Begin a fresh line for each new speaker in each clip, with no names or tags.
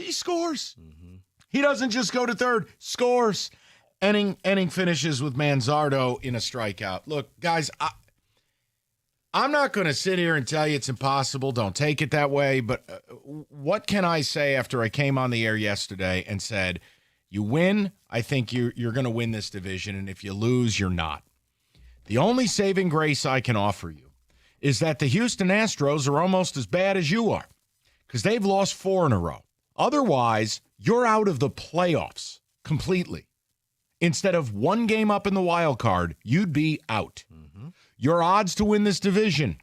he scores. Mm-hmm. He doesn't just go to third, scores. Inning finishes with Manzardo in a strikeout. Look, guys, I'm not going to sit here and tell you it's impossible. Don't take it that way. But what can I say after I came on the air yesterday and said, you win, I think you're going to win this division, and if you lose, you're not. The only saving grace I can offer you is that the Houston Astros are almost as bad as you are because they've lost 4 in a row. Otherwise, you're out of the playoffs completely. Instead of 1 game up in the wild card, you'd be out. Mm-hmm. Your odds to win this division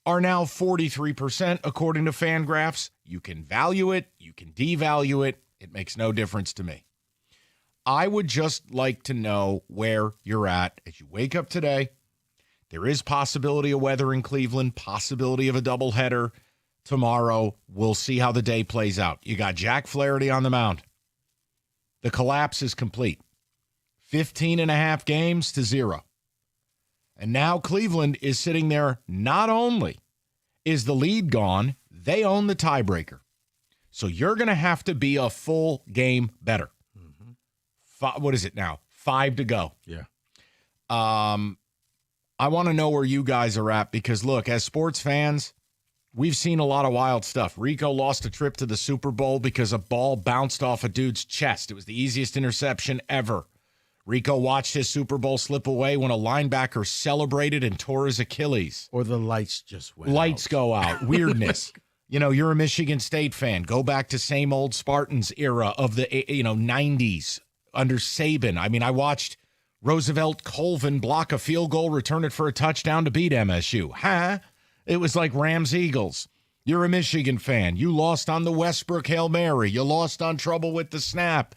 are now 43% according to Fangraphs. You can value it. You can devalue it. It makes no difference to me. I would just like to know where you're at as you wake up today. There is possibility of weather in Cleveland, possibility of a doubleheader tomorrow. We'll see how the day plays out. You got Jack Flaherty on the mound. The collapse is complete. 15.5 games to 0. And now Cleveland is sitting there. Not only is the lead gone, they own the tiebreaker. So you're going to have to be a full game better. Mm-hmm. What is it now? 5 to go.
Yeah.
I want to know where you guys are at because, look, as sports fans, we've seen a lot of wild stuff. Rico lost a trip to the Super Bowl because a ball bounced off a dude's chest. It was the easiest interception ever. Rico watched his Super Bowl slip away when a linebacker celebrated and tore his Achilles.
Or the lights just went
Lights
out.
go out. Weirdness. You're a Michigan State fan. Go back to same old Spartans era of the 90s under Saban. I mean, I watched Roosevelt Colvin block a field goal, return it for a touchdown to beat MSU. Huh? It was like Rams-Eagles. You're a Michigan fan. You lost on the Westbrook Hail Mary. You lost on trouble with the snap.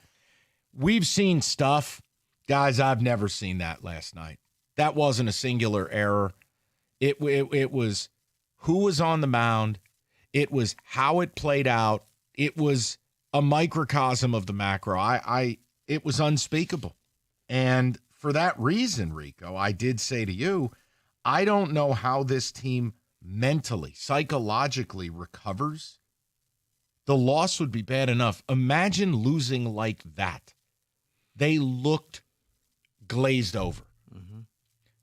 We've seen stuff. Guys, I've never seen that last night. That wasn't a singular error. It was who was on the mound. It was how it played out. It was a microcosm of the macro. It was unspeakable. And for that reason, Rico, I did say to you, I don't know how this team mentally, psychologically recovers. The loss would be bad enough. Imagine losing like that. They looked glazed over. Mm-hmm.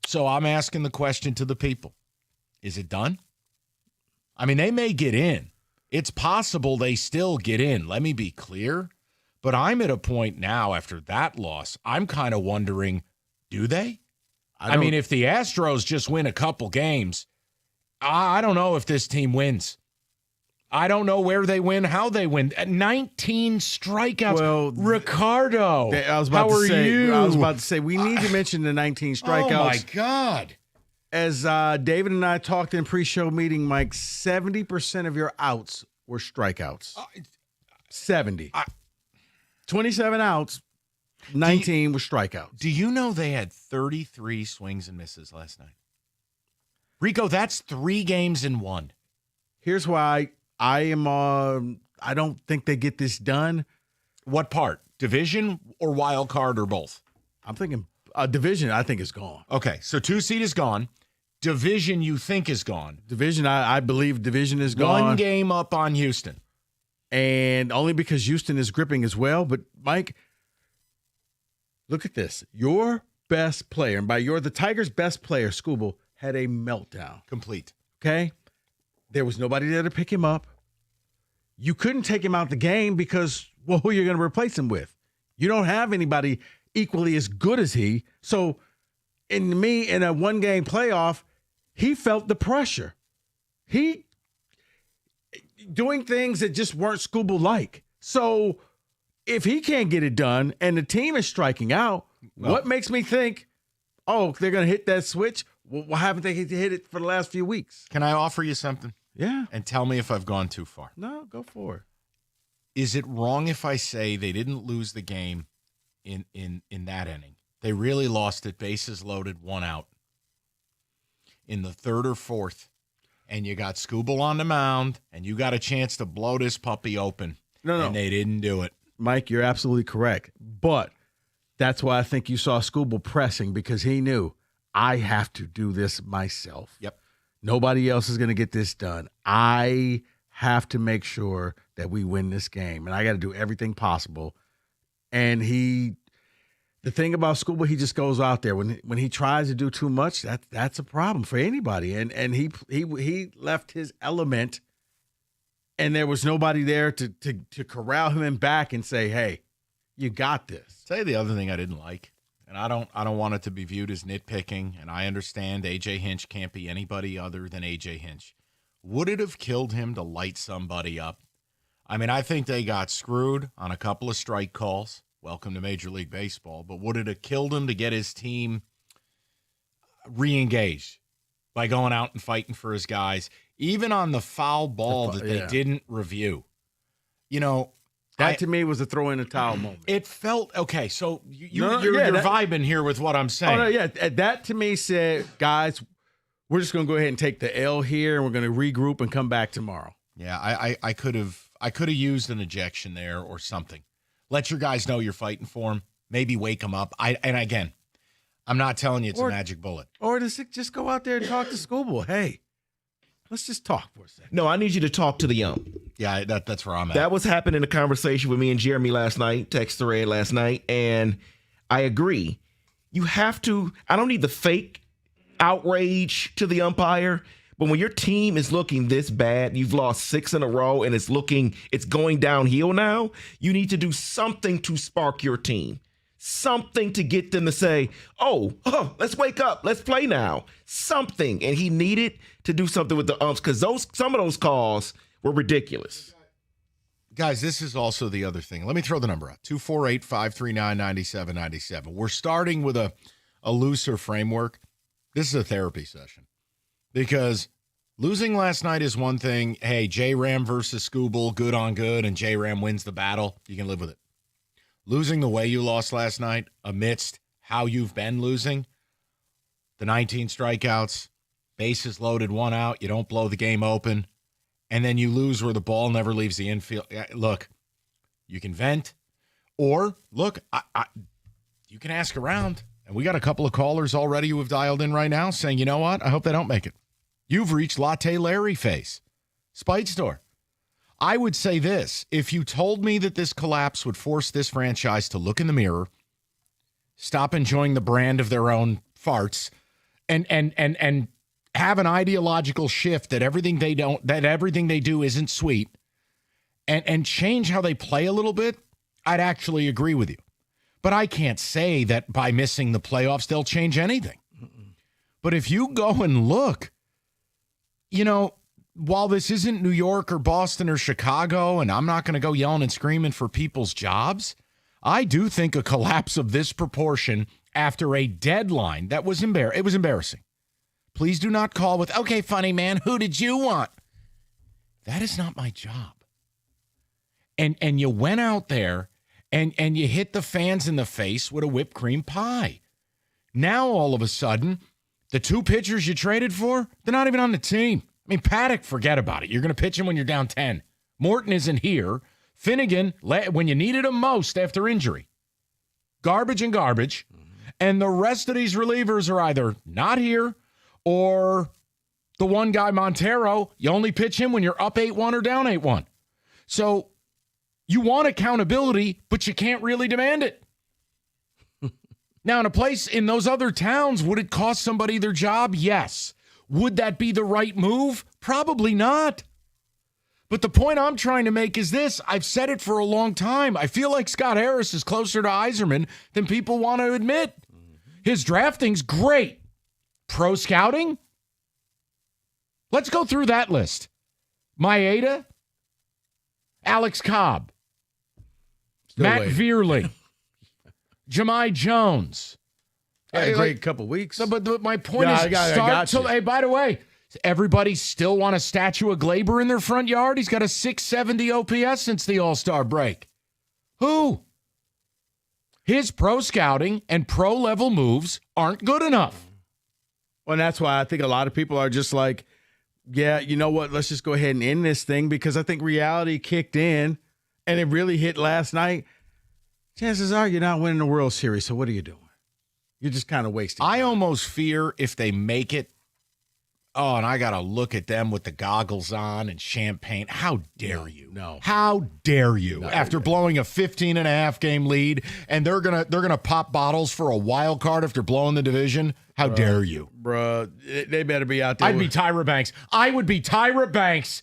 So I'm asking the question to the people. Is it done? I mean, they may get in. It's possible they still get in. Let me be clear. But I'm at a point now after that loss, I'm kind of wondering, do they? I mean, if the Astros just win a couple games, I don't know if this team wins. I don't know where they win, how they win. 19 strikeouts. Well, Ricardo, how are you?
I was about to say, we need to mention the 19 strikeouts.
Oh, my God.
As David and I talked in pre-show meeting, Mike, 70% of your outs were strikeouts. 70. 27 outs, 19 were strikeouts.
Do you know they had 33 swings and misses last night? Rico, that's 3 games in 1.
Here's why I am I don't think they get this done.
What part? Division or wild card or both?
I'm thinking division, I think, is gone.
Okay, so 2 seed is gone. Division, you think, is gone.
Division, I believe division is gone.
1 game up on Houston.
And only because Houston is gripping as well. But, Mike, look at this. Your best player, and by the Tigers' best player, Skubal, had a meltdown.
Complete.
Okay? There was nobody there to pick him up. You couldn't take him out the game because, well, who are you going to replace him with? You don't have anybody equally as good as he. So, in a one-game playoff, he felt the pressure. He doing things that just weren't Skubal-like. So, if he can't get it done and the team is striking out, what makes me think, oh, they're going to hit that switch? Well, why haven't they hit it for the last few weeks?
Can I offer you something?
Yeah.
And tell me if I've gone too far.
No, go for it.
Is it wrong if I say they didn't lose the game in that inning? They really lost it, bases loaded, 1 out. In the 3rd or 4th, and you got Skubal on the mound, and you got a chance to blow this puppy open. No. And they didn't do it.
Mike, you're absolutely correct. But that's why I think you saw Skubal pressing, because he knew, I have to do this myself.
Yep.
Nobody else is going to get this done. I have to make sure that we win this game, and I got to do everything possible. And the thing about Skubal, he just goes out there when he tries to do too much. That's a problem for anybody. And he left his element, and there was nobody there to corral him back and say, "Hey, you got this."
Say the other thing I didn't like, and I don't want it to be viewed as nitpicking. And I understand A.J. Hinch can't be anybody other than A.J. Hinch. Would it have killed him to light somebody up? I mean, I think they got screwed on a couple of strike calls. Welcome to Major League Baseball. But would it have killed him to get his team re-engaged by going out and fighting for his guys, even on the foul ball that they didn't review? You know,
that to me was a throw in the towel moment.
It felt okay. So you're vibing here with what I'm saying.
Oh, no, yeah. That to me said, guys, we're just going to go ahead and take the L here, and we're going to regroup and come back tomorrow.
Yeah, I could have used an ejection there or something. Let your guys know you're fighting for them. Maybe wake them up. And again, I'm not telling you it's a magic bullet.
Or just go out there and talk to Skubal. Hey, let's just talk for a second.
No, I need you to talk to the ump.
Yeah, that's where I'm at.
That was happening in a conversation with me and Jeremy last night, text thread last night, and I agree. You have to – I don't need the fake outrage to the umpire, but when your team is looking this bad, you've lost 6 in a row, and it's going downhill now, you need to do something to spark your team. Something to get them to say, oh, let's wake up. Let's play now. Something. And he needed to do something with the umps because some of those calls were ridiculous.
Guys, this is also the other thing. Let me throw the number out, 248-539-9797. We're starting with a looser framework. This is a therapy session because losing last night is one thing. Hey, J-Ram versus Skubal, good on good, and J-Ram wins the battle. You can live with it. Losing the way you lost last night amidst how you've been losing, the 19 strikeouts, bases loaded, 1 out, you don't blow the game open, and then you lose where the ball never leaves the infield. Look, you can vent, or look, you can ask around. And we got a couple of callers already who have dialed in right now saying, you know what? I hope they don't make it. You've reached Latte Larry face. Spite Store. I would say this. If you told me that this collapse would force this franchise to look in the mirror, stop enjoying the brand of their own farts, and have an ideological shift that everything they do isn't sweet, and change how they play a little bit, I'd actually agree with you. But I can't say that by missing the playoffs, they'll change anything. But if you go and look, you know, while this isn't New York or Boston or Chicago, and I'm not going to go yelling and screaming for people's jobs, I do think a collapse of this proportion after a deadline that was it was embarrassing. Please do not call with, okay, funny man, who did you want? That is not my job. And you went out there and you hit the fans in the face with a whipped cream pie. Now, all of a sudden, the 2 pitchers you traded for, they're not even on the team. I mean, Paddock, forget about it. You're going to pitch him when you're down 10. Morton isn't here. Finnegan, when you needed him most after injury. Garbage and garbage. And the rest of these relievers are either not here or the one guy, Montero, you only pitch him when you're up 8-1 or down 8-1. So you want accountability, but you can't really demand it. Now, in a place in those other towns, would it cost somebody their job? Yes. Would that be the right move? Probably not. But the point I'm trying to make is this. I've said it for a long time. I feel like Scott Harris is closer to Yzerman than people want to admit. His drafting's great. Pro scouting? Let's go through that list. Maeda, Alex Cobb, Matt Veerling, Jahmai Jones.
Had a great couple weeks.
But my point is, hey, by the way, everybody still want a statue of Glaber in their front yard? He's got a 670 OPS since the All-Star break. Who? His pro scouting and pro-level moves aren't good enough.
Well, and that's why I think a lot of people are just like, yeah, you know what? Let's just go ahead and end this thing because I think reality kicked in and it really hit last night. Chances are you're not winning the World Series, so what are you doing? You're just kind of wasting time.
I almost fear if they make it Oh, and I got to look at them with the goggles on and champagne. How dare you?
No.
How dare you? After blowing a 15-and-a-half game lead, and they're gonna pop bottles for a wild card after blowing the division. How dare you?
Bruh, they better be out there.
I'd be Tyra Banks. I would be Tyra Banks.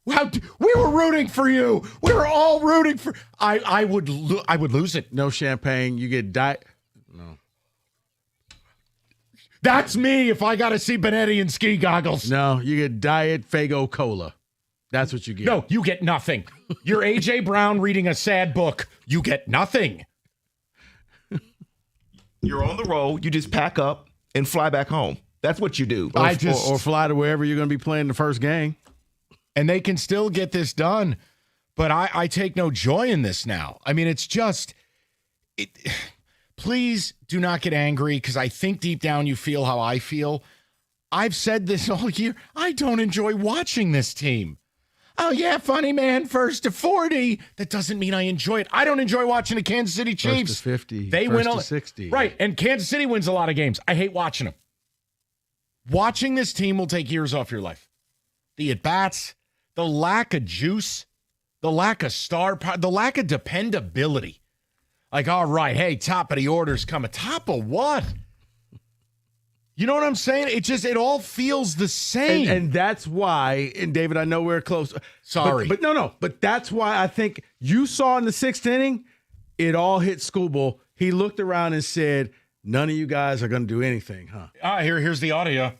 We were rooting for you. We were all rooting for. I would lose it.
No champagne. You get diet. No.
That's me if I got to see Benetti in ski goggles.
No, you get Diet Fago Cola. That's what you get.
No, you get nothing. You're A.J. Brown reading a sad book. You get nothing.
You're on the road. You just pack up and fly back home. That's what you do.
Or fly to wherever you're going to be playing the first game.
And they can still get this done. But I take no joy in this now. I mean, it's just... Please do not get angry, because I think deep down you feel how I feel. I've said this all year. I don't enjoy watching this team. Oh, yeah, funny man, first to 40. That doesn't mean I enjoy it. I don't enjoy watching the Kansas City Chiefs.
First to 50.
They
first
win
to 60.
Right, and Kansas City wins a lot of games. I hate watching them. Watching this team will take years off your life. The at-bats, the lack of juice, the lack of star power, the lack of dependability. Like, all right, hey, top of the order's coming. Top of what? You know what I'm saying? It all feels the same.
And that's why, and David, I know we're close.
Sorry.
But no. But that's why I think you saw in the 6th inning, it all hit Skubal. He looked around and said, none of you guys are going to do anything, huh?
Here's the audio.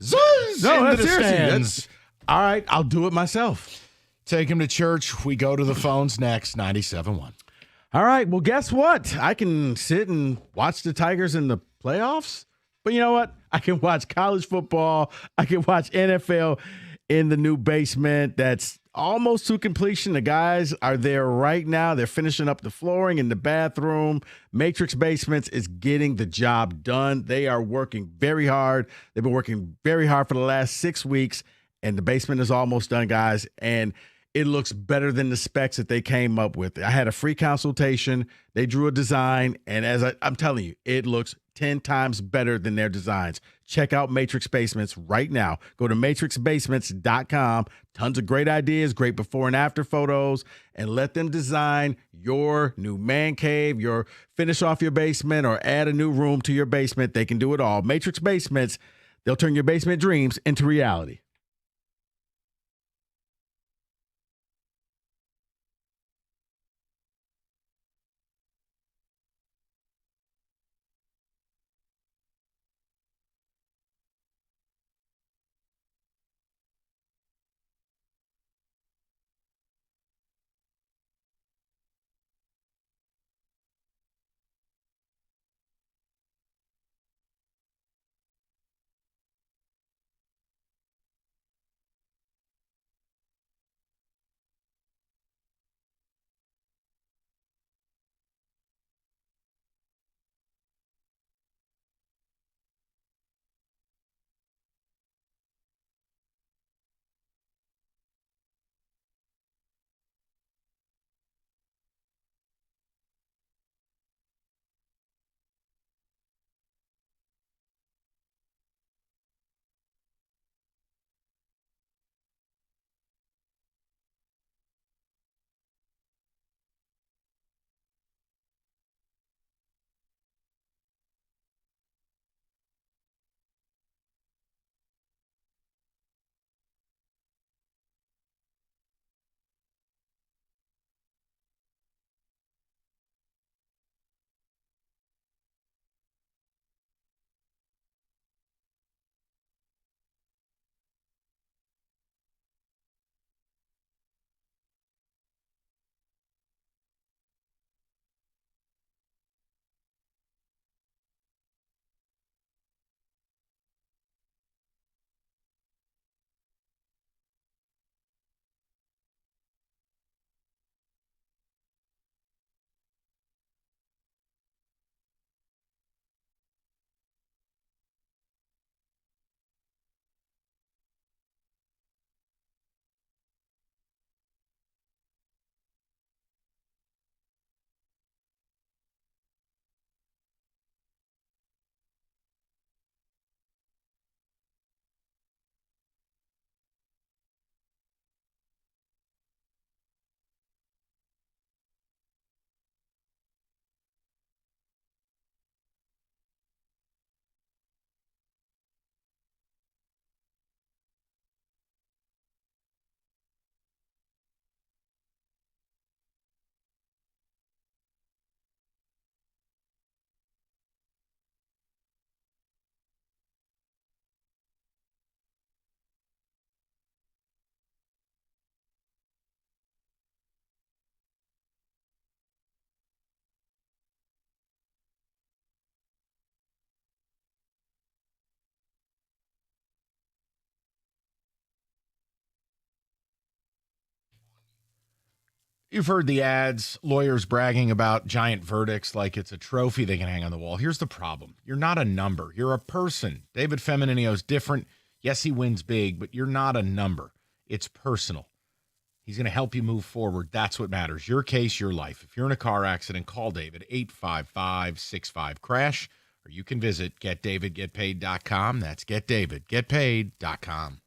Zuzz
No,
into the
seriously.
stands.
All right, I'll do it myself.
Take him to church. We go to the phones next. 97.1.
All right, well, guess what? I can sit and watch the Tigers in the playoffs, but you know what? I can watch college football. I can watch NFL in the new basement that's almost to completion. The guys are there right now. They're finishing up the flooring in the bathroom. Matrix Basements is getting the job done. They are working very hard. They've been working very hard for the last 6 weeks, and the basement is almost done, guys, and it looks better than the specs that they came up with. I had a free consultation. They drew a design, and as I'm telling you, it looks 10 times better than their designs. Check out Matrix Basements right now. Go to matrixbasements.com. Tons of great ideas, great before and after photos, and let them design your new man cave, your finish off your basement, or add a new room to your basement. They can do it all. Matrix Basements, they'll turn your basement dreams into reality.
You've heard the ads, lawyers bragging about giant verdicts like it's a trophy they can hang on the wall. Here's the problem. You're not a number. You're a person. David Femininio is different. Yes, he wins big, but you're not a number. It's personal. He's going to help you move forward. That's what matters. Your case, your life. If you're in a car accident, call David, 855-65-CRASH, or you can visit getdavidgetpaid.com. That's getdavidgetpaid.com.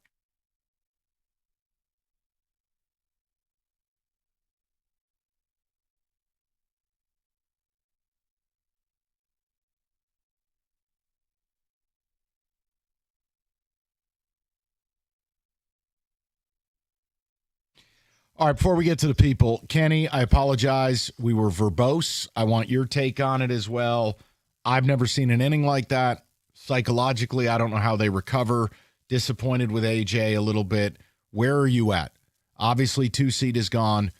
All right, before we get to the people, Kenny, I apologize. We were verbose. I want your take on it as well. I've never seen an inning like that. Psychologically, I don't know how they recover. Disappointed with AJ a little bit. Where are you at? Obviously, 2 seed is gone.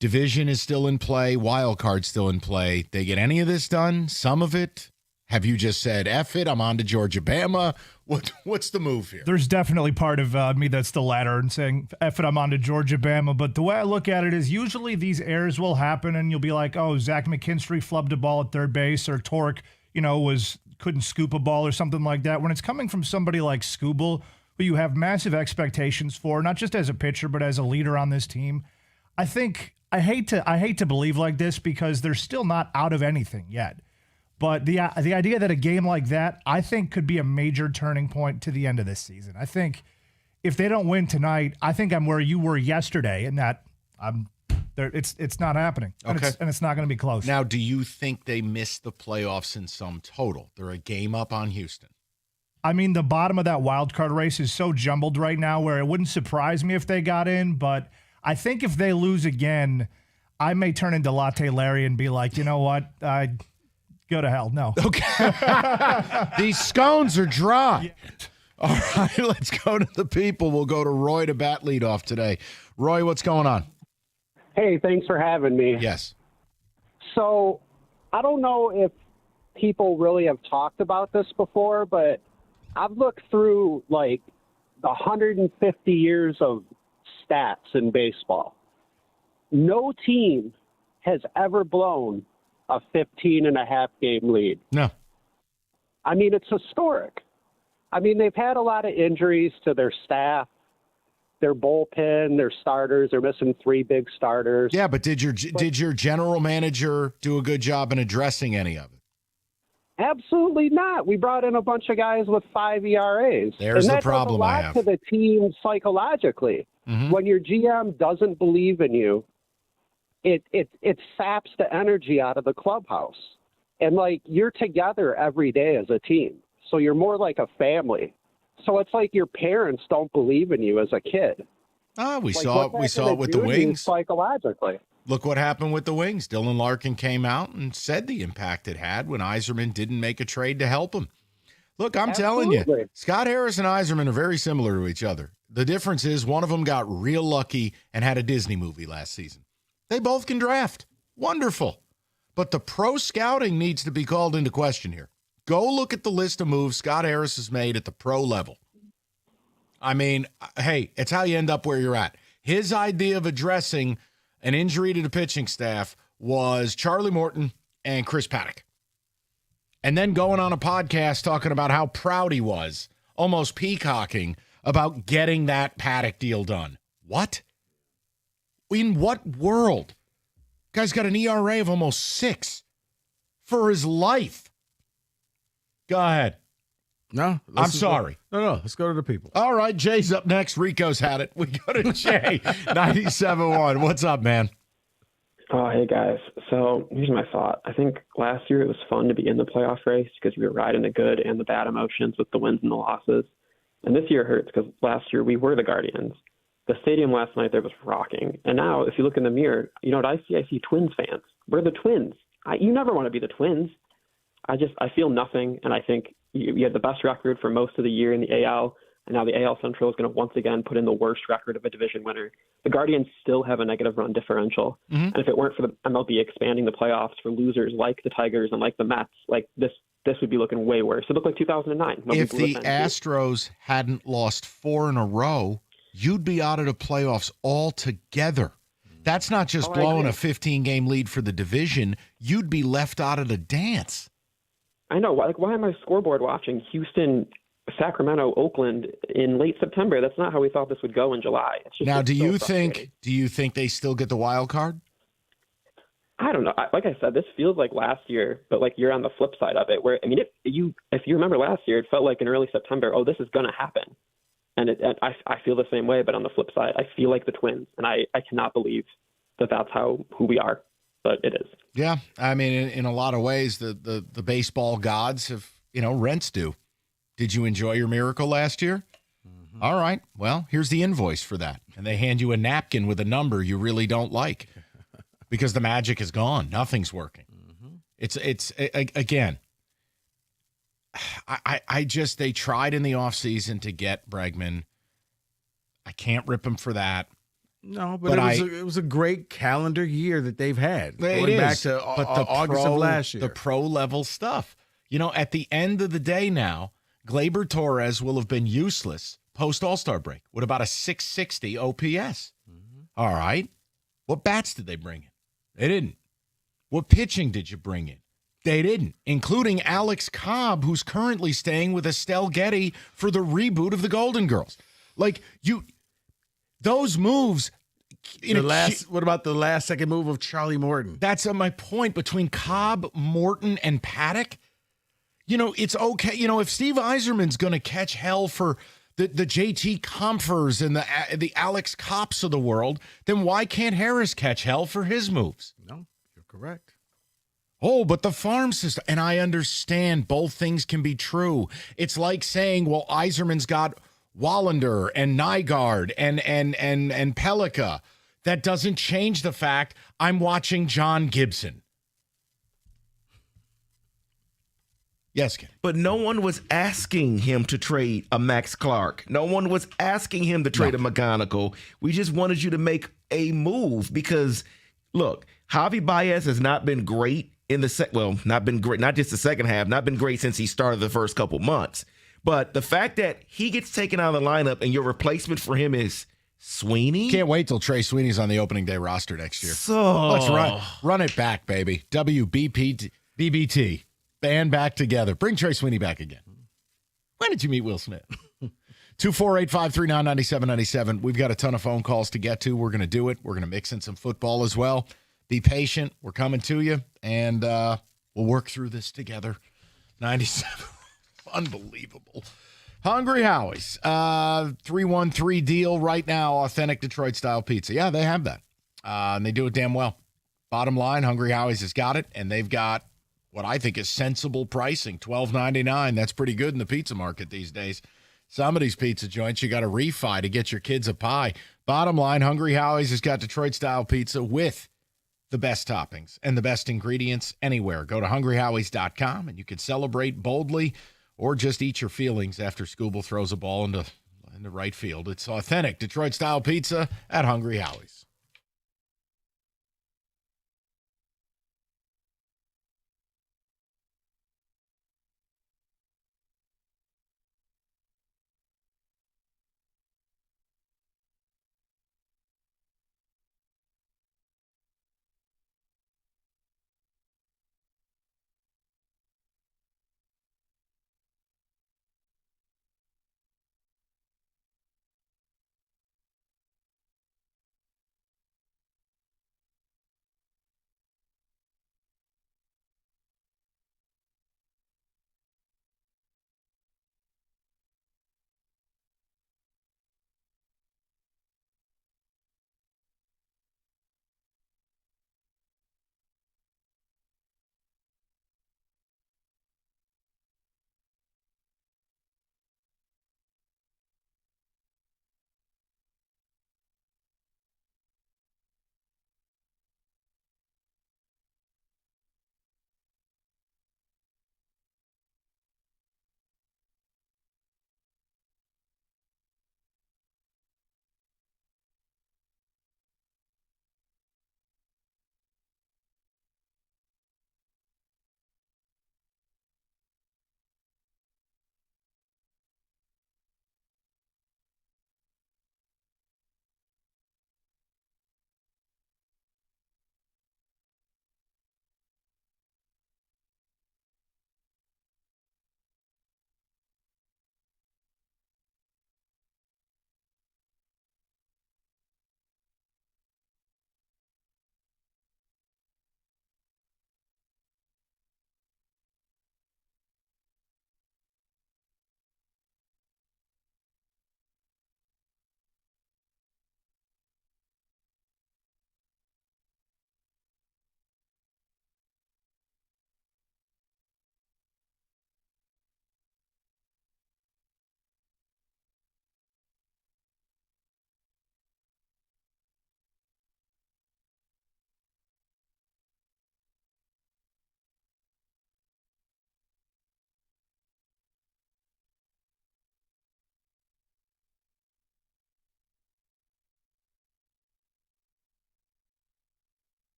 Division is still in play. Wild card still in play. They get any of this done? Some of it? Have you just said, F it, I'm on to Georgia, Bama? What's the move here?
There's definitely part of me that's the latter and saying, F it, I'm on to Georgia, Bama. But the way I look at it is usually these errors will happen and you'll be like, oh, Zach McKinstry flubbed a ball at third base or Torque, couldn't scoop a ball or something like that. When it's coming from somebody like Skubal, who you have massive expectations for, not just as a pitcher, but as a leader on this team, I hate to believe like this because they're still not out of anything yet. But the idea that a game like that, I think, could be a major turning point to the end of this season. I think if they don't win tonight, I think I'm where you were yesterday, and that it's not happening.
Okay.
And it's not going to be close.
Now, do you think they missed the playoffs in sum total? They're a game up on Houston.
I mean, the bottom of that wild card race is so jumbled right now where it wouldn't surprise me if they got in, but I think if they lose again, I may turn into Latte Larry and be like, you know what, go to hell. No.
Okay. These scones are dry. Yeah. All right, let's go to the people. We'll go to Roy to bat leadoff today. Roy, what's going on?
Hey, thanks for having me.
Yes.
So I don't know if people really have talked about this before, but I've looked through like the 150 years of stats in baseball. No team has ever blown a 15-and-a-half game lead.
No.
I mean, it's historic. I mean, they've had a lot of injuries to their staff, their bullpen, their starters. They're missing 3 big starters.
Yeah, but did your general manager do a good job in addressing any of it?
Absolutely not. We brought in a bunch of guys with 5 ERAs.
There's
and
the problem I have.
to the team psychologically.
Mm-hmm.
When your GM doesn't believe in you, it saps the energy out of the clubhouse. And, like, you're together every day as a team. So you're more like a family. So it's like your parents don't believe in you as a kid.
We saw it with the Wings.
Psychologically.
Look what happened with the Wings. Dylan Larkin came out and said the impact it had when Yzerman didn't make a trade to help him. Look, I'm telling you, Scott Harris and Yzerman are very similar to each other. The difference is one of them got real lucky and had a Disney movie last season. They both can draft. Wonderful. But the pro scouting needs to be called into question here. Go look at the list of moves Scott Harris has made at the pro level. I mean, hey, it's how you end up where you're at. His idea of addressing an injury to the pitching staff was Charlie Morton and Chris Paddock. And then going on a podcast talking about how proud he was, almost peacocking, about getting that Paddock deal done. What? In what world? Guy's got an ERA of almost 6 for his life. Go ahead.
No,
I'm sorry.
No, let's go to the people.
All right, Jay's up next. Rico's had it. We go to Jay, 97.1. What's up, man?
Oh, hey, guys. So here's my thought. I think last year it was fun to be in the playoff race because we were riding the good and the bad emotions with the wins and the losses. And this year hurts because last year we were the Guardians. The stadium last night there was rocking. And now if you look in the mirror, you know what I see? I see Twins fans. We're the Twins. You never want to be the Twins. I feel nothing, and I think you had the best record for most of the year in the AL, and now the AL Central is going to once again put in the worst record of a division winner. The Guardians still have a negative run differential, and if it weren't for the MLB expanding the playoffs for losers like the Tigers and like the Mets, like this would be looking way worse. It looked like 2009.
If the Astros hadn't lost 4 in a row, you'd be out of the playoffs altogether. That's not just
Oh, I
blowing a
agree.
15-game lead for the division. You'd be left out of the dance.
I know. Like, why am I scoreboard watching Houston, Sacramento, Oakland in late September? That's not how we thought this would go in July. It's just
Now,
it's so frustrating.
do you think they still get the wild card?
I don't know. Like I said, this feels like last year, but like you're on the flip side of it. Where I mean, if you remember last year, it felt like in early September, oh, this is going to happen, and I feel the same way. But on the flip side, I feel like the Twins, and I cannot believe that that's who we are, but it is.
Yeah, I mean, in a lot of ways, the baseball gods have, rents due. Did you enjoy your miracle last year? Mm-hmm. All right, well, here's the invoice for that. And they hand you a napkin with a number you really don't like because the magic is gone. Nothing's working. Mm-hmm. It's again, they tried in the offseason to get Bregman. I can't rip him for that.
No, but it was a great calendar year that they've had. Going back to August of last year.
The pro level stuff. At the end of the day now, Gleyber Torres will have been useless post All-Star break with about a 660 OPS. Mm-hmm. All right. What bats did they bring in? They didn't. What pitching did you bring in? They didn't, including Alex Cobb, who's currently staying with Estelle Getty for the reboot of the Golden Girls. Those moves.
What about the last second move of Charlie Morton?
That's my point. Between Cobb, Morton, and Paddock, it's okay. If Steve Yzerman's going to catch hell for the JT Compers and the Alex Copps of the world, then why can't Harris catch hell for his moves?
No, you're correct.
Oh, but the farm system, and I understand both things can be true. It's like saying, well, Yzerman's got Wallander and Nygaard and Pellica. That doesn't change the fact I'm watching John Gibson. Yes, Ken.
But no one was asking him to trade a Max Clark. No one was asking him to trade a McGonigal. We just wanted you to make a move because, look, Javi Baez has not been great in not been great, not just the second half, not been great since he started the first couple months. But the fact that he gets taken out of the lineup and your replacement for him is Sweeney.
Can't wait till Trey Sweeney's on the opening day roster next year.
So
let's run it back, baby. BBT. Band back together. Bring Trey Sweeney back again. When did you meet Will Smith? 248-539-9797. We've got a ton of phone calls to get to. We're going to do it. We're going to mix in some football as well. Be patient. We're coming to you, and we'll work through this together. 97. Unbelievable. Hungry Howie's 313 deal right now. Authentic Detroit style pizza. Yeah, they have that. And they do it damn well. Bottom line, Hungry Howie's has got it, and they've got what I think is sensible pricing. $12.99. That's pretty good in the pizza market these days. Some of these pizza joints, you got to refi to get your kids a pie. Bottom line, Hungry Howie's has got Detroit style pizza with the best toppings and the best ingredients anywhere. Go to hungryhowies.com and you can celebrate boldly or just eat your feelings after Skubal throws a ball into right field. It's authentic Detroit-style pizza at Hungry Howie's.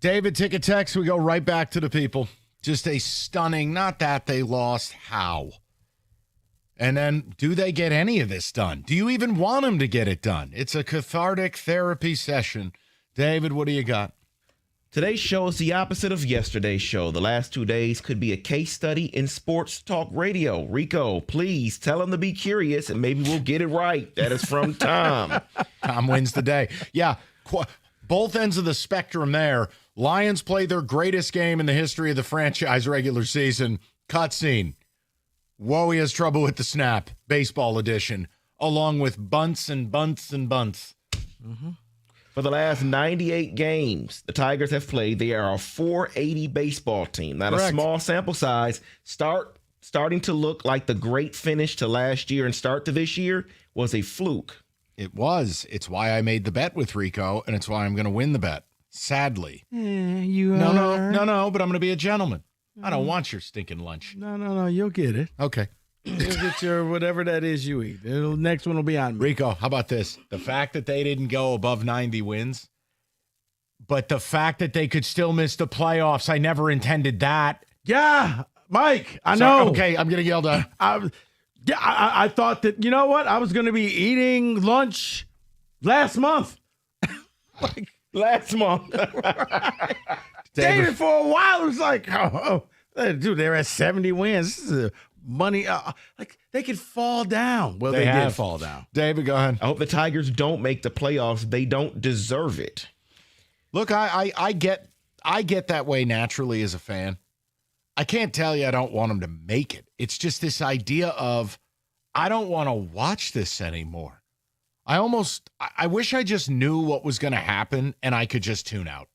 David, ticket text. We go right back to the people. Just a stunning, not that they lost, how? And then, do they get any of this done? Do you even want them to get it done? It's a cathartic therapy session. David, what do you got?
Today's show is the opposite of yesterday's show. The last 2 days could be a case study in sports talk radio. Rico, please tell them to be curious and maybe we'll get it right. That is from Tom.
Tom wins the day. Yeah, both ends of the spectrum there. Lions play their greatest game in the history of the franchise regular season. Cutscene. Whoa, he has trouble with the snap. Baseball edition. Along with bunts and bunts and bunts.
Mm-hmm. For the last 98 games the Tigers have played, they are a 480 baseball team. Not
Correct.
a small sample size. Starting to look like the great finish to last year and start to this year was a fluke.
It was. It's why I made the bet with Rico, and it's why I'm going to win the bet. Sadly. No, but I'm going to be a gentleman. I don't want your stinking lunch.
No, you'll get it.
Okay.
You'll get your whatever that is you eat. The next one will be on me.
Rico, how about this? The fact that they didn't go above 90 wins, but the fact that they could still miss the playoffs, I never intended that.
Yeah, Mike, I
Sorry,
know.
okay, I'm going to yell down.
I thought that, you know what? I was going to be eating lunch last month.
Last month.
David, for a while, it was like, dude, they're at 70 wins. This is money. They could fall down. Well, they did fall down.
David, go ahead.
I hope the Tigers don't make the playoffs. They don't deserve it.
Look, I get that way naturally as a fan. I can't tell you I don't want them to make it. It's just this idea of I don't want to watch this anymore. I wish I just knew what was going to happen and I could just tune out.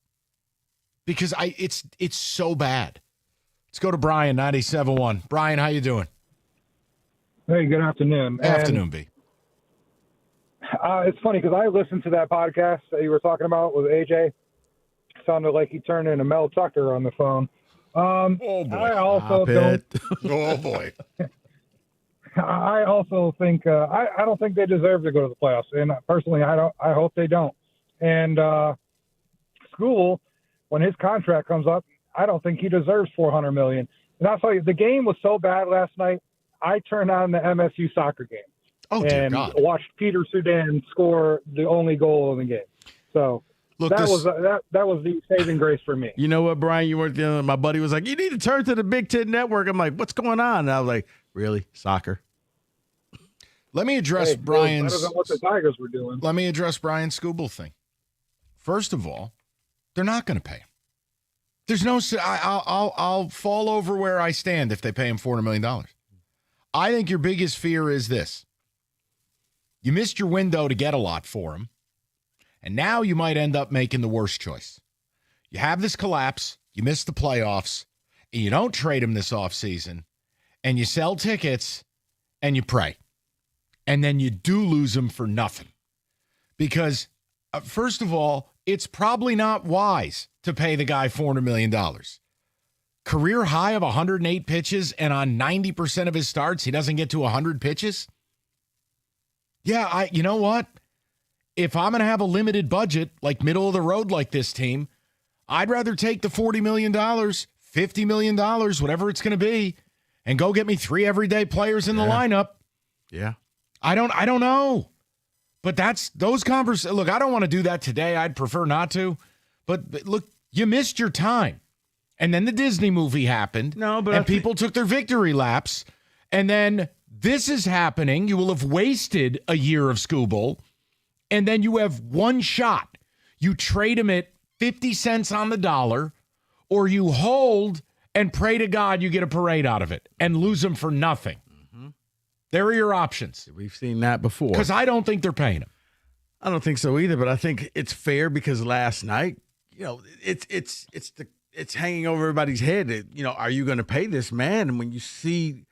Because it's so bad. Let's go to Brian, 97.1. Brian, how you doing?
Hey, good afternoon.
Afternoon, B.
It's funny because I listened to that podcast that you were talking about with AJ. Sounded like he turned into Mel Tucker on the phone.
Oh, boy.
I also don't.
Oh, boy.
I also think I don't think they deserve to go to the playoffs, and personally, I hope they don't. And Skubal, when his contract comes up, I don't think he deserves $400 million. And I'll tell you, the game was so bad last night. I turned on the MSU soccer game and watched Peter Sudan score the only goal in the game. So
Look,
that was the saving grace for me.
You know what, Brian? You weren't the only. My buddy was like, "You need to turn to the Big Ten Network." I'm like, "What's going on?" And I was like, "Really, soccer?"
Let me address Brian's.
Better than what the Tigers were doing.
Let me address Brian's Skubal thing. First of all, they're not going to pay him. There's no. I'll fall over where I stand if they pay him $400 million. I think your biggest fear is this. You missed your window to get a lot for him, and now you might end up making the worst choice. You have this collapse, you miss the playoffs, and you don't trade him this offseason, and you sell tickets, and you pray. And then you do lose him for nothing. Because, first of all, it's probably not wise to pay the guy $400 million. Career high of 108 pitches, and on 90% of his starts, he doesn't get to 100 pitches? Yeah, you know what? If I'm going to have a limited budget, like middle of the road like this team, I'd rather take the $40 million, $50 million, whatever it's going to be, and go get me 3 everyday players in the lineup.
Yeah.
I don't know. But that's those conversations. Look, I don't want to do that today. I'd prefer not to. But look, you missed your time. And then the Disney movie happened. And people took their victory laps. And then this is happening. You will have wasted a year of Skubal. And then you have one shot. You trade him at 50 cents on the dollar, or you hold and pray to God you get a parade out of it and lose him for nothing. There are your options.
We've seen that before.
Because I don't think they're paying him.
I don't think so either, but I think it's fair because last night, it's hanging over everybody's head. Are you going to pay this man? And when you see,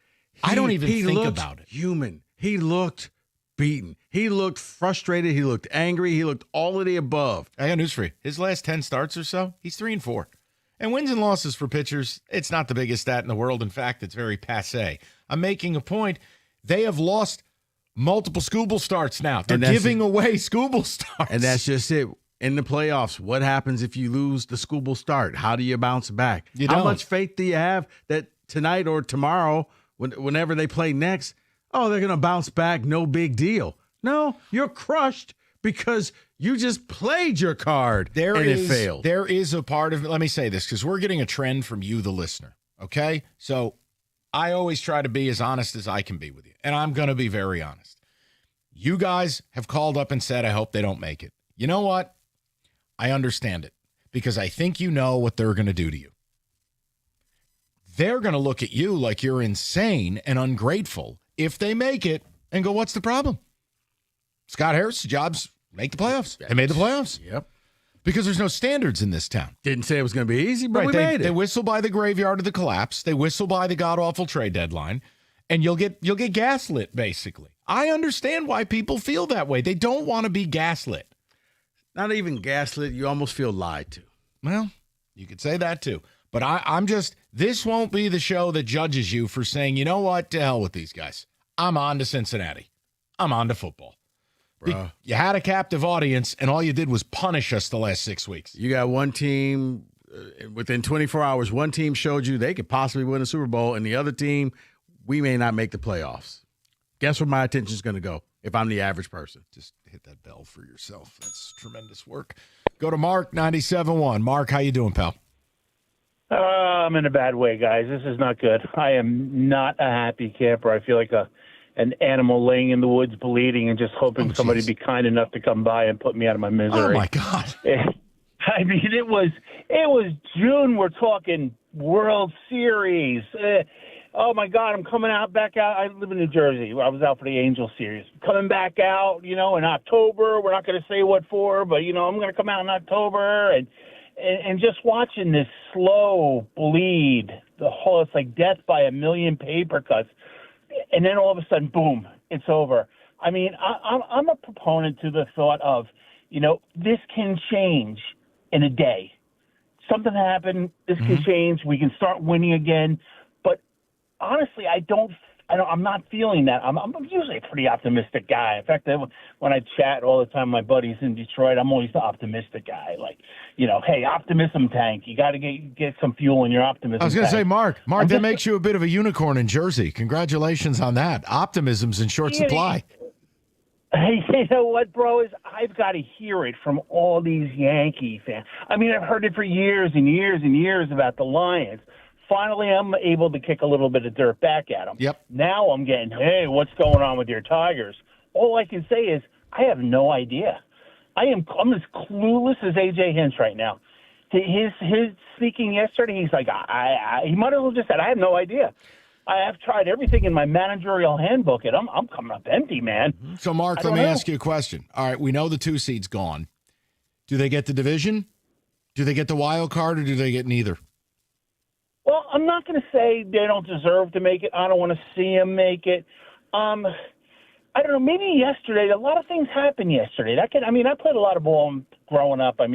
I don't even think about it.
Human. He looked beaten. He looked frustrated. He looked angry. He looked all of the above.
I got news for you. His last 10 starts or so, he's 3-4. And wins and losses for pitchers, it's not the biggest stat in the world. In fact, it's very passé. I'm making a point. They have lost multiple Skubal starts now. They're giving away Skubal starts.
And that's just it. in the playoffs, what happens if you lose the Skubal start? How do you bounce back? How much faith do you have that tonight or tomorrow, whenever they play next, they're going to bounce back, no big deal? No, you're crushed because you just played your card it failed.
There is a part of it. Let me say this, because we're getting a trend from you, the listener, okay? So I always try to be as honest as I can be with you, and I'm going to be very honest. You guys have called up and said, I hope they don't make it. You know what? I understand it, because I think you know what they're going to do to you. They're going to look at you like you're insane and ungrateful if they make it and go, what's the problem? Scott Harris' job's make the playoffs. They made the playoffs.
Yep.
Because there's no standards in this town.
Didn't say it was going to be easy, but we made it.
They whistle by the graveyard of the collapse. They whistle by the god-awful trade deadline, and you'll get gaslit, basically. I understand why people feel that way. They don't want to be gaslit.
Not even gaslit. You almost feel lied to.
Well, you could say that too. But I'm just, this won't be the show that judges you for saying, you know what, to hell with these guys. I'm on to Cincinnati. I'm on to football. You had a captive audience, and all you did was punish us the last 6 weeks.
You got one team, within 24 hours, one team showed you they could possibly win a Super Bowl, and the other team, we may not make the playoffs. Guess where my attention is going to go if I'm the average person?
Just hit that bell for yourself. That's tremendous work. Go to Mark, 97.1. Mark, how you doing, pal?
I'm in a bad way, guys. This is not good. I am not a happy camper. I feel like an animal laying in the woods bleeding and just hoping somebody be kind enough to come by and put me out of my misery.
Oh, my God.
I mean, it was June. We're talking World Series. Oh, my God, I'm coming back out. I live in New Jersey. I was out for the Angel series. Coming back out, in October. We're not going to say what for, but, I'm going to come out in October. And just watching this slow bleed, it's like death by a million paper cuts. And then all of a sudden, boom, it's over. I mean, I'm a proponent to the thought of, this can change in a day. Something happened, this can change, we can start winning again. But honestly, I'm not feeling that. I'm usually a pretty optimistic guy. In fact, when I chat all the time with my buddies in Detroit, I'm always the optimistic guy. Like, hey, optimism tank. You got to get some fuel in your optimism.
I was going to say, Mark, that makes you a bit of a unicorn in Jersey. Congratulations on that. Optimism's in short supply.
Hey, you know what, bro? I've got to hear it from all these Yankee fans. I mean, I've heard it for years and years and years about the Lions. Finally, I'm able to kick a little bit of dirt back at them.
Yep.
Now I'm getting, hey, what's going on with your Tigers? All I can say is I have no idea. I'm as clueless as A.J. Hinch right now. His speaking yesterday, he's like, he might as well just said, I have no idea. I have tried everything in my managerial handbook, and I'm coming up empty, man.
So, Mark, let me ask you a question. All right, we know the 2 seed's gone. Do they get the division? Do they get the wild card, or do they get neither?
Well, I'm not going to say they don't deserve to make it. I don't want to see them make it. I don't know. Maybe yesterday, a lot of things happened yesterday. I played a lot of ball growing up. I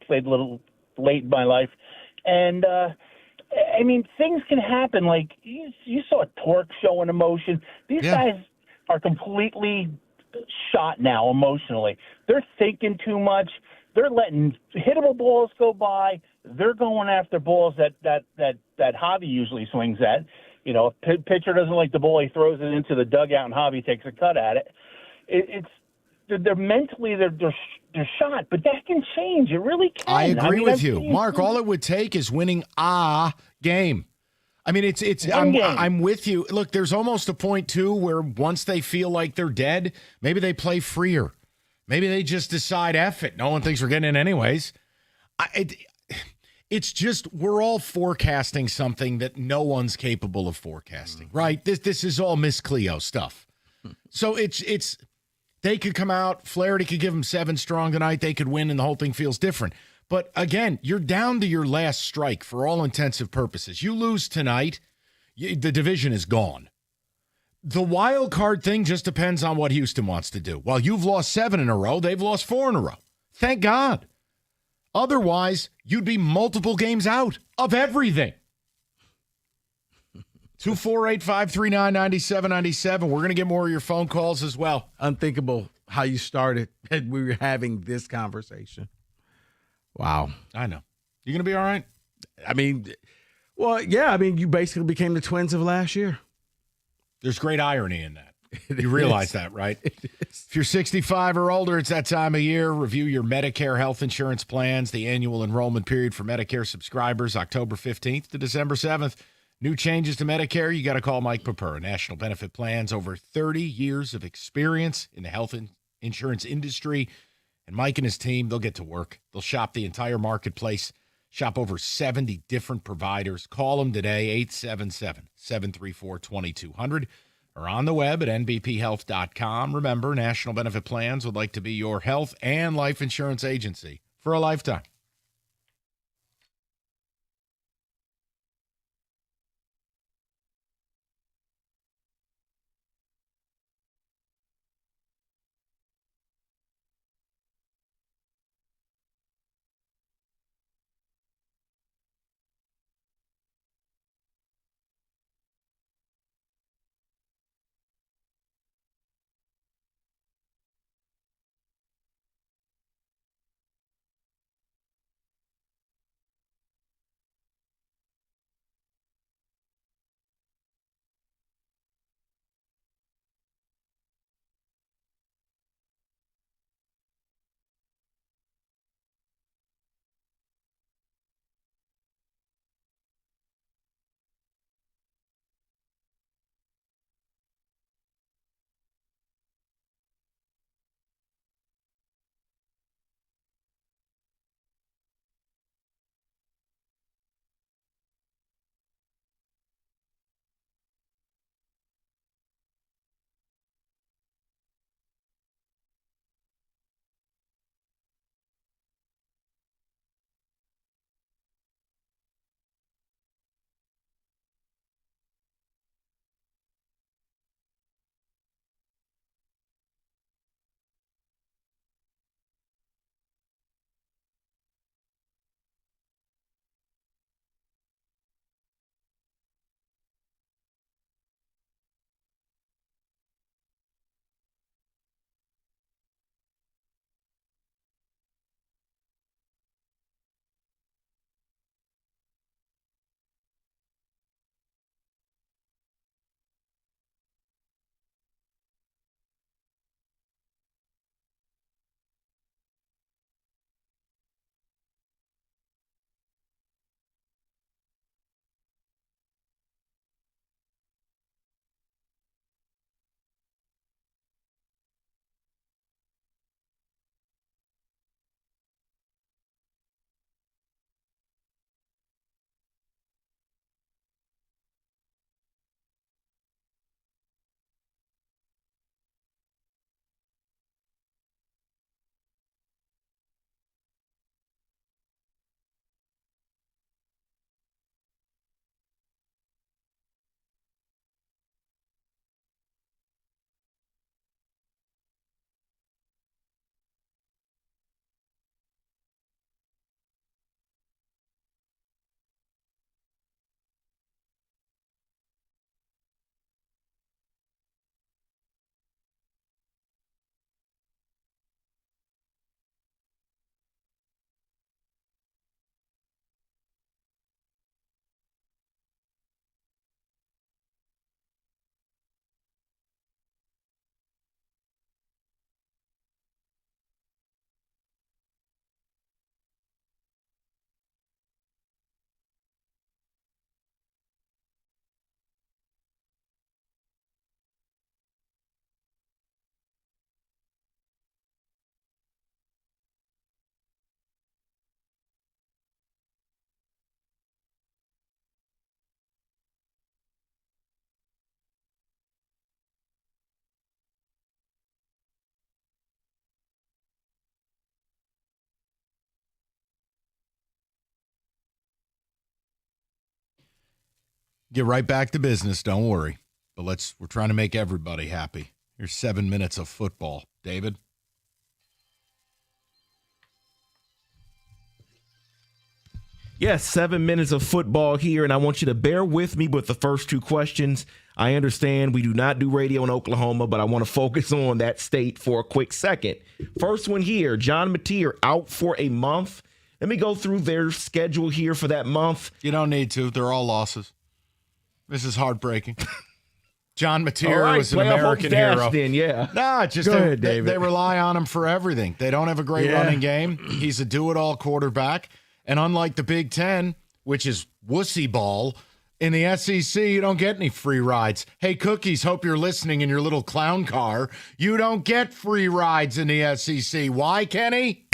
played a little late in my life. And, things can happen. Like, you saw Torque showing emotion. These guys are completely shot now emotionally. They're thinking too much. They're letting hittable balls go by. They're going after balls that Javi usually swings at. If pitcher doesn't like the ball, he throws it into the dugout, and Javi takes a cut at it. They're mentally they're shot, but that can change. It really can.
I agree with you, Mark. All it would take is winning a game. I'm with you. Look, there's almost a point too where once they feel like they're dead, maybe they play freer. Maybe they just decide, F it. No one thinks we're getting in anyways. It's just we're all forecasting something that no one's capable of forecasting, right? This is all Miss Cleo stuff. So it's they could come out, Flaherty could give them 7 strong tonight, they could win, and the whole thing feels different. But again, you're down to your last strike for all intensive purposes. You lose tonight, the division is gone. The wild card thing just depends on what Houston wants to do. While you've lost 7 in a row, they've lost 4 in a row. Thank God. Otherwise, you'd be multiple games out of everything. 248-539-9797. We're going to get more of your phone calls as well.
Unthinkable how you started and we were having this conversation. Wow.
I know. You going to be all right?
I mean, well, yeah. I mean, you basically became the Twins of last year.
There's great irony in that. You realize that, right? If you're 65 or older, it's that time of year. Review your Medicare health insurance plans. The annual enrollment period for Medicare subscribers, October 15th to December 7th. New changes to Medicare, you got to call Mike Papur. National Benefit Plans, over 30 years of experience in the health insurance industry. And Mike and his team, they'll get to work. They'll shop the entire marketplace, shop over 70 different providers. Call them today, 877-734-2200. Or on the web at nbphealth.com. Remember, National Benefit Plans would like to be your health and life insurance agency for a lifetime. Get right back to business. Don't worry. But we're trying to make everybody happy. Here's 7 minutes of football. David?
Yes, 7 minutes of football here, and I want you to bear with me with the first two questions. I understand we do not do radio in Oklahoma, but I want to focus on that state for a quick second. First one here, John Mateer out for a month. Let me go through their schedule here for that month.
You don't need to. They're all losses. This is heartbreaking. John
All
Mateer
right,
was an
playoff
American
hopes dashed
hero.
then, yeah.
Nah, just
Go
they,
ahead, David.
they rely on him for everything. They don't have a great running game. He's a do-it-all quarterback. And unlike the Big Ten, which is wussy ball, in the SEC, you don't get any free rides. Hey, Cookies, hope you're listening in your little clown car. You don't get free rides in the SEC. Why, Kenny?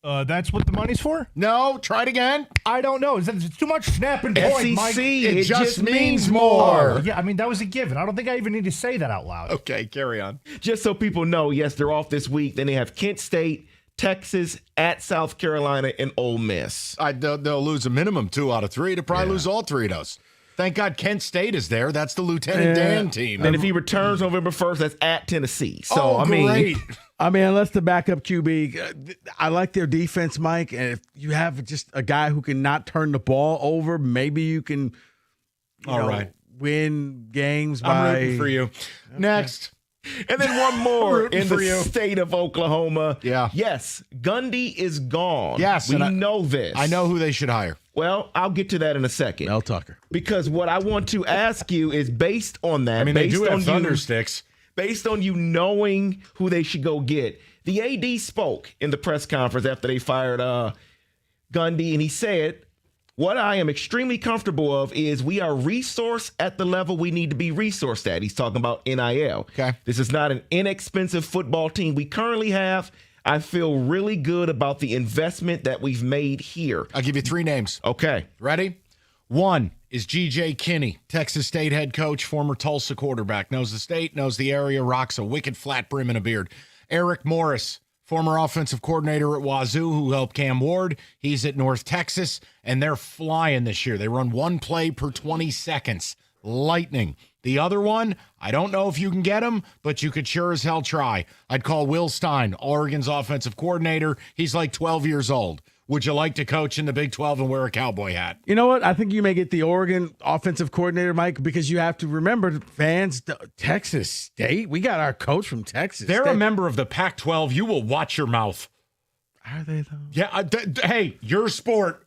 That's what the money's for?
No, try it again.
I don't know. It's too much snapping point, Mike.
SEC,
It just means more.
Yeah, I mean, that was a given. I don't think I even need to say that out loud.
Okay, carry on.
Just so people know, yes, they're off this week. Then they have Kent State, Texas, at South Carolina, and Ole Miss.
They'll lose a minimum 2 out of 3. They'll probably lose all 3 of those. Thank God Kent State is there. That's the Lieutenant Dan team.
And if he returns November 1st, that's at Tennessee. So,
great.
Unless the backup QB, I like their defense, Mike. And if you have just a guy who can not turn the ball over, maybe you can win games by.
I'm rooting for you. Okay. Next.
And then one more
Rooting
in
for
the
you.
state of Oklahoma.
Yeah.
Yes, Gundy is gone.
Yes,
we
and
know this.
I know who they should hire.
Well, I'll get to that in a second.
Mel Tucker.
Because what I want to ask you is based on that.
I mean, they
based
do have
on
thunder sticks.
Based on you knowing who they should go get. The AD spoke in the press conference after they fired Gundy, and he said, what I am extremely comfortable of is we are resourced at the level we need to be resourced at. He's talking about NIL.
Okay.
This is not an inexpensive football team we currently have. I feel really good about the investment that we've made here.
I'll give you 3 names.
Okay.
Ready? 1 is G.J. Kinney, Texas State head coach, former Tulsa quarterback. Knows the state, knows the area, rocks a wicked flat brim and a beard. Eric Morris, former offensive coordinator at Wazoo, who helped Cam Ward. He's at North Texas, and they're flying this year. They run 1 play per 20 seconds. Lightning. The other one, I don't know if you can get him, but you could sure as hell try. I'd call Will Stein, Oregon's offensive coordinator. He's like 12 years old. Would you like to coach in the Big 12 and wear a cowboy hat?
You know what? I think you may get the Oregon offensive coordinator, Mike, because you have to remember, fans, Texas State. We got our coach from Texas.
They're
State.
a member of the Pac-12. You will watch your mouth.
Are they, though?
Yeah. Hey, your sport.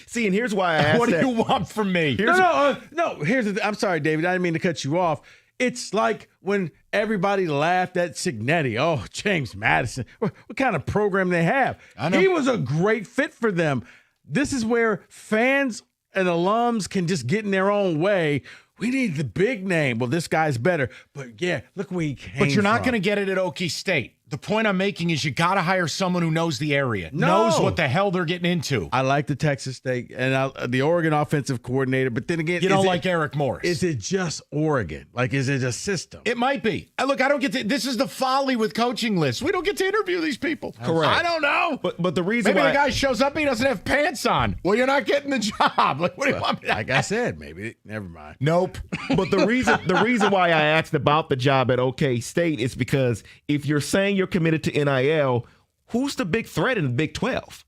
See, and here's why I asked
What do
that.
you want from me?
No. Here's the I'm sorry, David. I didn't mean to cut you off. It's like when everybody laughed at Cignetti. Oh, James Madison. What kind of program they have?
I know.
He was a great fit for them. This is where fans and alums can just get in their own way. We need the big name. Well, this guy's better. But, yeah, look where he came
But you're not
from.
going to get it at Okie State. The point I'm making is you got to hire someone who knows the area, knows what the hell they're getting into.
I like the Texas State and the Oregon offensive coordinator. But then again,
You don't like Eric Morris.
Is it just Oregon? Like, is it a system?
It might be. Look, I don't get to. This is the folly with coaching lists. We don't get to interview these people.
Correct.
I don't know.
But the reason
Maybe
why
the guy shows up, he doesn't have pants on. Well, you're not getting the job. Like, what do you want me to
Like I said, maybe. Never mind.
Nope.
But the reason why I asked about the job at OK State is because if you're saying you're committed to NIL, who's the big threat in the Big 12?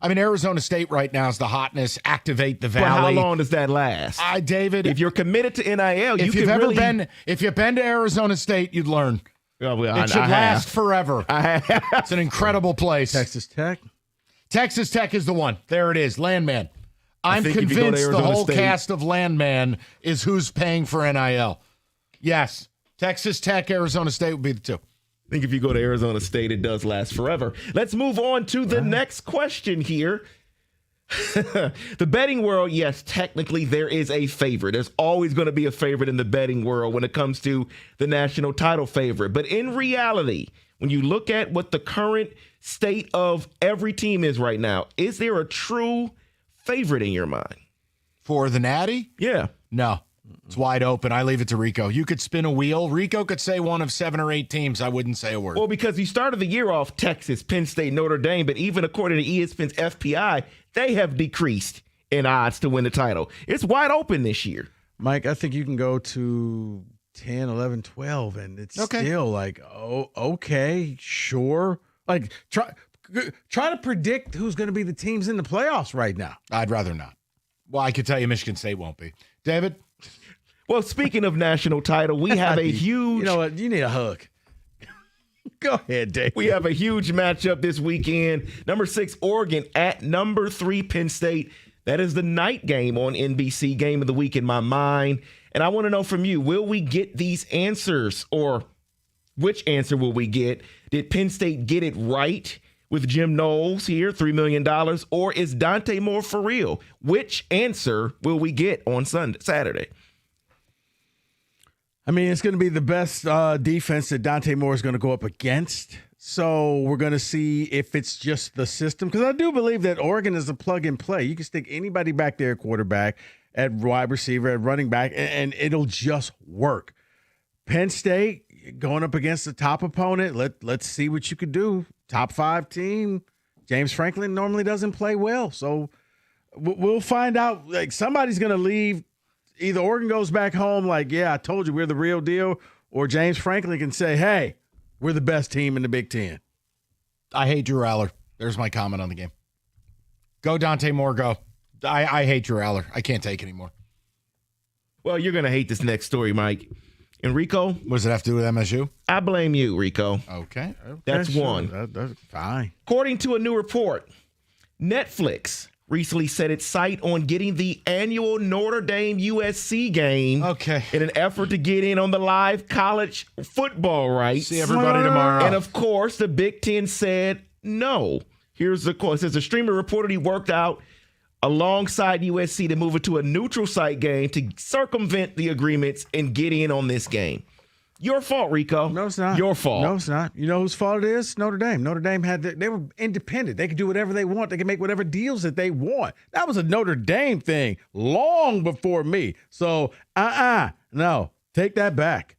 I mean, Arizona State right now is the hotness. Activate the
But how
Valley.
long does that last?
David,
If you're committed to NIL,
if you've ever been to Arizona State, you'd learn. It should last forever. It's an incredible place.
Texas Tech.
Texas Tech is the one. There it is. Landman. I'm
think if you go to
convinced the
Arizona
whole
State-
cast of Landman is who's paying for NIL. Yes. Texas Tech, Arizona State would be the 2.
I think if you go to Arizona State, it does last forever. Let's move on to the next question here. The betting world, yes, technically there is a favorite. There's always going to be a favorite in the betting world when it comes to the national title favorite. But in reality, when you look at what the current state of every team is right now, is there a true favorite in your mind?
For the Natty?
Yeah.
No. It's wide open. I leave it to Rico. You could spin a wheel. Rico could say one of 7 or 8 teams. I wouldn't say a word.
Well, because you started the year off Texas, Penn State, Notre Dame, but even according to ESPN's FPI, they have decreased in odds to win the title. It's wide open this year.
Mike, I think you can go to 10, 11, 12, and it's still like, oh, okay, sure. Like, try to predict who's going to be the teams in the playoffs right now.
I'd rather not. Well, I could tell you Michigan State won't be. David?
Well, speaking of national title, we have a huge...
You know what? You need a hug. Go ahead, Dave.
We have a huge matchup this weekend. Number 6, Oregon at number 3, Penn State. That is the night game on NBC, game of the week in my mind. And I want to know from you, will we get these answers, or which answer will we get? Did Penn State get it right with Jim Knowles here, $3 million, or is Dante Moore for real? Which answer will we get on Saturday?
I mean, it's going to be the best defense that Dante Moore is going to go up against. So we're going to see if it's just the system. Because I do believe that Oregon is a plug and play. You can stick anybody back there at quarterback, at wide receiver, at running back, and it'll just work. Penn State going up against the top opponent. Let's see what you could do. Top 5 team. James Franklin normally doesn't play well. So we'll find out. Like, somebody's going to leave. Either Oregon goes back home like, yeah, I told you we're the real deal, or James Franklin can say, hey, we're the best team in the Big Ten.
I hate Drew Aller. There's my comment on the game. Go Dante Moore, go. I hate Drew Aller. I can't take anymore.
Well, you're going to hate this next story, Mike. And Rico?
What does it have to do with MSU?
I blame you, Rico.
Okay.
That's
sure.
one.
That's fine.
According to a new report, Netflix recently set its sight on getting the annual Notre Dame USC game in an effort to get in on the live college football rights.
See everybody tomorrow.
And of course, the Big Ten said no. Here's the quote. It says the streamer reported he worked out alongside USC to move it to a neutral site game to circumvent the agreements and get in on this game. Your fault, Rico.
No, it's not.
Your fault.
No, it's not. You know whose fault it is? Notre Dame. Notre Dame they were independent. They could do whatever they want. They can make whatever deals that they want. That was a Notre Dame thing long before me. So, no, take that back.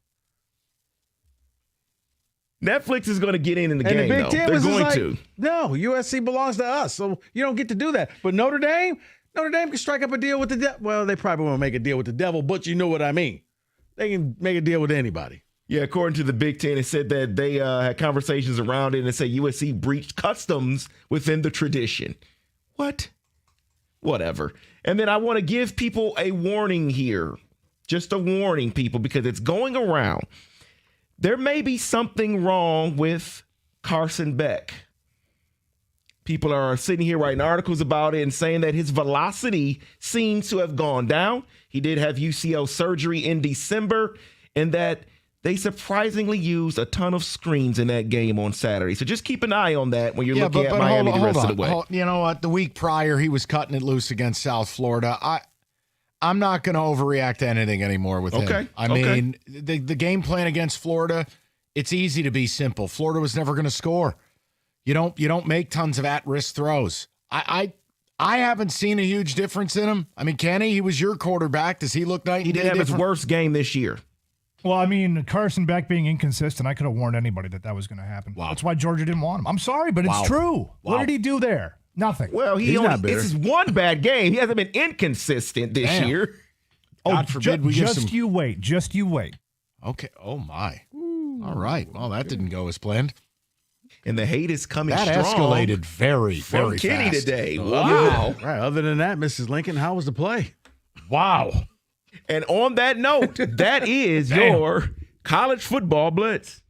Netflix is going to get in the
And
game,
the Big
though.
Ten
They're
was just
going
like,
to.
no, USC belongs to us, so you don't get to do that. But Notre Dame can strike up a deal with the devil. Well, they probably won't make a deal with the devil, but you know what I mean. They can make a deal with anybody.
Yeah, according to the Big Ten, it said that they had conversations around it and it said USC breached customs within the tradition. What? Whatever. And then I want to give people a warning here. Just a warning, people, because it's going around. There may be something wrong with Carson Beck. People are sitting here writing articles about it and saying that his velocity seems to have gone down. He did have UCL surgery in December, and that they surprisingly used a ton of screens in that game on Saturday. So just keep an eye on that when you're looking at Miami the rest of the way.
You know what? The week prior, he was cutting it loose against South Florida. I'm not going to overreact to anything anymore with him. I mean, the game plan against Florida, it's easy to be simple. Florida was never going to score. You don't make tons of at-risk throws. I haven't seen a huge difference in him. I mean, Kenny, he was your quarterback. Does he look night and day
He did have his
different?
worst game this year.
Well, I mean, Carson Beck being inconsistent, I could have warned anybody that was going to happen.
Wow.
That's why Georgia didn't want him. I'm sorry, but it's true.
Wow.
What did he do there? Nothing.
Well, this is one bad game. He hasn't been inconsistent this year.
God forbid we give some.
You wait. Just you wait.
Okay. Oh, my. All right. Well, that didn't go as planned.
And the hate is coming
That
strong.
escalated very,
From
very
Kenny
fast.
today. Wow.
Right. Other than that, Mrs. Lincoln, how was the play?
Wow.
And on that note, that is your college football blitz.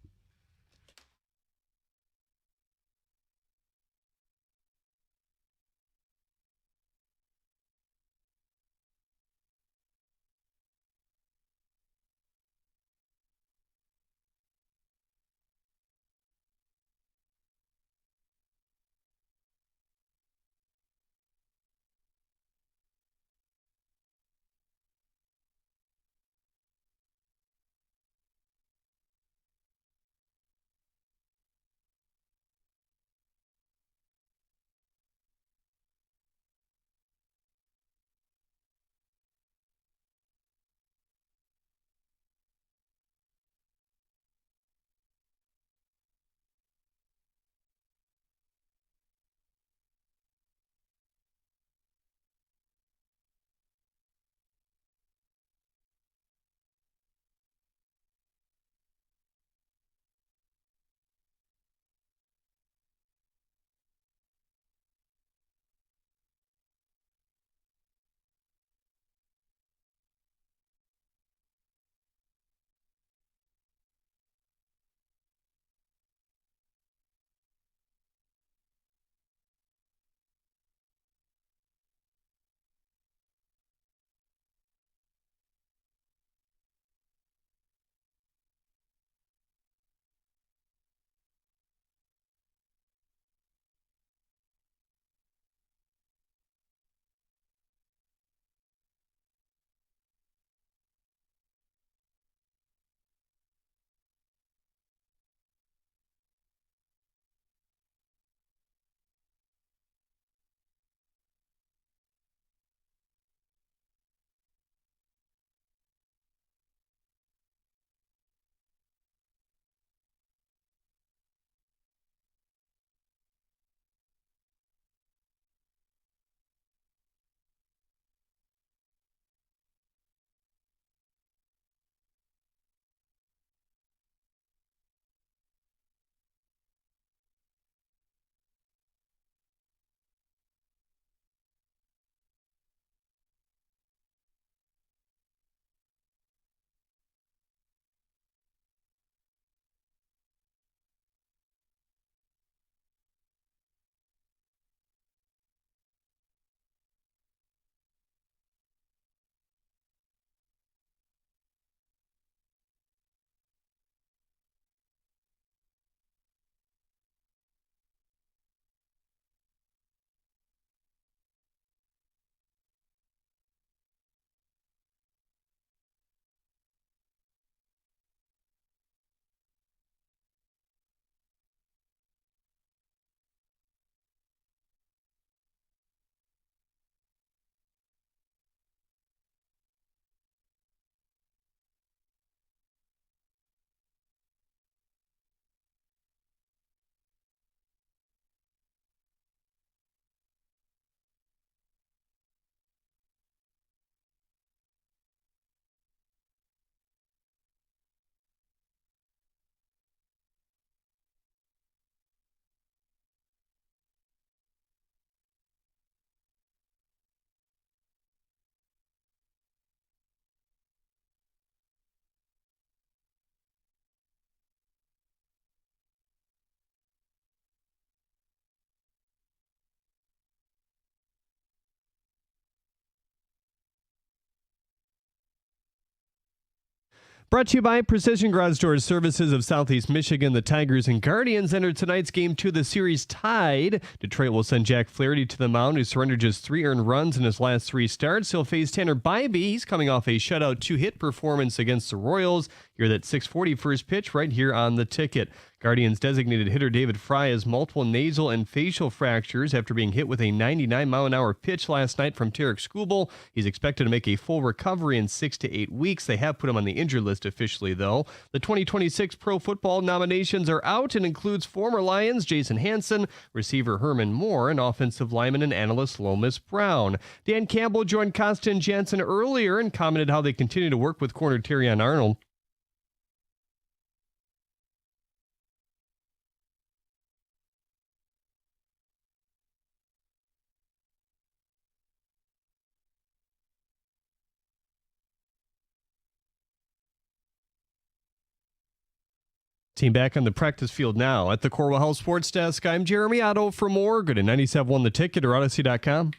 Brought to you by Precision Garage Doors Services of Southeast Michigan. The Tigers and Guardians entered tonight's game 2 of the series tied. Detroit will send Jack Flaherty to the mound, who surrendered just 3 earned runs in his last 3 starts. He'll face Tanner Bybee. He's coming off a shutout 2-hit performance against the Royals. Hear that 6:40 first pitch right here on the ticket. Guardians designated hitter David Fry has multiple nasal and facial fractures after being hit with a 99-mile-an-hour pitch last night from Tarek Skubal. He's expected to make a full recovery in 6 to 8 weeks. They have put him on the injured list officially, though. The 2026 Pro Football nominations are out and includes former Lions Jason Hansen, receiver Herman Moore, and offensive lineman and analyst Lomas Brown. Dan Campbell joined Costin Jansen earlier and commented how they continue to work with corner Terrion Arnold. Team back on the practice field now. At the Corwell Health Sports Desk, I'm Jeremy Otto. For more, go to 97.1 The Ticket or Odyssey.com.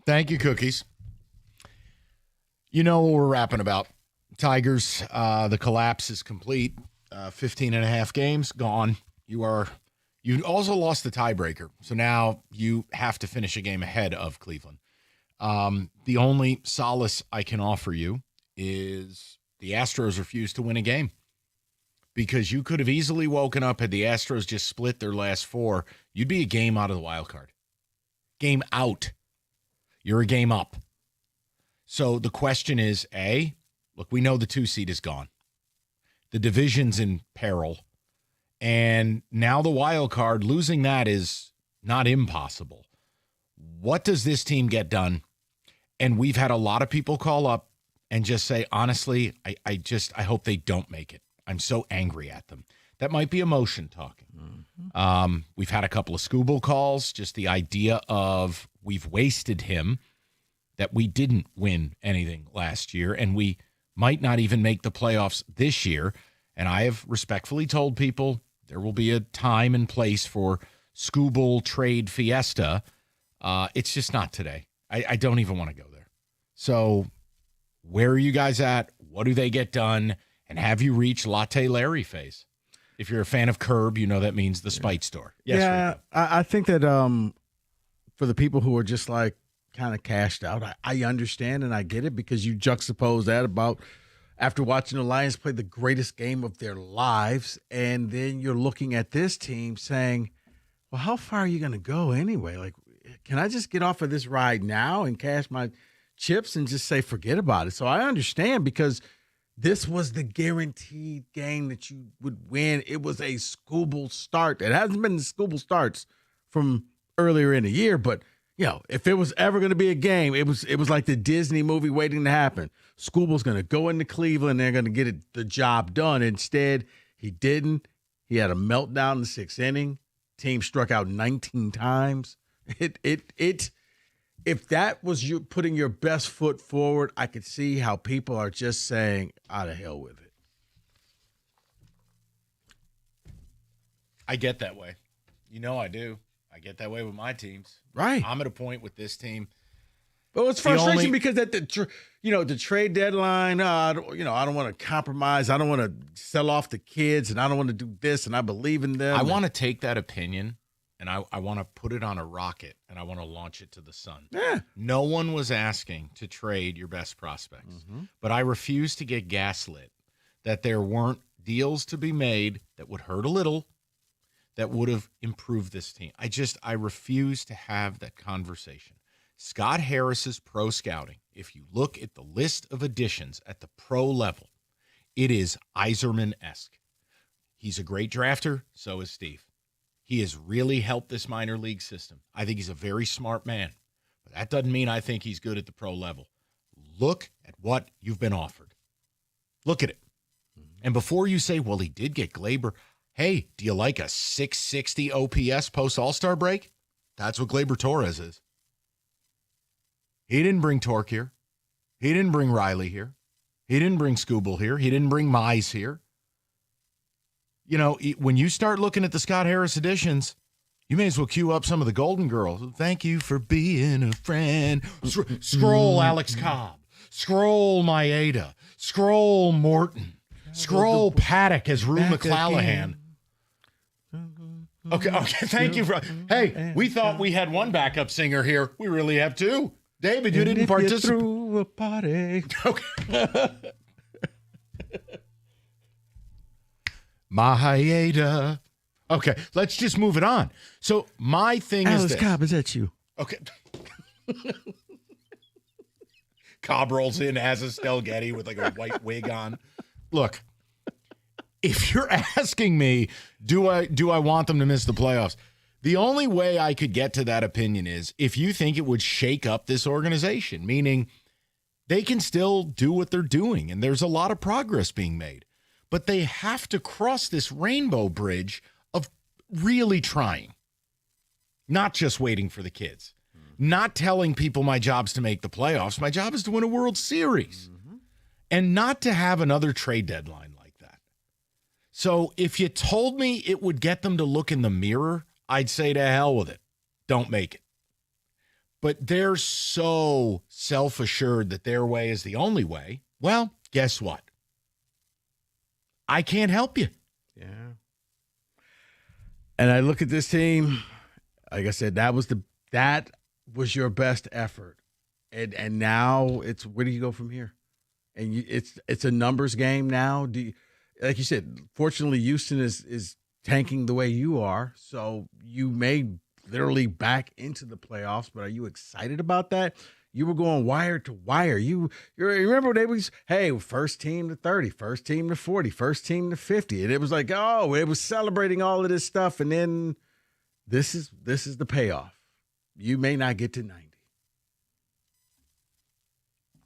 Thank you, Cookies. You know what we're rapping about. Tigers, the collapse is complete. 15 and a half games gone. You also lost the tiebreaker. So now you have to finish a game ahead of Cleveland. The only solace I can offer you is the Astros refused to win a game. Because you could have easily woken up had the Astros just split their last 4. You'd be a game out of the wild card. Game out. You're a game up. So the question is, look, we know the 2 seed is gone. The division's in peril. And now the wild card, losing that is not impossible. What does this team get done? And we've had a lot of people call up and just say, honestly, I hope they don't make it. I'm so angry at them. That might be emotion talking. Mm-hmm. We've had a couple of Skubal calls, just the idea of we've wasted him, that we didn't win anything last year, and we might not even make the playoffs this year. And I have respectfully told people there will be a time and place for Skubal trade fiesta. It's just not today. I don't even want to go there. So where are you guys at? What do they get done? And have you reached Latte Larry phase? If you're a fan of Curb, you know that means the Spite Store. Yes,
yeah, I think that for the people who are just like kind of cashed out, I understand and I get it, because you juxtapose that about after watching the Lions play the greatest game of their lives, and then you're looking at this team saying, well, how far are you going to go anyway? Like, can I just get off of this ride now and cash my chips and just say forget about it? So I understand, because this was the guaranteed game that you would win. It was a Skubal start. It hasn't been the Skubal starts from earlier in the year, but you know, if it was ever going to be a game, it was like the Disney movie waiting to happen. Skubal's going to go into Cleveland, they're going to get the job done. Instead, he didn't. He had a meltdown in the 6th inning. Team struck out 19 times. If that was you putting your best foot forward, I could see how people are just saying, out of hell with it.
I get that way. You know I do. I get that way with my teams.
Right.
I'm at a point with this team.
But it's frustration because at the trade deadline, I don't want to compromise. I don't want to sell off the kids, and I don't want to do this, and I believe in them.
I want to take that opinion, and I want to put it on a rocket, and I want to launch it to the sun.
Yeah.
No one was asking to trade your best prospects, but I refuse to get gaslit that there weren't deals to be made that would hurt a little, that would have improved this team. I refuse to have that conversation. Scott Harris's pro scouting, if you look at the list of additions at the pro level, it is Yzerman-esque. He's a great drafter, so is Steve. He has really helped this minor league system. I think he's a very smart man. But that doesn't mean I think he's good at the pro level. Look at what you've been offered. Look at it. And before you say, well, he did get Glaber, hey, do you like a 660 OPS post-All-Star break? That's what Glaber Torres is. He didn't bring Torque here. He didn't bring Riley here. He didn't bring Skubal here. He didn't bring Mize here. You know, when you start looking at the Scott Harris editions, you may as well cue up some of the Golden Girls. Thank you for being a friend. Scroll Alex Cobb. Scroll Maeda. Scroll Morton. Scroll Paddock as Rue McClanahan. Okay, thank you. Hey, we thought we had one backup singer here. We really have two. David, you didn't participate.
Threw a party.
Okay. Maeda. Okay, let's just move it on. So my thing is
Alex
this.
Cobb, is that you?
Okay. Cobb rolls in, has Estelle Getty with like a white wig on. Look, if you're asking me, do I want them to miss the playoffs? The only way I could get to that opinion is if you think it would shake up this organization, meaning they can still do what they're doing, and there's a lot of progress being made. But they have to cross this rainbow bridge of really trying, not just waiting for the kids, not telling people my job's to make the playoffs. My job is to win a World Series, and not to have another trade deadline like that. So if you told me it would get them to look in the mirror, I'd say to hell with it. Don't make it. But they're so self-assured that their way is the only way. Well, guess what? I can't help you.
Yeah. And I look at this team, like I said, that was your best effort. And now it's, where do you go from here? And it's a numbers game now. Like you said, fortunately Houston is tanking the way you are, so you may literally back into the playoffs, but are you excited about that? You were going wire to wire. You remember they was, hey, first team to 30, first team to 40, first team to 50. And it was like, oh, it was celebrating all of this stuff. And then this is the payoff. You may not get to 90.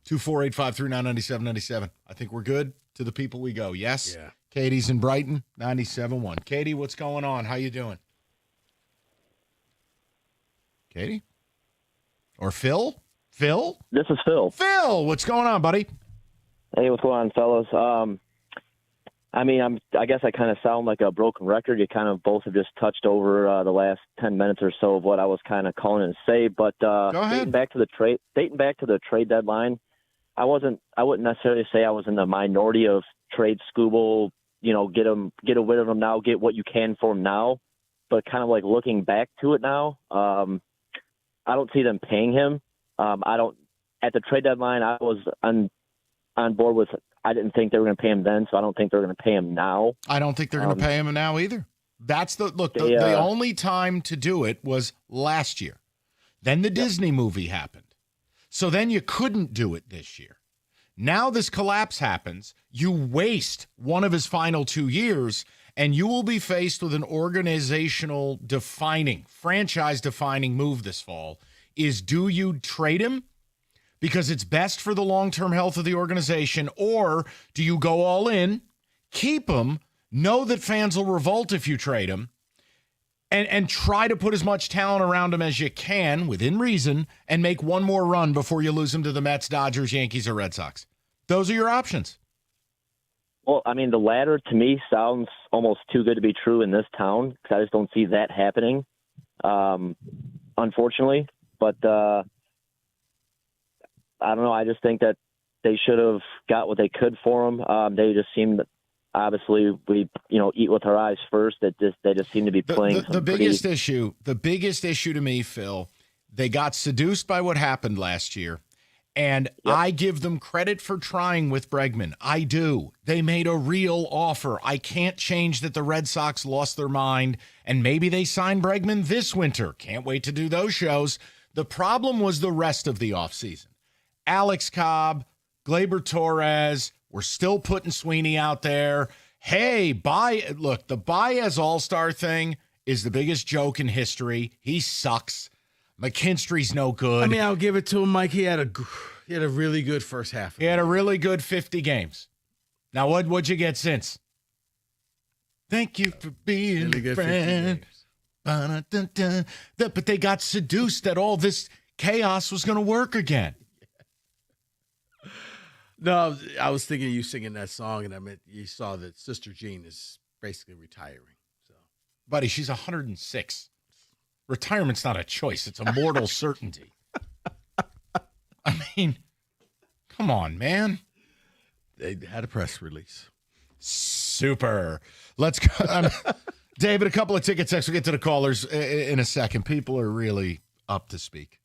248-539-9797. I think we're good. To the people we go. Yes?
Yeah.
Katie's in Brighton, 97.1. Katie, what's going on? How you doing? Katie? Or Phil? Phil?
This is Phil.
Phil, what's going on, buddy?
Hey, what's going on, fellas? I guess I kind of sound like a broken record. You kind of both have just touched over the last 10 minutes or so of what I was kind of calling in to say. But
Go ahead.
dating back to the trade deadline, I wouldn't necessarily say I was in the minority of trade Skubal, get rid of him now, get what you can for him now. But kind of like looking back to it now, I don't see them paying him. At the trade deadline, I was on board with, I didn't think they were going to pay him then, so I don't think they're going to pay him now.
I don't think they're going to pay him now either. That's the only time to do it was last year. Then the Disney movie happened. So then you couldn't do it this year. Now this collapse happens. You waste one of his final 2 years, and you will be faced with an organizational defining, franchise defining move this fall. Do you trade him because it's best for the long-term health of the organization, or do you go all in, keep him, know that fans will revolt if you trade him, and try to put as much talent around him as you can, within reason, and make one more run before you lose him to the Mets, Dodgers, Yankees, or Red Sox? Those are your options.
Well, the latter to me sounds almost too good to be true in this town because I just don't see that happening, unfortunately. But I don't know. I just think that they should have got what they could for him. They just seemed, obviously, we eat with our eyes first. They just seem to be playing.
The biggest issue to me, Phil, they got seduced by what happened last year. And I give them credit for trying with Bregman. I do. They made a real offer. I can't change that the Red Sox lost their mind, and maybe they signed Bregman this winter. Can't wait to do those shows. The problem was the rest of the offseason. Alex Cobb, Glaber Torres, we're still putting Sweeney out there. Hey, the Baez All-Star thing is the biggest joke in history. He sucks. McKinstry's no good.
I mean, I'll give it to him, Mike. He had a really good first half.
He had a really good 50 games. Now, what'd you get since? Thank you for being
Really
a
good
friend. But they got seduced that all this chaos was going to work again.
No, I was thinking you singing that song, and I meant you saw that Sister Jean is basically retiring. So,
Buddy, she's 106. Retirement's not a choice. It's a mortal certainty. I mean, come on, man.
they had a press release.
Super. Let's go. David, a couple of ticket texts. We'll get to the callers in a second. People are really up to speak.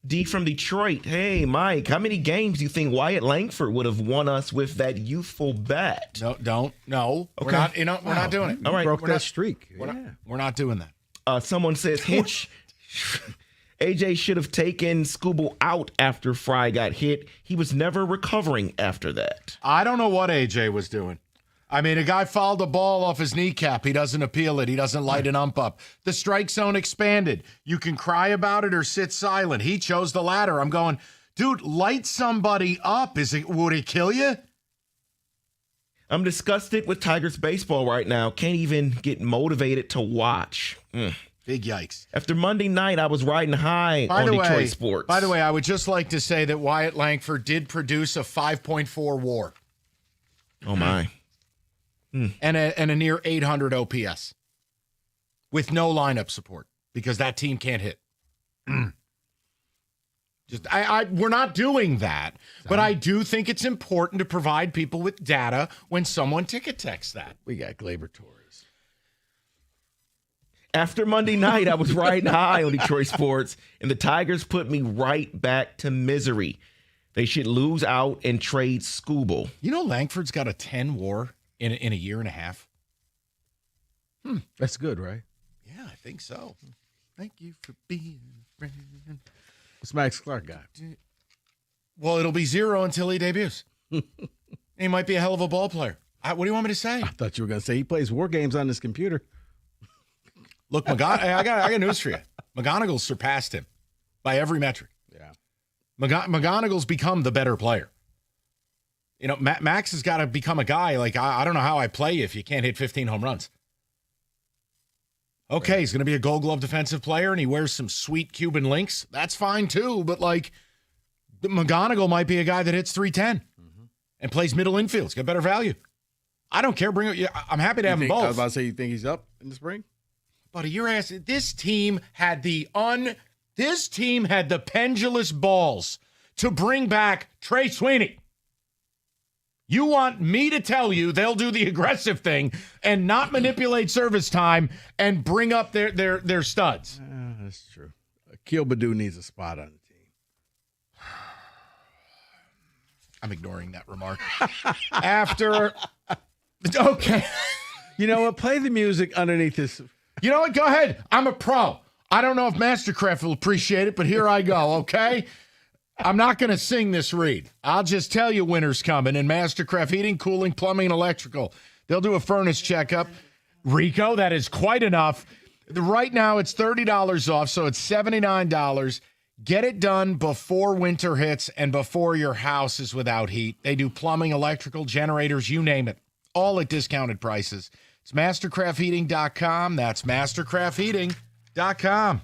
D from Detroit. Hey, Mike, how many games do you think Wyatt Langford would have won us with that youthful bat?
No, don't. No.
Okay.
We're not doing it.
All right.
Broke
We're
that
not-
streak.
We're not doing that.
Someone says Hinch. AJ should have taken Skubal out after Fry got hit. He was never recovering after that.
I don't know what AJ was doing. I mean, a guy fouled the ball off his kneecap. He doesn't appeal it. He doesn't light an ump up. The strike zone expanded. You can cry about it or sit silent. He chose the latter. I'm going, dude, light somebody up. Would it kill you?
I'm disgusted with Tigers baseball right now. Can't even get motivated to watch.
Big yikes.
After Monday night, I was riding high on Detroit sports.
By the way, I would just like to say that Wyatt Langford did produce a 5.4 WAR
Oh, my.
and a near 800 OPS with no lineup support because that team can't hit. We're not doing that, but I do think it's important to provide people with data when someone ticket texts that.
We got Glaber Torres.
After Monday night, I was riding high on Detroit sports, and the Tigers put me right back to misery. They should lose out and trade Skubal.
You know, Langford's got a 10 WAR in a year and a half.
That's good, right?
Yeah, I think so. Thank you for being a friend.
What's Max Clark got?
Well, it'll be 0 until he debuts. He might be a hell of a ball player. What do you want me to say?
I thought you were going to say he plays war games on his computer.
Look, I got news for you. McGonigal's surpassed him by every metric.
Yeah.
McGonigal's become the better player. You know, Max has got to become a guy like, I don't know how I play if you can't hit 15 home runs. Okay, he's going to be a Gold Glove defensive player, and he wears some sweet Cuban links. That's fine, too. But, like, McGonigal might be a guy that hits 310 and plays middle infield. He's got better value. I don't care. I'm happy to have them both.
I was about to say, you think he's up in the spring?
Buddy, you're asking. This team had the pendulous balls to bring back Trey Sweeney. You want me to tell you they'll do the aggressive thing and not manipulate service time and bring up their studs?
That's true. Akil Baddoo needs a spot on the team.
I'm ignoring that remark. Okay.
You know what? Play the music underneath this.
You know what? Go ahead. I'm a pro. I don't know if Mastercraft will appreciate it, but here I go, okay? I'm not going to sing this read. I'll just tell you winter's coming, and Mastercraft Heating, Cooling, Plumbing, and Electrical. They'll do a furnace checkup. Rico, that is quite enough. Right now, it's $30 off, so it's $79. Get it done before winter hits and before your house is without heat. They do plumbing, electrical, generators, you name it, all at discounted prices. It's mastercraftheating.com. That's mastercraftheating.com.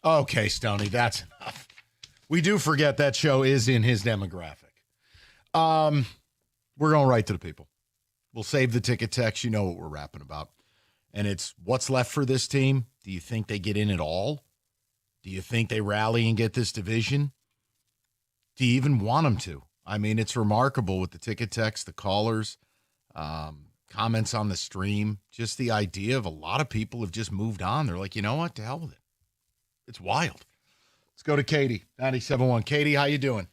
Okay, Stoney, that's enough. We do forget that show is in his demographic. We're going right to the people. We'll save the ticket text. You know what we're rapping about. And it's what's left for this team. Do you think they get in at all? Do you think they rally and get this division? Do you even want them to? I mean, it's remarkable with the ticket text, the callers, comments on the stream, just the idea of a lot of people have just moved on. They're like, you know what? To hell with it. It's wild. Let's go to Katie, 97.1. Katie, how you doing?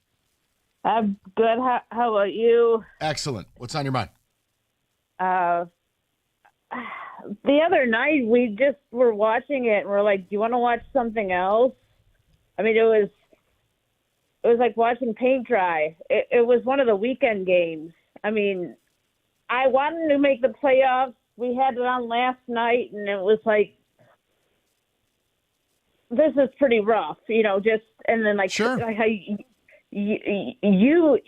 I'm good. How about you?
Excellent. What's on your mind?
The other night we just were watching it and we're like, do you want to watch something else? I mean, it was like watching paint dry. It was one of the weekend games. I mean, I wanted to make the playoffs. We had it on last night and it was like, this is pretty rough, just, and then like,
sure.
Like how you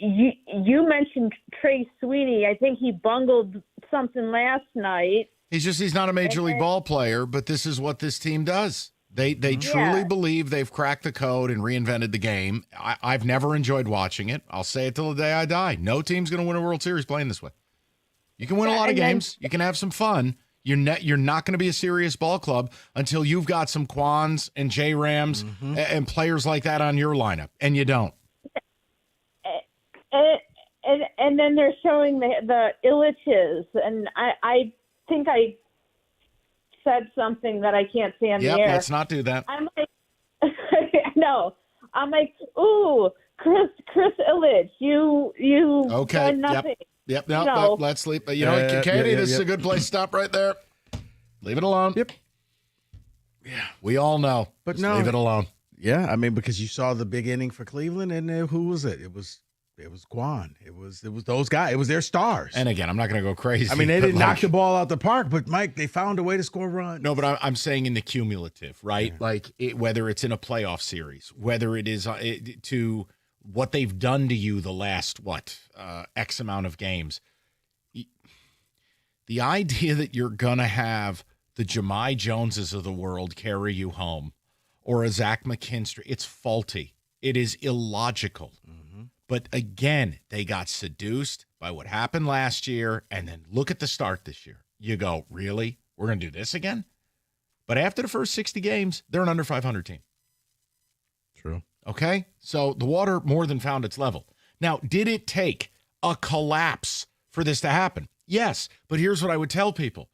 mentioned Trey Sweeney. I think he bungled something last night.
He's not a major league ball player, but this is what this team does. They truly believe they've cracked the code and reinvented the game. I've never enjoyed watching it. I'll say it till the day I die. No team's going to win a World Series playing this way. You can win a lot of games. You can have some fun. You're not going to be a serious ball club until you've got some Kwans and J-Rams and players like that on your lineup, and you don't.
And then they're showing the Illiches, and I think I said something that I can't say on the air.
Let's not do that.
I'm like, no, I'm like, ooh, Chris Illich, you
okay.
done nothing.
Yep. No, let's sleep. But Katie, this is a good place to stop right there. Leave it alone.
Yep.
Yeah, we all know.
But
just
no,
leave it alone.
Yeah, I mean, because you saw the big inning for Cleveland, and who was it? It was Quan. It was those guys. It was their stars.
And again, I'm not going to go crazy.
I mean, they didn't knock the ball out the park, but Mike, they found a way to score runs.
No, but I'm saying in the cumulative, right? Yeah. Like whether it's in a playoff series, whether it is to what they've done to you the last X amount of games. The idea that you're going to have the Jahmai Joneses of the world carry you home or a Zach McKinstry, it's faulty. It is illogical. Mm-hmm. But again, they got seduced by what happened last year, and then look at the start this year. You go, really? We're going to do this again? But after the first 60 games, they're an under 500 team.
True.
Okay? So the water more than found its level. Now, did it take a collapse for this to happen? Yes, but here's what I would tell people.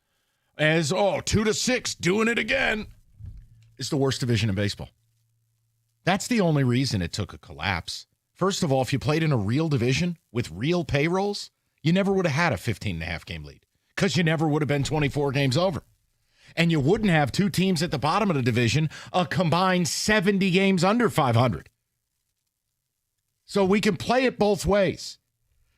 2-6, doing it again. It's the worst division in baseball. That's the only reason it took a collapse. First of all, if you played in a real division with real payrolls, you never would have had a 15.5 game lead because you never would have been 24 games over. And you wouldn't have two teams at the bottom of the division a combined 70 games under 500. So we can play it both ways.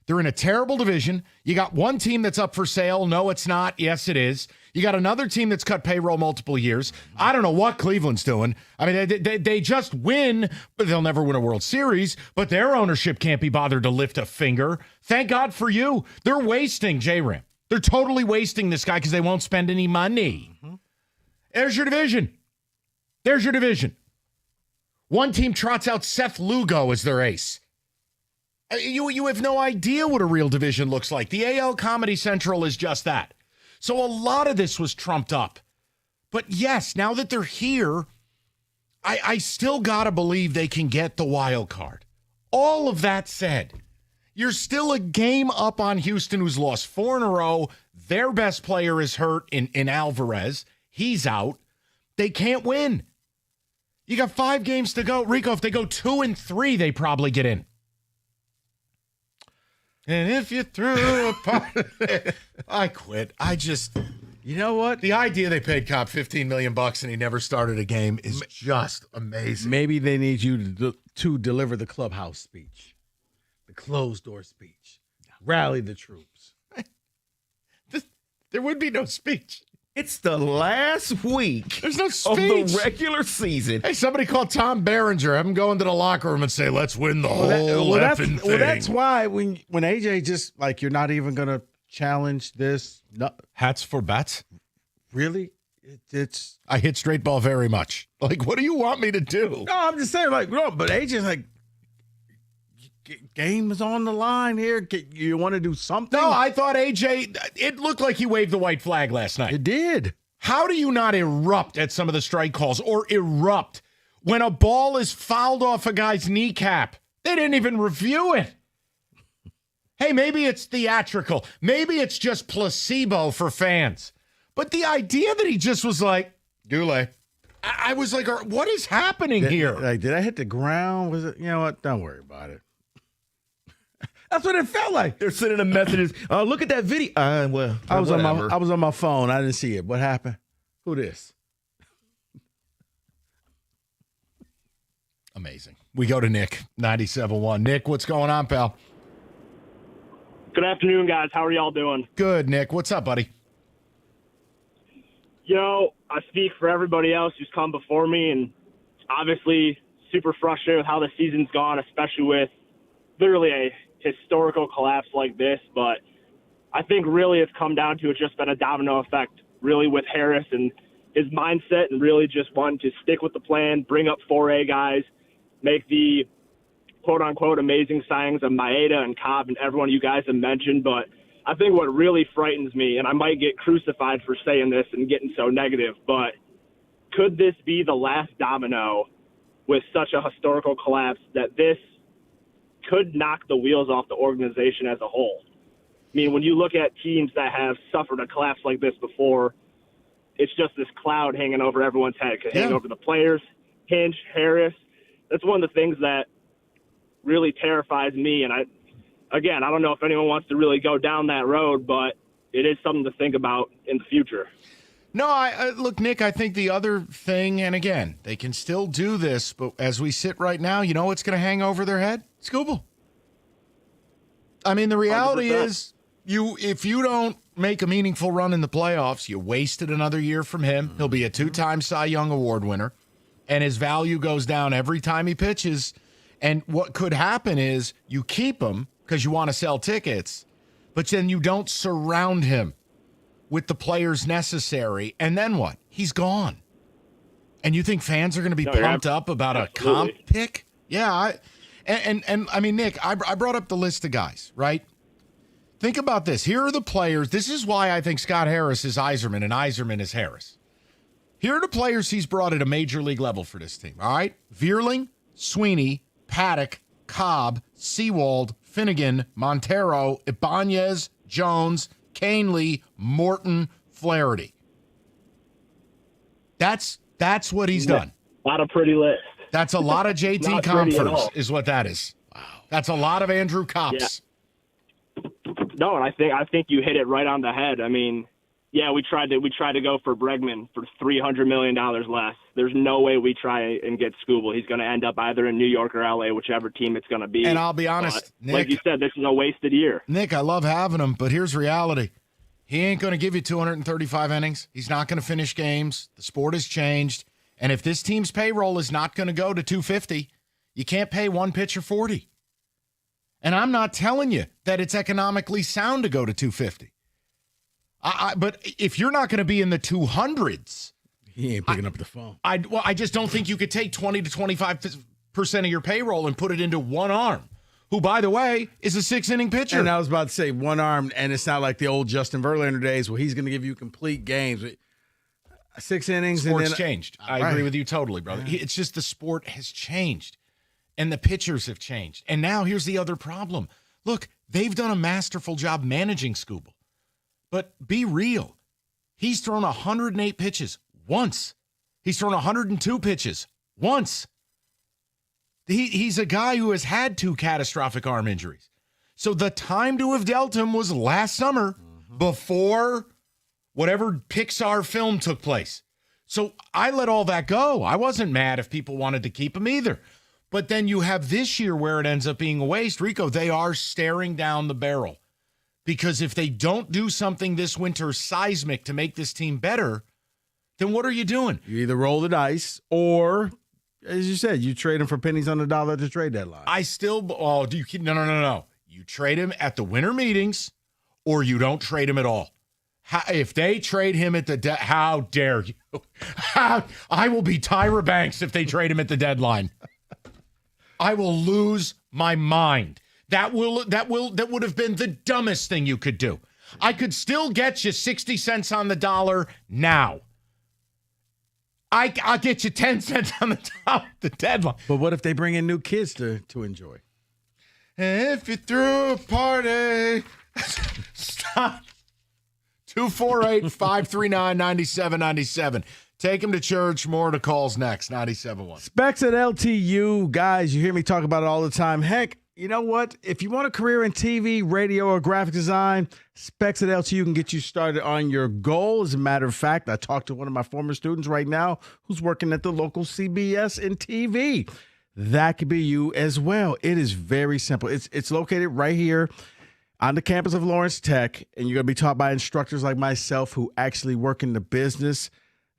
They're in a terrible division. You got one team that's up for sale. No, it's not. Yes, it is. You got another team that's cut payroll multiple years. I don't know what Cleveland's doing. I mean, they just win, but they'll never win a World Series. But their ownership can't be bothered to lift a finger. Thank God for you. They're wasting J-Ram. They're totally wasting this guy because they won't spend any money. Mm-hmm. There's your division. There's your division. One team trots out Seth Lugo as their ace. You have no idea what a real division looks like. The AL Comedy Central is just that. So a lot of this was trumped up. But yes, now that they're here, I still got to believe they can get the wild card. All of that said, you're still a game up on Houston, who's lost 4 in a row. Their best player is hurt in Alvarez. He's out. They can't win. You got 5 games to go. Rico, if they go 2-3, they probably get in. And if you threw a party, I quit. You know what? The idea they paid Cobb $15 million and he never started a game is just amazing.
Maybe they need you to deliver the clubhouse speech, the closed door speech, rally the troops.
There would be no speech.
It's the last week.
There's no speech
of the regular season.
Hey, somebody call Tom Berenger. Have him go into the locker room and say, "Let's win the whole effing thing."
Well, that's why when AJ just like, you're not even gonna challenge this. No,
hats for bats.
Really?
I hit straight ball very much. Like, what do you want me to do?
No, I'm just saying, like, no, but AJ's like, game is on the line here. You want to do something?
No, I thought AJ, it looked like he waved the white flag last night.
It did.
How do you not erupt at some of the strike calls or erupt when a ball is fouled off a guy's kneecap? They didn't even review it. Hey, maybe it's theatrical. Maybe it's just placebo for fans. But the idea that he just was like, Goulet. I was like, what is happening here?
Like, did I hit the ground? Was it? You know what? Don't worry about it. That's what it felt like.
They're sending a message. Look at that video.
I was on my phone. I didn't see it. What happened? Who this?
Amazing. We go to Nick, 97.1. Nick, what's going on, pal?
Good afternoon, guys. How are y'all doing?
Good, Nick. What's up, buddy?
You know, I speak for everybody else who's come before me, and obviously super frustrated with how the season's gone, especially with literally a historical collapse like this. But I think really it's come down to it's just been a domino effect, really, with Harris and his mindset and really just wanting to stick with the plan, bring up 4A guys, make the quote-unquote amazing signings of Maeda and Cobb and everyone you guys have mentioned. But I think what really frightens me, and I might get crucified for saying this and getting so negative, but could this be the last domino with such a historical collapse that this could knock the wheels off the organization as a whole? I mean, when you look at teams that have suffered a collapse like this before, it's just this cloud hanging over everyone's head, hanging over the players, Hinch, Harris. That's one of the things that really terrifies me. And I don't know if anyone wants to really go down that road, but it is something to think about in the future.
No, look, Nick, I think the other thing, and again, they can still do this, but as we sit right now, you know what's going to hang over their head? Skubal. I mean, the reality
100%.
is, if you don't make a meaningful run in the playoffs, you wasted another year from him. He'll be a 2-time Cy Young Award winner, and his value goes down every time he pitches. And what could happen is you keep him because you want to sell tickets, but then you don't surround him with the players necessary. And then what? He's gone. And you think fans are going to be pumped up about a comp pick? Yeah. And I mean, Nick, I brought up the list of guys, right? Think about this. Here are the players. This is why I think Scott Harris is Yzerman and Yzerman is Harris. Here are the players he's brought at a major league level for this team, all right? Vierling, Sweeney, Paddock, Cobb, Sewald, Finnegan, Montero, Ibanez, Jones, Canely, Morton, Flaherty. That's what he's done.
Not a pretty list.
That's a lot of JT Compher's is what that is. Wow. That's a lot of Andrew Kopps.
Yeah. No, and I think you hit it right on the head. I mean, yeah, we tried to go for Bregman for $300 million less. There's no way we try and get Skubal. He's going to end up either in New York or LA, whichever team it's going to be.
And I'll be honest, Nick,
like you said, this is a wasted year.
Nick, I love having him, but here's reality. He ain't going to give you 235 innings. He's not going to finish games. The sport has changed. And if this team's payroll is not going to go to 250, you can't pay one pitcher 40. And I'm not telling you that it's economically sound to go to 250. But if you're not going to be in the 200s,
he ain't picking up the phone.
I just don't think you could take 20 to 25% of your payroll and put it into one arm, who, by the way, is a 6-inning pitcher.
And I was about to say one arm, and it's not like the old Justin Verlander days where he's going to give you complete games. 6 innings.
Sport's
and then,
changed. I agree with you totally, brother. Yeah. It's just the sport has changed, and the pitchers have changed. And now here's the other problem. Look, they've done a masterful job managing Skubal. But be real. He's thrown 108 pitches once. He's thrown 102 pitches once. He's a guy who has had 2 catastrophic arm injuries. So the time to have dealt him was last summer before whatever Pixar film took place. So I let all that go. I wasn't mad if people wanted to keep him either. But then you have this year where it ends up being a waste. Rico, they are staring down the barrel. Because if they don't do something this winter seismic to make this team better, then what are you doing?
You either roll the dice or, as you said, you trade him for pennies on the dollar at the trade deadline. No. You trade him at the winter meetings or you don't trade him at all.
If they trade him at the how dare you? I will be Tyra Banks if they trade him at the deadline. I will lose my mind. That would have been the dumbest thing you could do. I could still get you 60 cents on the dollar now. I'll get you 10 cents on the deadline.
But what if they bring in new kids to enjoy?
If you threw a party. Stop. 248-539-9797. Take him to church. More to calls next. 97.1.
Specs at LTU. Guys, you hear me talk about it all the time. Heck, you know what? If you want a career in TV, radio, or graphic design, Specs at LTU can get you started on your goal. As a matter of fact, I talked to one of my former students right now who's working at the local CBS in TV. That could be you as well. It is very simple. It's located right here on the campus of Lawrence Tech, and you're going to be taught by instructors like myself who actually work in the business.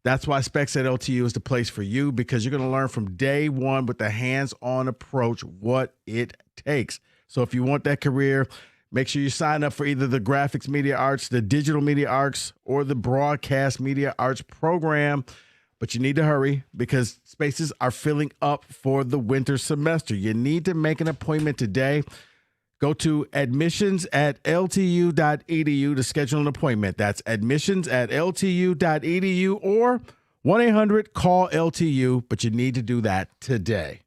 That's why Specs at LTU is the place for you, because you're going to learn from day one with the hands-on approach what it takes. So if you want that career, make sure you sign up for either the graphics media arts, the digital media arts, or the broadcast media arts program. But you need to hurry because spaces are filling up for the winter semester. You need to make an appointment today. Go to admissions@ltu.edu to schedule an appointment. That's admissions@ltu.edu or 1-800-CALL-LTU. But you need to do that today.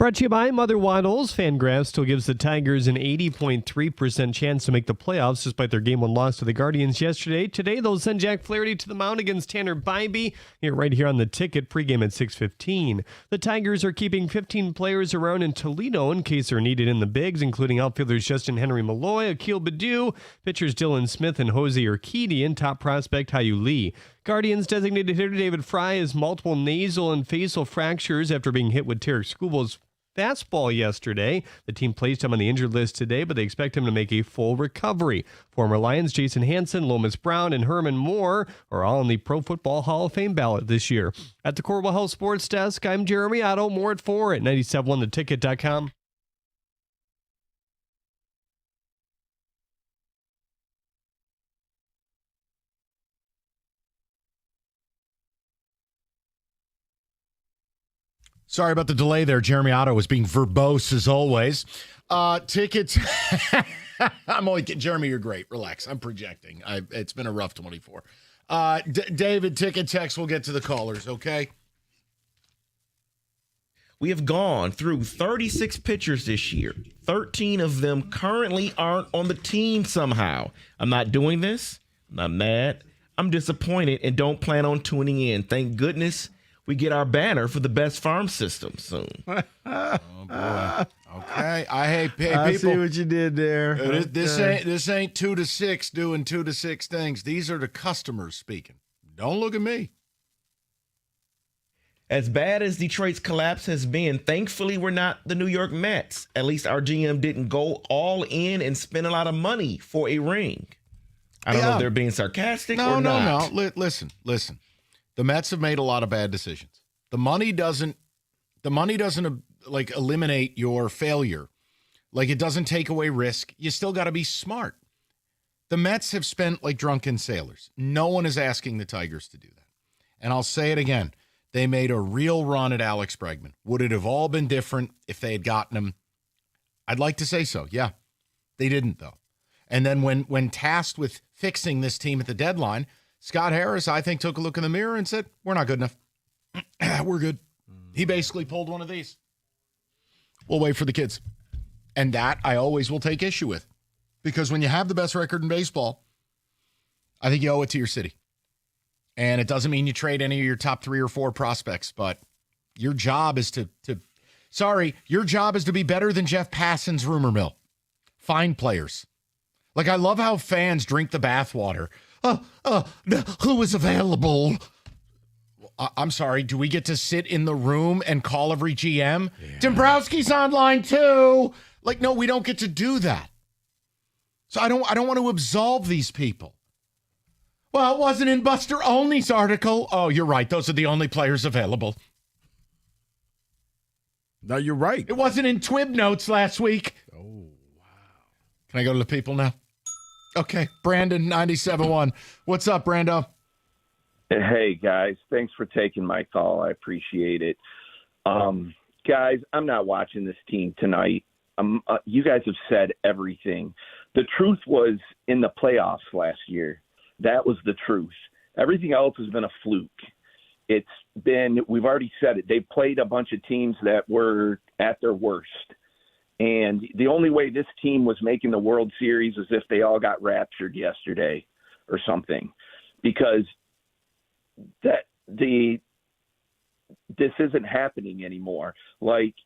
Brought to you by Mother Waddles. Fangraphs still gives the Tigers an 80.3% chance to make the playoffs despite their Game 1 loss to the Guardians yesterday. Today, they'll send Jack Flaherty to the mound against Tanner Bybee. Here, right here on the ticket, pregame at 6:15. The Tigers are keeping 15 players around in Toledo in case they're needed in the bigs, including outfielders Justin Henry Malloy, Akil Baddoo, pitchers Dylan Smith and Jose Urquidy, and top prospect Hyu Lee. Guardians designated hitter David Fry has multiple nasal and facial fractures after being hit with Tarek Skubal's fastball yesterday. The team placed him on the injured list today, but they expect him to make a full recovery. Former Lions Jason Hansen, Lomas Brown, and Herman Moore are all on the Pro Football Hall of Fame ballot this year. At the Corwell Health Sports Desk, I'm Jeremy Otto. More at 4 at 97ontheticket.com.
Sorry about the delay there. Jeremy Otto was being verbose as always. Tickets. I'm only kidding. Jeremy, you're great. Relax. I'm projecting. It's been a rough 24. David, ticket text. We'll get to the callers, okay?
We have gone through 36 pitchers this year. 13 of them currently aren't on the team somehow. I'm not doing this. I'm not mad. I'm disappointed and don't plan on tuning in. Thank goodness we get our banner for the best farm system soon.
Oh, boy. Okay. Hey, people.
I see what you did there.
This ain't 2 to 6 doing 2 to 6 things. These are the customers speaking. Don't look at me.
As bad as Detroit's collapse has been, thankfully we're not the New York Mets. At least our GM didn't go all in and spend a lot of money for a ring. I don't know if they're being sarcastic or not.
No. Listen. The Mets have made a lot of bad decisions. The money doesn't like eliminate your failure. Like, it doesn't take away risk. You still got to be smart. The Mets have spent like drunken sailors. No one is asking the Tigers to do that. And I'll say it again. They made a real run at Alex Bregman. Would it have all been different if they had gotten him? I'd like to say so. Yeah. They didn't, though. And then when tasked with fixing this team at the deadline, Scott Harris, I think, took a look in the mirror and said, we're not good enough. We're good. He basically pulled one of these. We'll wait for the kids. And that I always will take issue with. Because when you have the best record in baseball, I think you owe it to your city. And it doesn't mean you trade any of your top 3 or 4 prospects, but your job is your job is to be better than Jeff Passan's rumor mill. Find players. Like, I love how fans drink the bathwater. Who is available? I'm sorry. Do we get to sit in the room and call every GM? Yeah. Dombrowski's online too. Like, no, we don't get to do that. So I don't want to absolve these people. Well, it wasn't in Buster Olney's article. Oh, you're right. Those are the only players available.
No, you're right.
It wasn't in Twib Notes last week.
Oh, wow.
Can I go to the people now? Okay, Brandon, 97.1. What's up, Brando?
Hey, guys. Thanks for taking my call. I appreciate it. Guys, I'm not watching this team tonight. You guys have said everything. The truth was in the playoffs last year. That was the truth. Everything else has been a fluke. We've already said it. They played a bunch of teams that were at their worst. And the only way this team was making the World Series is if they all got raptured yesterday or something, because this isn't happening anymore. Like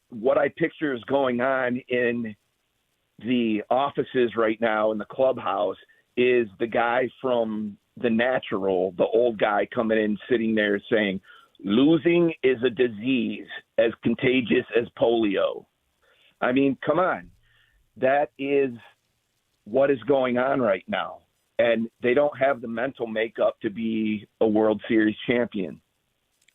what I picture is going on in the offices right now in the clubhouse is the guy from The Natural, the old guy coming in, sitting there saying, losing is a disease as contagious as polio. I mean, come on. That is what is going on right now. And they don't have the mental makeup to be a World Series champion.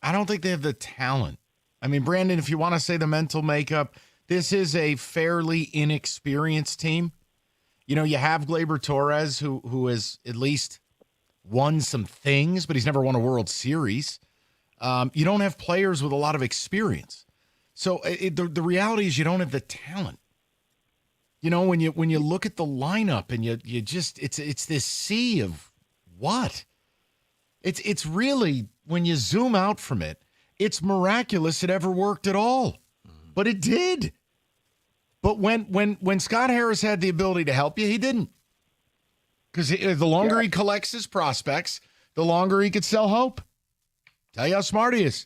I don't think they have the talent. I mean, Brandon, if you want to say the mental makeup, this is a fairly inexperienced team. You know, you have Gleyber Torres, who has at least won some things, but he's never won a World Series. You don't have players with a lot of experience. So the reality is you don't have the talent. You know, when you look at the lineup and you just it's this sea of what? It's really, when you zoom out from it, it's miraculous it ever worked at all. But it did. But when Scott Harris had the ability to help you, he didn't. Because the longer he collects his prospects, the longer he could sell hope. Tell you how smart he is.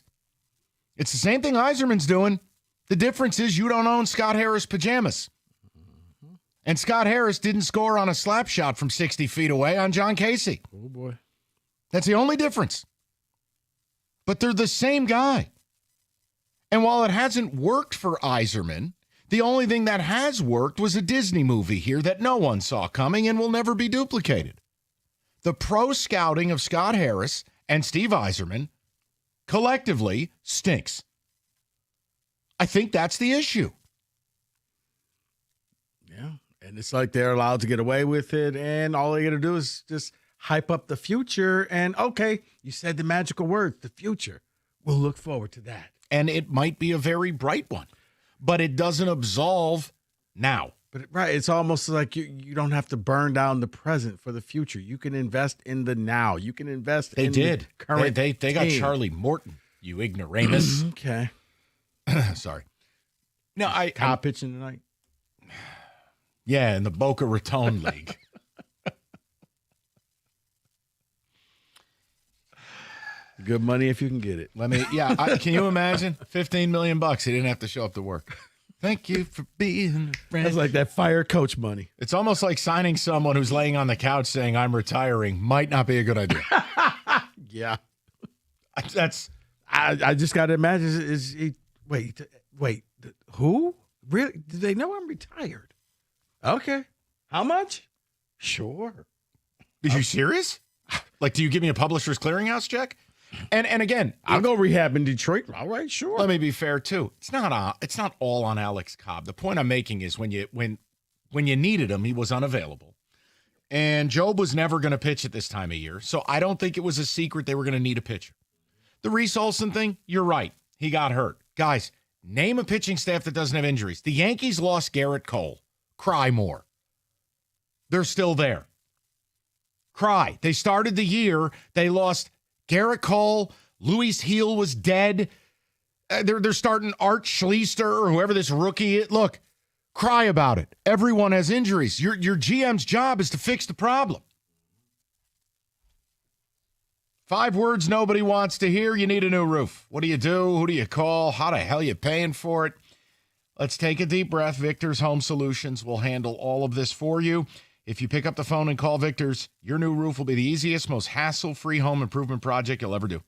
It's the same thing Yzerman's doing. The difference is you don't own Scott Harris pajamas. And Scott Harris didn't score on a slap shot from 60 feet away on John Casey.
Oh, boy.
That's the only difference. But they're the same guy. And while it hasn't worked for Yzerman, the only thing that has worked was a Disney movie here that no one saw coming and will never be duplicated. The pro scouting of Scott Harris and Steve Yzerman collectively stinks. I think that's the issue.
Yeah. And it's like they're allowed to get away with it, and all they got to do is just hype up the future. And, okay, you said the magical word, the future. We'll look forward to that.
And it might be a very bright one, but it doesn't absolve now.
But right, it's almost like you don't have to burn down the present for the future. You can invest in the now. You can invest in the current
They got
team.
Charlie Morton, you ignoramus.
Okay.
Sorry. No,
Cobb pitching tonight.
Yeah, in the Boca Raton League.
Good money if you can get it.
Can you imagine? $15 million. He didn't have to show up to work. Thank you for being a friend.
That's like that fire coach money.
It's almost like signing someone who's laying on the couch saying, I'm retiring, might not be a good idea.
Yeah.
That's.
I just got to imagine. Is he? Wait. Who? Really? Do they know I'm retired? Okay. How much? Sure.
Are you serious? Like, do you give me a Publishers Clearinghouse check? And again,
I'll go rehab in Detroit. All right, sure.
Let me be fair too. It's not all on Alex Cobb. The point I'm making is when you needed him, he was unavailable. And Job was never going to pitch at this time of year. So I don't think it was a secret they were going to need a pitcher. The Reese Olson thing, you're right. He got hurt. Guys, name a pitching staff that doesn't have injuries. The Yankees lost Garrett Cole. Cry more. They're still there. Cry. They started the year. They lost Garrett Cole. Luis Heel was dead. They're starting Art Schleister or whoever this rookie is. Look, cry about it. Everyone has injuries. Your GM's job is to fix the problem. 5 words nobody wants to hear. You need a new roof. What do you do? Who do you call? How the hell are you paying for it? Let's take a deep breath. Victor's Home Solutions will handle all of this for you. If you pick up the phone and call Victor's, your new roof will be the easiest, most hassle-free home improvement project you'll ever do.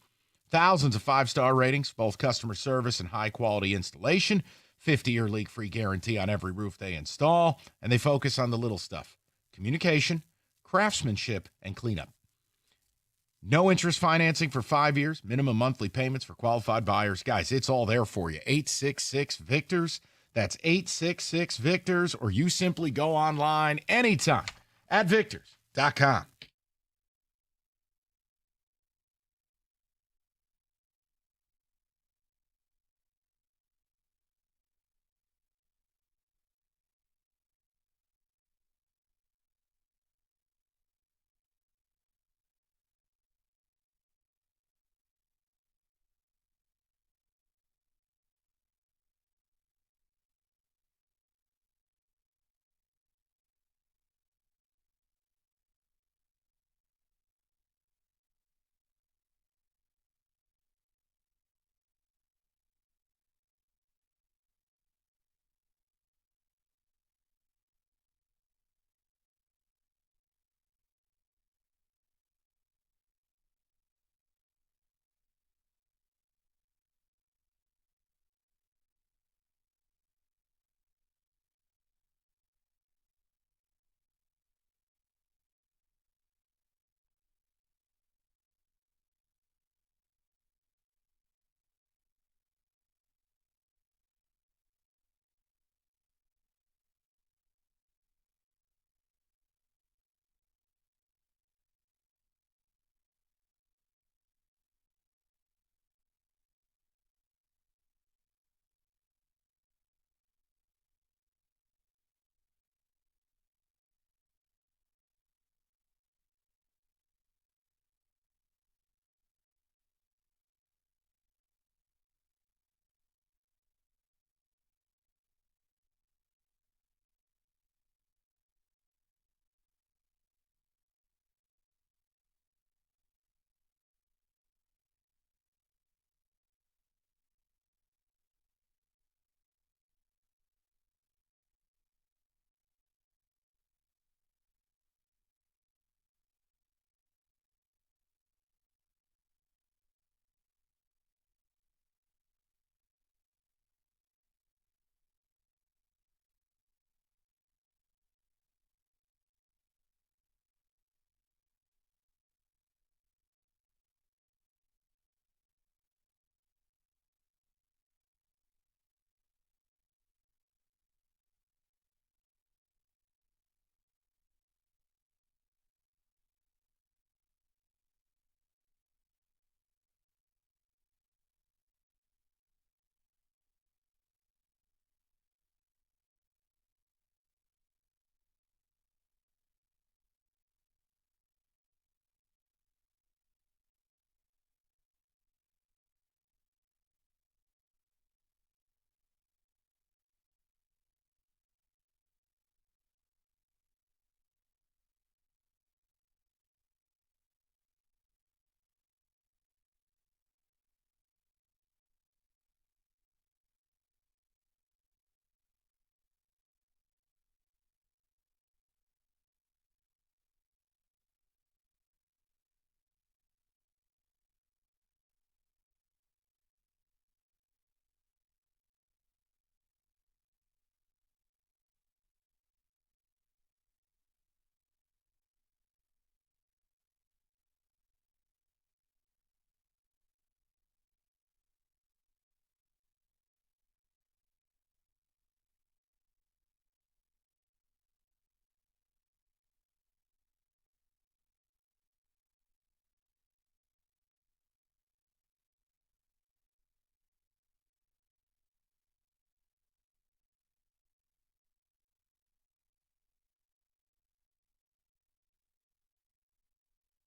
Thousands of 5-star ratings, both customer service and high-quality installation, 50-year leak-free guarantee on every roof they install, and they focus on the little stuff: communication, craftsmanship, and cleanup. No interest financing for 5 years, minimum monthly payments for qualified buyers. Guys, it's all there for you. 866-VICTORS. That's 866-VICTORS, or you simply go online anytime at victors.com.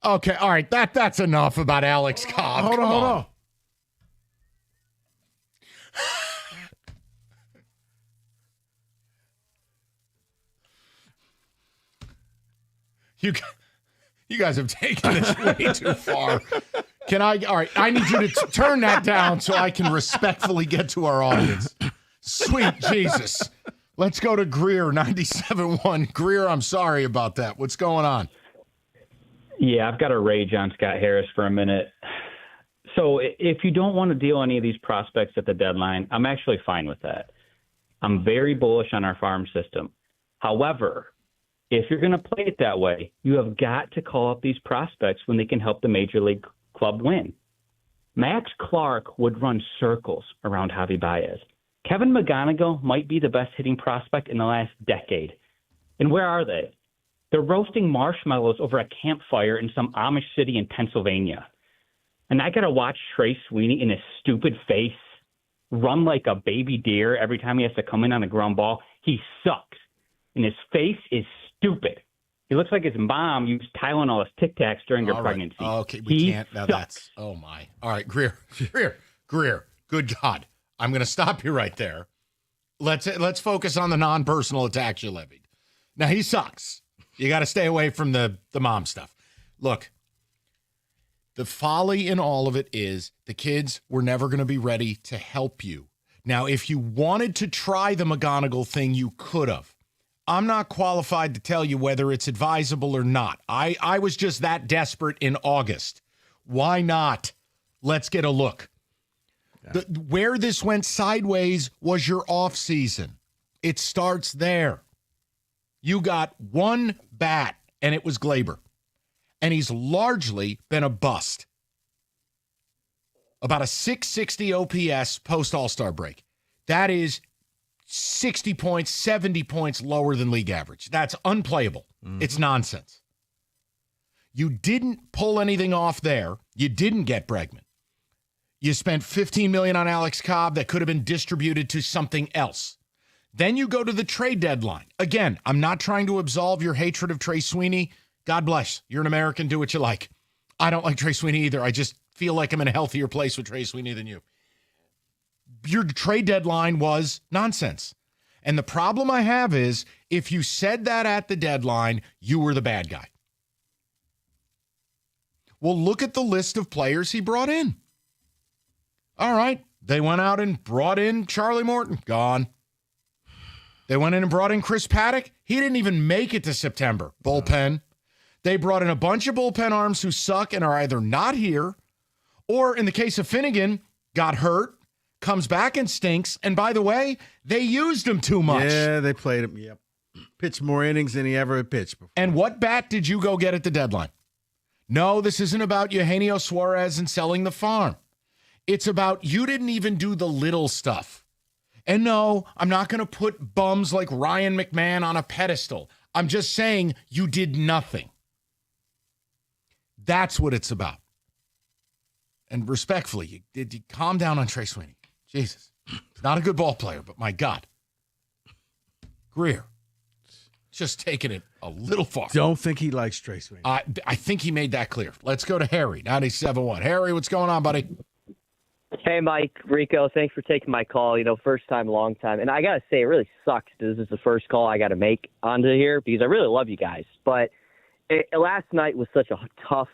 Okay, all right. That's enough about Alex Cobb.
Hold on.
You guys have taken this way too far. All right, I need you to turn that down so I can respectfully get to our audience. Sweet Jesus. Let's go to Greer, 97.1. Greer, I'm sorry about that. What's going on?
Yeah, I've got to rage on Scott Harris for a minute. So if you don't want to deal any of these prospects at the deadline, I'm actually fine with that. I'm very bullish on our farm system. However, if you're going to play it that way, you have got to call up these prospects when they can help the major league club win. Max Clark would run circles around Javi Baez. Kevin McGonigal might be the best hitting prospect in the last decade. And where are they? They're roasting marshmallows over a campfire in some Amish city in Pennsylvania. And I got to watch Trey Sweeney in his stupid face run like a baby deer every time he has to come in on a ground ball. He sucks. And his face is stupid. He looks like his mom used Tylenol as Tic Tacs during her pregnancy.
Okay, we can't. Now that's, oh my. All right, Greer. Good God. I'm going to stop you right there. Let's focus on the non-personal attacks you levied. Now, he sucks. You got to stay away from the mom stuff. Look, the folly in all of it is the kids were never going to be ready to help you. Now, if you wanted to try the McGonigal thing, you could have. I'm not qualified to tell you whether it's advisable or not. I was just that desperate in August. Why not? Let's get a look. Yeah. Where this went sideways was your off season. It starts there. You got one bat, and it was Glaber. And he's largely been a bust. About a 660 OPS post All-Star break. That is 60 points, 70 points lower than league average. That's unplayable. Mm-hmm. It's nonsense. You didn't pull anything off there. You didn't get Bregman. You spent $15 million on Alex Cobb that could have been distributed to something else. Then you go to the trade deadline. Again, I'm not trying to absolve your hatred of Trey Sweeney. God bless. You're an American. Do what you like. I don't like Trey Sweeney either. I just feel like I'm in a healthier place with Trey Sweeney than you. Your trade deadline was nonsense. And the problem I have is if you said that at the deadline, you were the bad guy. Well, look at the list of players he brought in. All right. They went out and brought in Charlie Morton. Gone. They went in and brought in Chris Paddock. He didn't even make it to September. Bullpen. They brought in a bunch of bullpen arms who suck and are either not here or, in the case of Finnegan, got hurt, comes back and stinks. And by the way, they used him too much.
Yeah, they played him. Yep. Pitched more innings than he ever pitched before.
And what bat did you go get at the deadline? No, this isn't about Eugenio Suarez and selling the farm. It's about you didn't even do the little stuff. And no, I'm not going to put bums like Ryan McMahon on a pedestal. I'm just saying you did nothing. That's what it's about. And respectfully, you calm down on Trey Sweeney. Jesus. He's not a good ball player, but my God. Greer. Just taking it a little far.
Don't think he likes Trey Sweeney.
I think he made that clear. Let's go to Harry, 97.1. Harry, what's going on, buddy?
Hey, Mike, Rico, thanks for taking my call. First time, long time. And I got to say, it really sucks. This is the first call I got to make onto here because I really love you guys. But last night was such a tough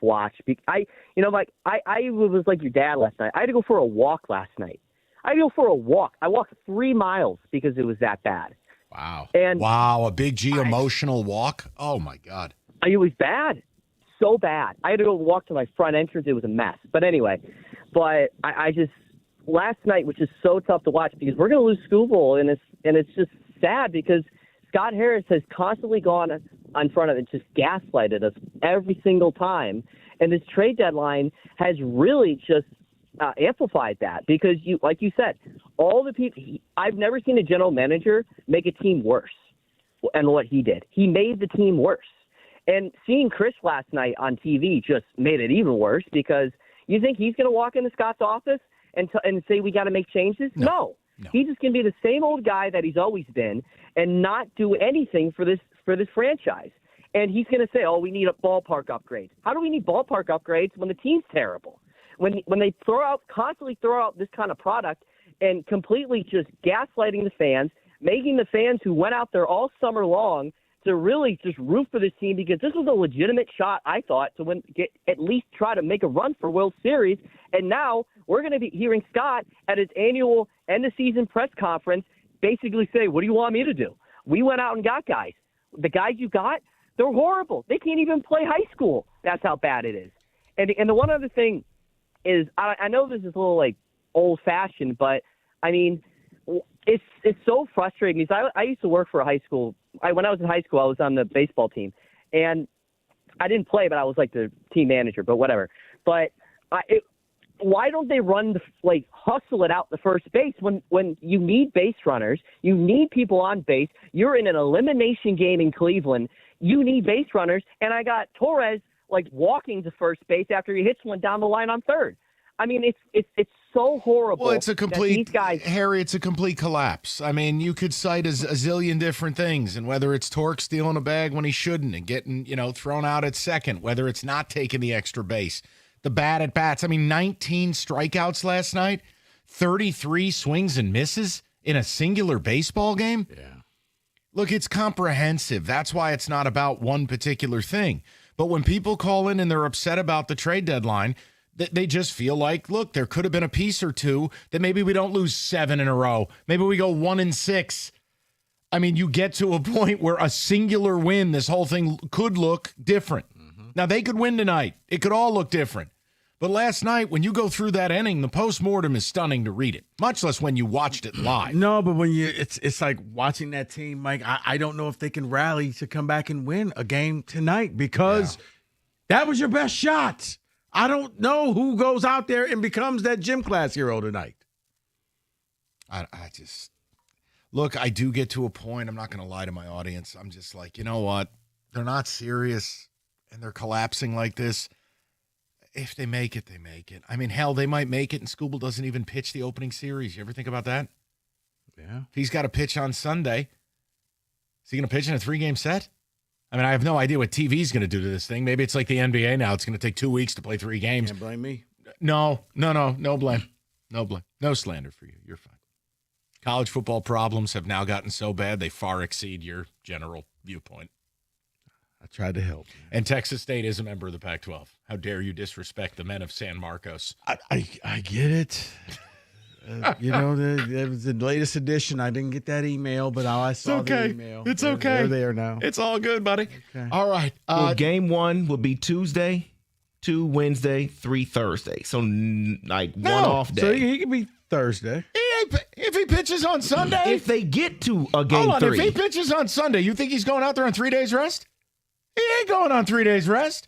watch. Mike, I was like your dad last night. I had to go for a walk last night. I walked 3 miles because it was that bad.
Wow.
And
a Big G emotional walk? Oh, my God.
It was bad. So bad. I had to go walk to my front entrance. It was a mess. But anyway, I just last night, which is so tough to watch because we're going to lose Skubal, and it's just sad because Scott Harris has constantly gone on front of it, just gaslighted us every single time. And this trade deadline has really just amplified that because like you said, all the people, I've never seen a general manager make a team worse and what he did. He made the team worse. And seeing Chris last night on TV just made it even worse because you think he's going to walk into Scott's office and say we got to make changes? No. He's just going to be the same old guy that he's always been and not do anything for this franchise. And he's going to say, "Oh, we need a ballpark upgrades." How do we need ballpark upgrades when the team's terrible? When they constantly throw out this kind of product and completely just gaslighting the fans, making the fans who went out there all summer long to really just root for this team, because this was a legitimate shot, I thought, to at least try to make a run for World Series. And now we're going to be hearing Scott at his annual end-of-season press conference basically say, "What do you want me to do? We went out and got guys. The guys you got, they're horrible. They can't even play high school. That's how bad it is." And the one other thing is, I know this is a little like old-fashioned, but I mean, it's so frustrating because I used to work for a high school. When I was in high school, I was on the baseball team, and I didn't play, but I was like the team manager. But whatever. But why don't they run hustle it out the first base when you need base runners, you need people on base. You're in an elimination game in Cleveland. You need base runners, and I got Torres walking to first base after he hits one down the line on third. I mean, it's so horrible.
Well, it's a complete,
these guys,
Harry, it's a complete collapse. I mean, you could cite a zillion different things, and whether it's Torque stealing a bag when he shouldn't and getting, thrown out at second, whether it's not taking the extra base, the bad at bats. I mean, 19 strikeouts last night, 33 swings and misses in a singular baseball game.
Yeah.
Look, it's comprehensive. That's why it's not about one particular thing. But when people call in and they're upset about the trade deadline, they just feel like, look, there could have been a piece or two that maybe we don't lose 7 in a row. Maybe we go 1-6. I mean, you get to a point where a singular win, this whole thing could look different. Mm-hmm. Now, they could win tonight. It could all look different. But last night, when you go through that inning, the postmortem is stunning to read it, much less when you watched it live.
No, but when it's like watching that team, Mike, I don't know if they can rally to come back and win a game tonight because that was your best shot. I don't know who goes out there and becomes that gym class hero tonight.
I just look, I do get to a point, I'm not going to lie to my audience. I'm just like, you know what? They're not serious and they're collapsing like this. If they make it, they make it. I mean, hell, they might make it and Skubal doesn't even pitch the opening series. You ever think about that?
Yeah.
If he's got to pitch on Sunday, is he going to pitch in a 3-game set? I mean, I have no idea what TV's going to do to this thing. Maybe it's like the NBA now. It's going to take 2 weeks to play 3 games.
Can't blame me.
No blame. No blame. No slander for you. You're fine. College football problems have now gotten so bad they far exceed your general viewpoint.
I tried to help.
And Texas State is a member of the Pac-12. How dare you disrespect the men of San Marcos?
I get it. That was the latest edition. I didn't get that email, but I saw the email.
It's okay.
They're there now.
It's all good, buddy.
Okay.
All right.
Game 1 will be Tuesday, 2 Wednesday, 3 Thursday. So, one off day.
So he could be Thursday.
If he pitches on Sunday?
If they get to a game
Hold on,
3.
if he pitches on Sunday, you think he's going out there on 3 days rest? He ain't going on 3 days rest.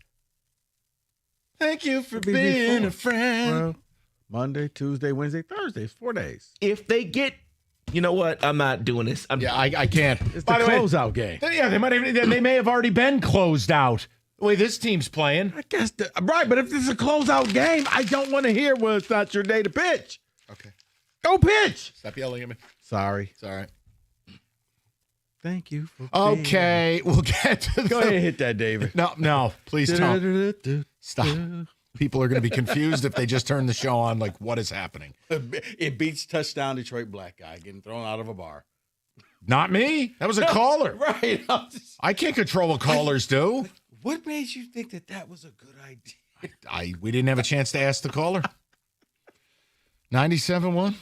Thank you for being a friend.
Well, Monday, Tuesday, Wednesday, Thursday. It's 4 days.
If they get, you know what? I'm not doing this.
I can't.
It's the closeout game.
Yeah, they may have already been closed out. The way this team's playing.
I guess right, but if this is a closeout game, I don't want to hear it's not your day to pitch.
Okay.
Go pitch.
Stop yelling at me.
Sorry.
It's all right.
Thank you.
Okay, we'll get to
Go ahead and hit that, David.
No, please don't. Stop. People are going to be confused if they just turn the show on, like, what is happening?
It beats touchdown Detroit black guy getting thrown out of a bar.
Not me. That was a caller.
Right.
I can't control what callers do.
What made you think that was a good idea?
We didn't have a chance to ask the caller. 97.1.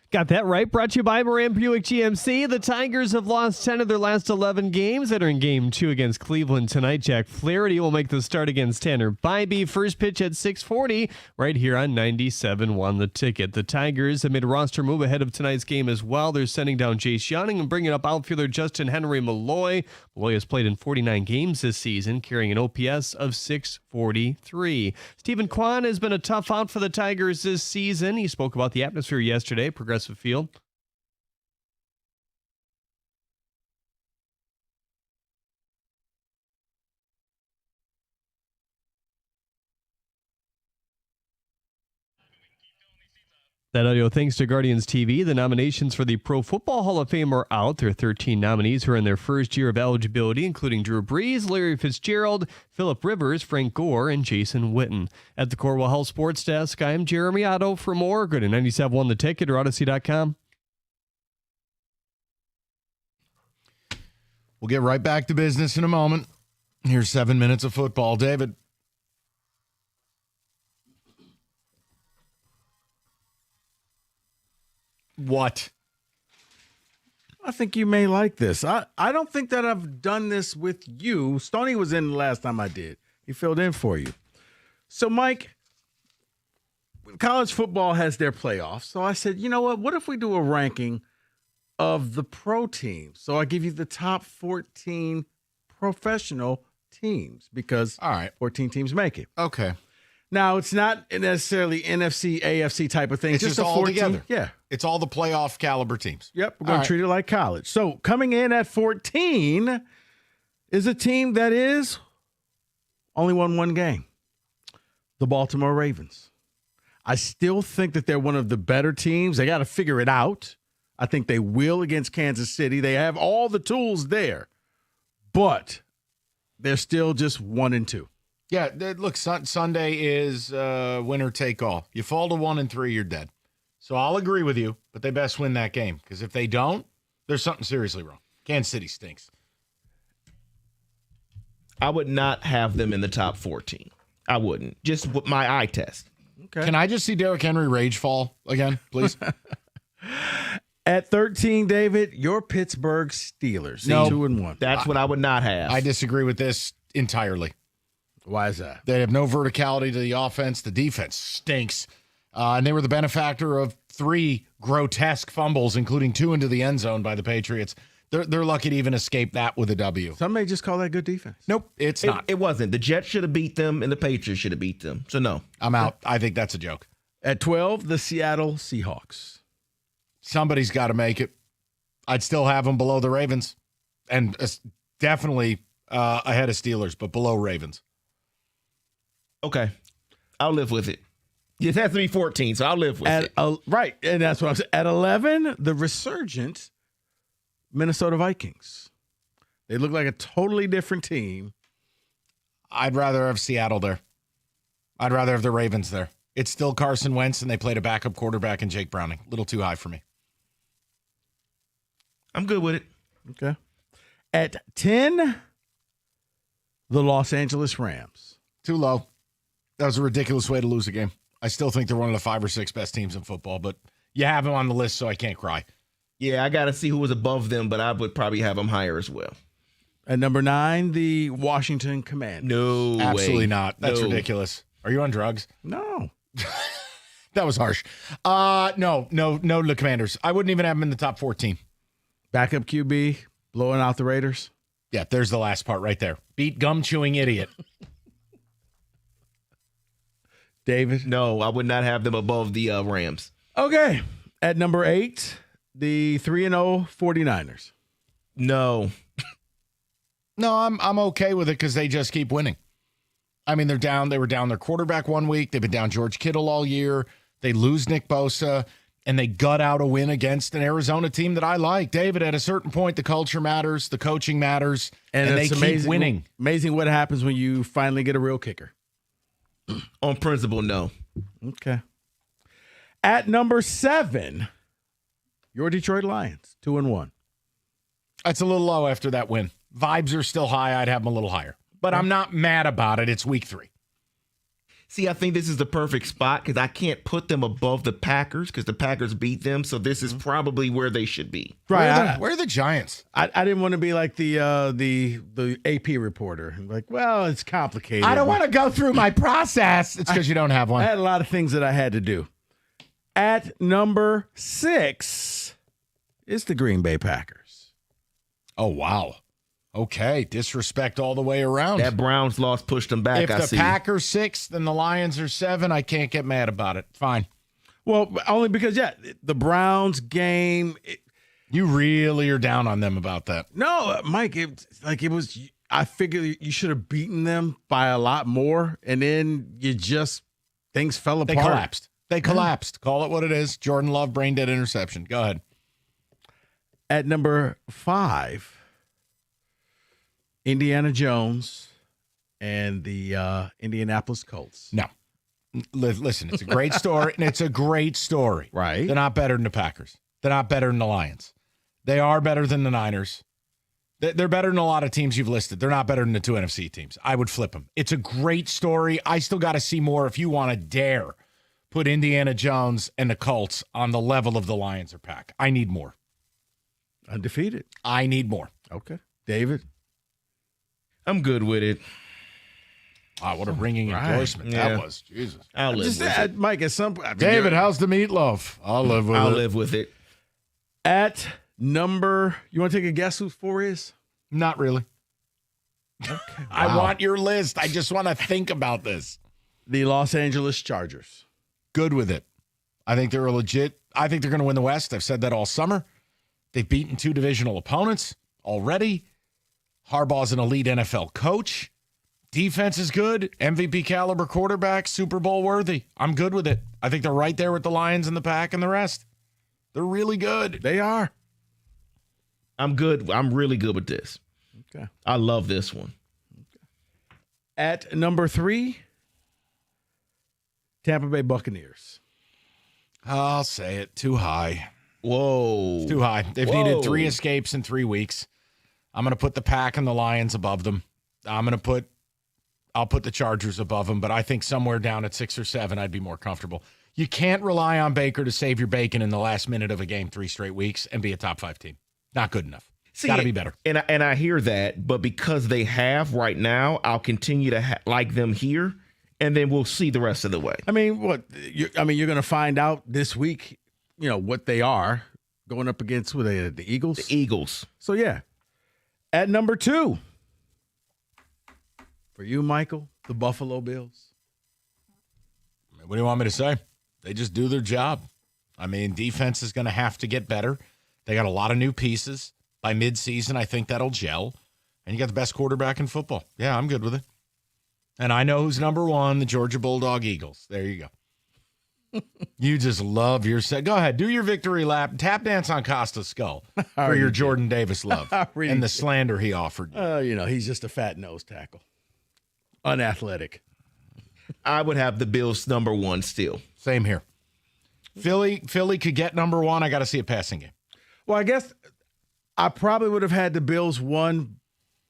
Got that right. Brought to you by Moran Buick GMC. The Tigers have lost 10 of their last 11 games. Entering game 2 against Cleveland tonight. Jack Flaherty will make the start against Tanner Bybee. First pitch at 6:40 right here on 97.1 The Ticket. The Tigers have made a roster move ahead of tonight's game as well. They're sending down Jace Young and bringing up outfielder Justin Henry Malloy. Malloy has played in 49 games this season, carrying an OPS of 643. Stephen Kwan has been a tough out for the Tigers this season. He spoke about the atmosphere yesterday, Progressive Field. That audio thanks to Guardians TV. The nominations for the Pro Football Hall of Fame are out. There are 13 nominees who are in their first year of eligibility, including Drew Brees, Larry Fitzgerald, Phillip Rivers, Frank Gore, and Jason Witten. At the Corwell Health Sports Desk, I'm Jeremy Otto. For more, go to 97.1 The Ticket or Odyssey.com.
We'll get right back to business in a moment. Here's 7 minutes of football. David. What?
I think you may like this. I don't think that I've done this with you. Stoney was in the last time I did. He filled in for you. So, Mike, college football has their playoffs. So I said, you know what? What if we do a ranking of the pro teams? So I give you the top 14 professional teams because 14 teams make it.
Okay.
Now, it's not necessarily NFC, AFC type of thing.
It's just
a
all
14,
together.
Yeah.
It's all the playoff caliber teams.
Yep. We're going to treat it like college. So coming in at 14 is a team that is only won one game. The Baltimore Ravens. I still think that they're one of the better teams. They got to figure it out. I think they will against Kansas City. They have all the tools there, but they're still just 1-2.
Yeah, look, Sunday is winner take all. You fall to 1-3, you're dead. So I'll agree with you, but they best win that game because if they don't, there's something seriously wrong. Kansas City stinks.
I would not have them in the top 14. I wouldn't. Just with my eye test.
Okay.
Can I just see Derrick Henry rage fall again, please?
At 13, David, your Pittsburgh Steelers.
No.
2-1.
That's what I would not have.
I disagree with this entirely.
Why is that?
They have no verticality to the offense. The defense stinks. And they were the benefactor of 3 grotesque fumbles, including 2 into the end zone by the Patriots. They're lucky to even escape that with a W.
Some may just call that good defense.
Nope, it's not.
It wasn't. The Jets should have beat them, and the Patriots should have beat them. So, no.
I'm out. I think that's a joke.
At 12, the Seattle Seahawks.
Somebody's got to make it. I'd still have them below the Ravens. And definitely ahead of Steelers, but below Ravens.
Okay. I'll live with it. It has to be 14, so I'll live with it.
Right, and that's what I'm saying. At 11, the resurgent Minnesota Vikings. They look like a totally different team.
I'd rather have Seattle there. I'd rather have the Ravens there. It's still Carson Wentz, and they played a backup quarterback in Jake Browning. A little too high for me.
I'm good with it.
Okay. At 10, the Los Angeles Rams.
Too low. That was a ridiculous way to lose a game. I still think they're one of the 5 or 6 best teams in football, but you have them on the list, so I can't cry.
Yeah, I got to see who was above them, but I would probably have them higher as well.
At number 9, the Washington Commanders.
No
Absolutely
way.
not. That's
No.
ridiculous. Are you on drugs?
No.
That was harsh. No, the Commanders. I wouldn't even have them in the top 14.
Backup QB, blowing out the Raiders.
Yeah, there's the last part right there. Beat gum-chewing idiot.
David?
No, I would not have them above the Rams.
Okay. At number 8, the 3-0 49ers.
No.
No, I'm okay with it because they just keep winning. I mean, they're down. They were down their quarterback one week. They've been down George Kittle all year. They lose Nick Bosa, and they gut out a win against an Arizona team that I like. David, at a certain point, the culture matters, the coaching matters, and they keep winning.
Amazing what happens when you finally get a real kicker.
On principle, no.
Okay. At number 7, your Detroit Lions, 2-1.
That's a little low after that win. Vibes are still high. I'd have them a little higher. But I'm not mad about it. It's week 3.
See, I think this is the perfect spot because I can't put them above the Packers because the Packers beat them. So this is probably where they should be.
Right.
Where are the Giants?
I didn't want to be like the AP reporter. Like, well, it's complicated.
I don't want to go through my process. It's because you don't have one.
I had a lot of things that I had to do. At number 6 is the Green Bay Packers.
Oh, wow. Okay, disrespect all the way around.
That Browns loss pushed them back.
If the Packers 6 and the Lions are 7, I can't get mad about it. Fine.
Well, only because, the Browns game.
You really are down on them about that.
No, Mike, it was. I figured you should have beaten them by a lot more, and then things fell apart.
They collapsed. Call it what it is. Jordan Love, brain dead interception. Go ahead.
At number 5. Indiana Jones and the Indianapolis Colts.
No. Listen, it's a great story, and it's a great story.
Right.
They're not better than the Packers. They're not better than the Lions. They are better than the Niners. They're better than a lot of teams you've listed. They're not better than the 2 NFC teams. I would flip them. It's a great story. I still got to see more if you want to dare put Indiana Jones and the Colts on the level of the Lions or Pack. I need more.
Undefeated.
I need more.
Okay. David?
I'm good with it.
Wow, what a ringing endorsement that was. Jesus.
I'll live with it.
Mike, at some point.
David, how's the meatloaf? I'll live with it.
At number, you want to take a guess who 4 is?
Not really.
Okay.
I want your list. I just want to think about this.
The Los Angeles Chargers.
Good with it. I think they're legit. I think they're going to win the West. I've said that all summer. They've beaten 2 divisional opponents already. Harbaugh's an elite NFL coach. Defense is good. MVP caliber quarterback. Super Bowl worthy. I'm good with it. I think they're right there with the Lions and the Pack and the rest. They're really good.
They are.
I'm good. I'm really good with this.
Okay.
I love this one.
Okay. At number 3, Tampa Bay Buccaneers.
I'll say it. Too high.
Whoa.
It's too high. They've needed 3 escapes in 3 weeks. I'm going to put the Pack and the Lions above them. I'll put the Chargers above them, but I think somewhere down at 6 or 7, I'd be more comfortable. You can't rely on Baker to save your bacon in the last minute of a game 3 straight weeks and be a top 5 team. Not good enough. Got to be better.
And I hear that, but because they have right now, I'll continue to like them here, and then we'll see the rest of the way.
I mean, you're going to find out this week, what they are going up against the Eagles?
The Eagles.
So, yeah. At number 2, for you, Michael, the Buffalo Bills.
What do you want me to say? They just do their job. I mean, defense is going to have to get better. They got a lot of new pieces. By midseason, I think that'll gel. And you got the best quarterback in football. Yeah, I'm good with it. And I know who's number 1, the Georgia Bulldog Eagles. There you go. You just love your set. Go ahead, do your victory lap. Tap dance on Costa's skull for your Jordan Davis love and the slander he offered.
He's just a fat nose tackle. Unathletic.
I would have the Bills number 1 still.
Same here. Philly could get number 1. I got to see a passing game.
Well, I guess I probably would have had the Bills 1,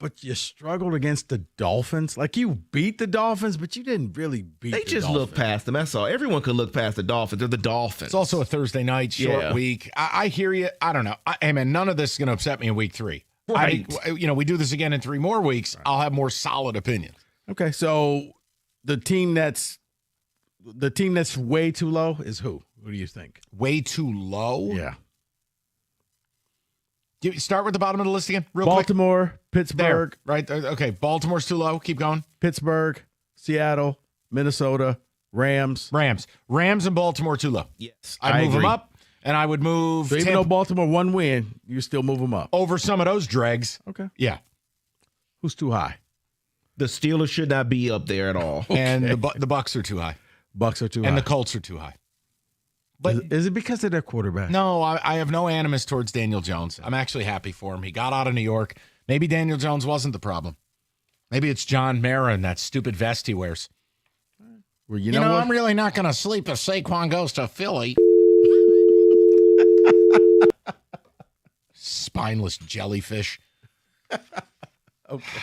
but you struggled against the Dolphins. Like, you beat the Dolphins, but you didn't really beat
They
the
just
Dolphins.
look past them. That's all. Everyone could look past the Dolphins. They're the Dolphins.
It's also a Thursday night, short week. I hear you. I don't know. Hey, man, none of this is going to upset me in week 3.
Right.
We do this again in 3 more weeks. Right. I'll have more solid opinions.
Okay, so the team that's way too low is who? Who do you think?
Way too low?
Yeah.
Start with the bottom of the list again, real
Baltimore,
quick.
Pittsburgh.
There, right there. Okay, Baltimore's too low. Keep going.
Pittsburgh, Seattle, Minnesota, Rams.
Rams and Baltimore too low.
Yes,
I'd move them up, and I would move.
So even though Baltimore 1 win, you still move them up.
Over some of those dregs.
Okay.
Yeah.
Who's too high?
The Steelers should not be up there at all.
Okay. And the Bucs are too high.
Bucs are too high.
And the Colts are too high. But
is it because of their quarterback?
No, I have no animus towards Daniel Jones. I'm actually happy for him. He got out of New York. Maybe Daniel Jones wasn't the problem. Maybe it's John Mara and that stupid vest he wears.
Well, you know what?
I'm really not going to sleep if Saquon goes to Philly. Spineless jellyfish.
Okay.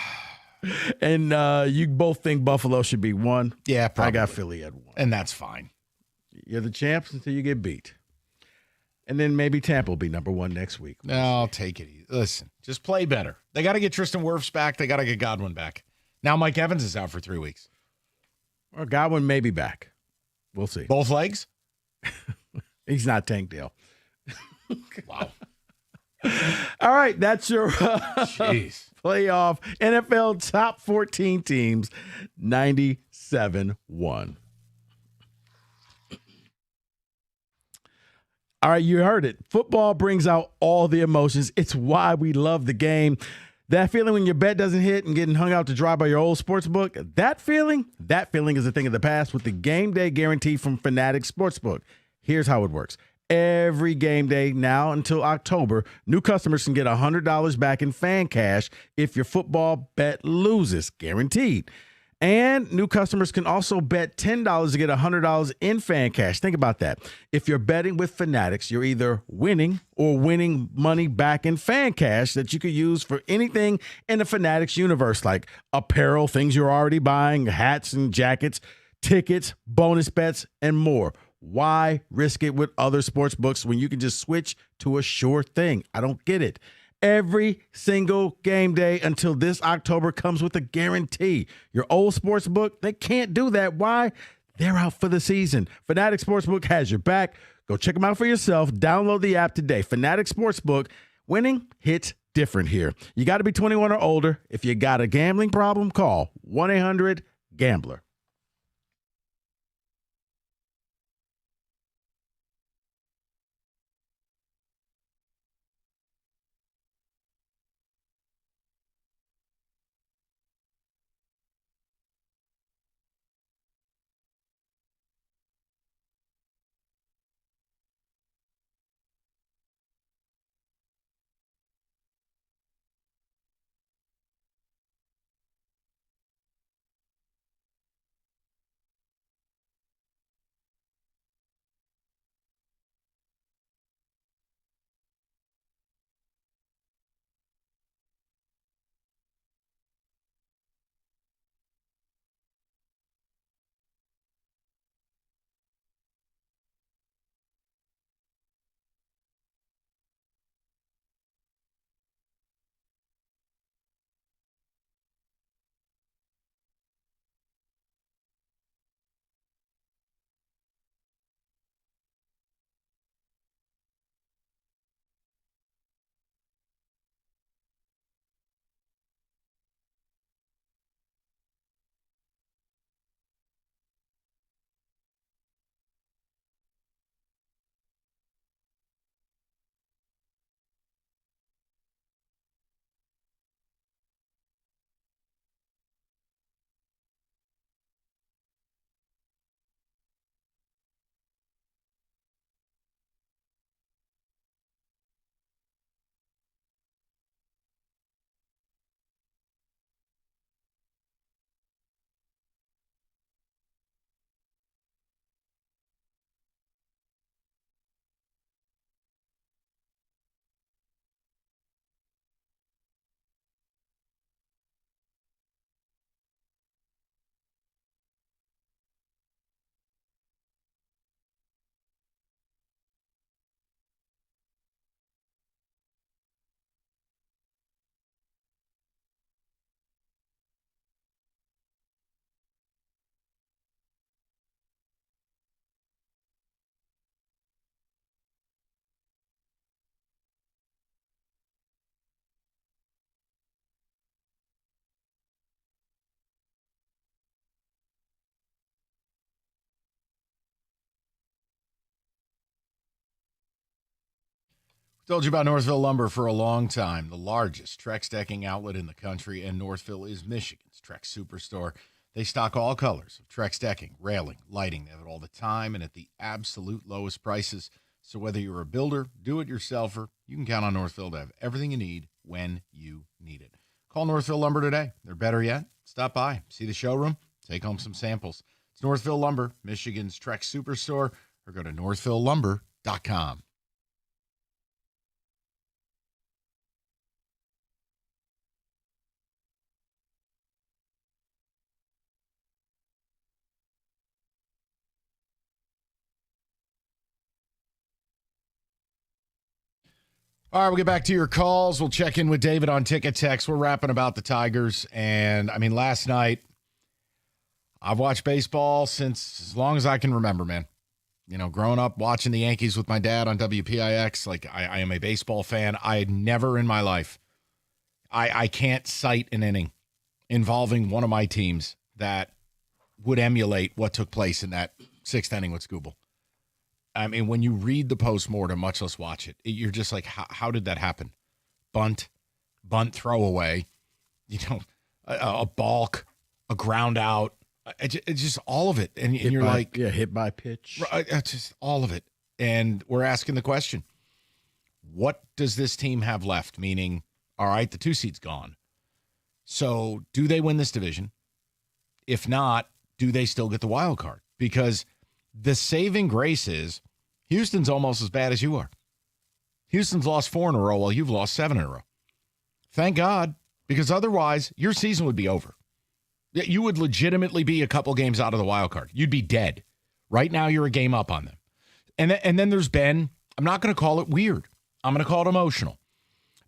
And you both think Buffalo should be 1.
Yeah, probably.
I got Philly at 1.
And that's fine.
You're the champs until you get beat. And then maybe Tampa will be number 1 next week.
No, I'll take it easy. Listen, just play better. They got to get Tristan Wirfs back. They got to get Godwin back. Now Mike Evans is out for 3 weeks.
Or Godwin may be back. We'll see.
Both legs?
He's not Tank Dale.
Wow.
All right, that's your
Jeez.
playoff NFL top 14 teams, 97-1. All right, you heard it. Football brings out all the emotions. It's why we love the game. That feeling when your bet doesn't hit and getting hung out to dry by your old sports book, that feeling is a thing of the past with the game day guarantee from Fanatics Sportsbook. Here's how it works. Every game day now until October, new customers can get $100 back in fan cash if your football bet loses, guaranteed. And new customers can also bet $10 to get $100 in fan cash. Think about that. If you're betting with Fanatics, you're either winning or winning money back in fan cash that you could use for anything in the Fanatics universe, like apparel, things you're already buying, hats and jackets, tickets, bonus bets, and more. Why risk it with other sports books when you can just switch to a sure thing? I don't get it. Every single game day until this October comes with a guarantee. Your old sports book, they can't do that. Why? They're out for the season. Fanatics Sportsbook has your back. Go check them out for yourself. Download the app today. Fanatics Sportsbook. Winning hits different here. You got to be 21 or older. If you got a gambling problem, call 1-800-GAMBLER.
Told you about Northville Lumber for a long time, the largest Trex decking outlet in the country, and Northville is Michigan's Trex Superstore. They stock all colors of Trex decking, railing, lighting. They have it all the time and at the absolute lowest prices. So whether you're a builder, do-it-yourselfer, you can count on Northville to have everything you need when you need it. Call Northville Lumber today. Or better yet, stop by, see the showroom, take home some samples. It's Northville Lumber, Michigan's Trex Superstore, or go to northvillelumber.com. All right, we'll get back to your calls. We'll check in with David on Ticket Text. We're rapping about the Tigers. And, I mean, last night, I've watched baseball since as long as I can remember, man. You know, growing up watching the Yankees with my dad on WPIX, like, I am a baseball fan. I had never in my life, I can't cite an inning involving one of my teams that would emulate what took place in that sixth inning with Skubal. I mean, when you read the postmortem, much less watch it, you're just like, how did that happen? Bunt, throwaway, you know, a balk, a ground out, it's just all of it. And you're like,
hit by pitch.
It's just all of it. And we're asking the question, what does this team have left? Meaning, all right, the 2 seed's gone. So do they win this division? If not, do they still get the wild card? Because the saving grace is Houston's almost as bad as you are. Houston's lost 4 in a row while you've lost 7 in a row. Thank God, because otherwise your season would be over. You would legitimately be a couple games out of the wild card. You'd be dead. Right now you're a game up on them. And then there's been, I'm not going to call it weird. I'm going to call it emotional.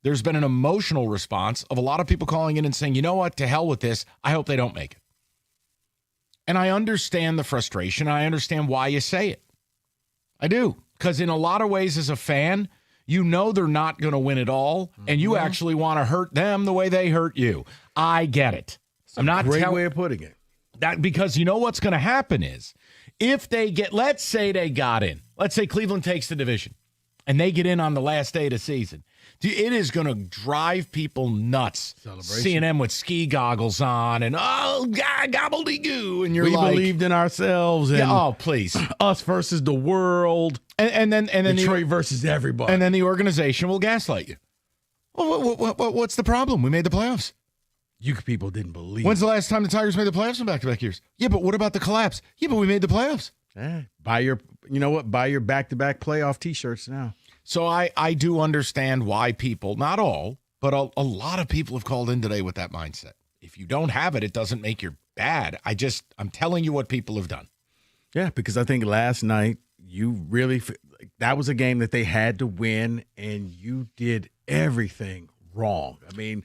There's been an emotional response of a lot of people calling in and saying, you know what, to hell with this. I hope they don't make it. And I understand the frustration. I understand why you say it. I do. Because in a lot of ways as a fan, you know they're not going to win it all, and you actually want to hurt them the way they hurt you. I get it.
I'm not great way of putting it.
That because you know what's going to happen is if they get, let's say they got in. Let's say Cleveland takes the division, and they get in on the last day of the season. It is going to drive people nuts seeing them with ski goggles on and, gobbledygoo. And
we believed in ourselves. And
oh, please.
Us versus the world.
And then
Detroit versus everybody.
And then the organization will gaslight you. Well, what's the problem? We made the playoffs.
You people didn't believe.
When's the last time the Tigers made the playoffs in back-to-back years? Yeah, but what about the collapse? Yeah, but we made the playoffs.
Buy your back-to-back playoff T-shirts now.
So I do understand why people, not all, but a lot of people have called in today with that mindset. If you don't have it, it doesn't make you bad. I'm telling you what people have done.
Yeah, because I think last night you really that was a game that they had to win, and you did everything wrong. I mean,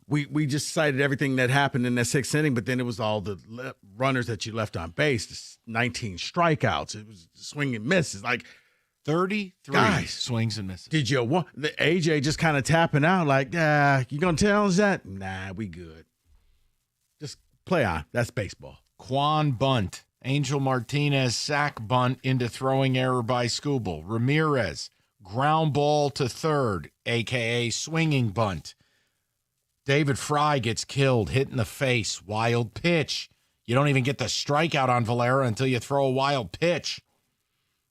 we just cited everything that happened in that 6th inning, but then it was all the runners that you left on base, 19 strikeouts. It was swing and misses, like
33 swings and misses.
Did you want the AJ just kind of tapping out like, you gonna challenge that? Nah, we good. Just play on. That's baseball.
Quan bunt. Angel Martinez sack bunt into throwing error by Skubal. Ramirez ground ball to third, a.k.a. swinging bunt. David Fry gets killed, hit in the face, wild pitch. You don't even get the strikeout on Valera until you throw a wild pitch.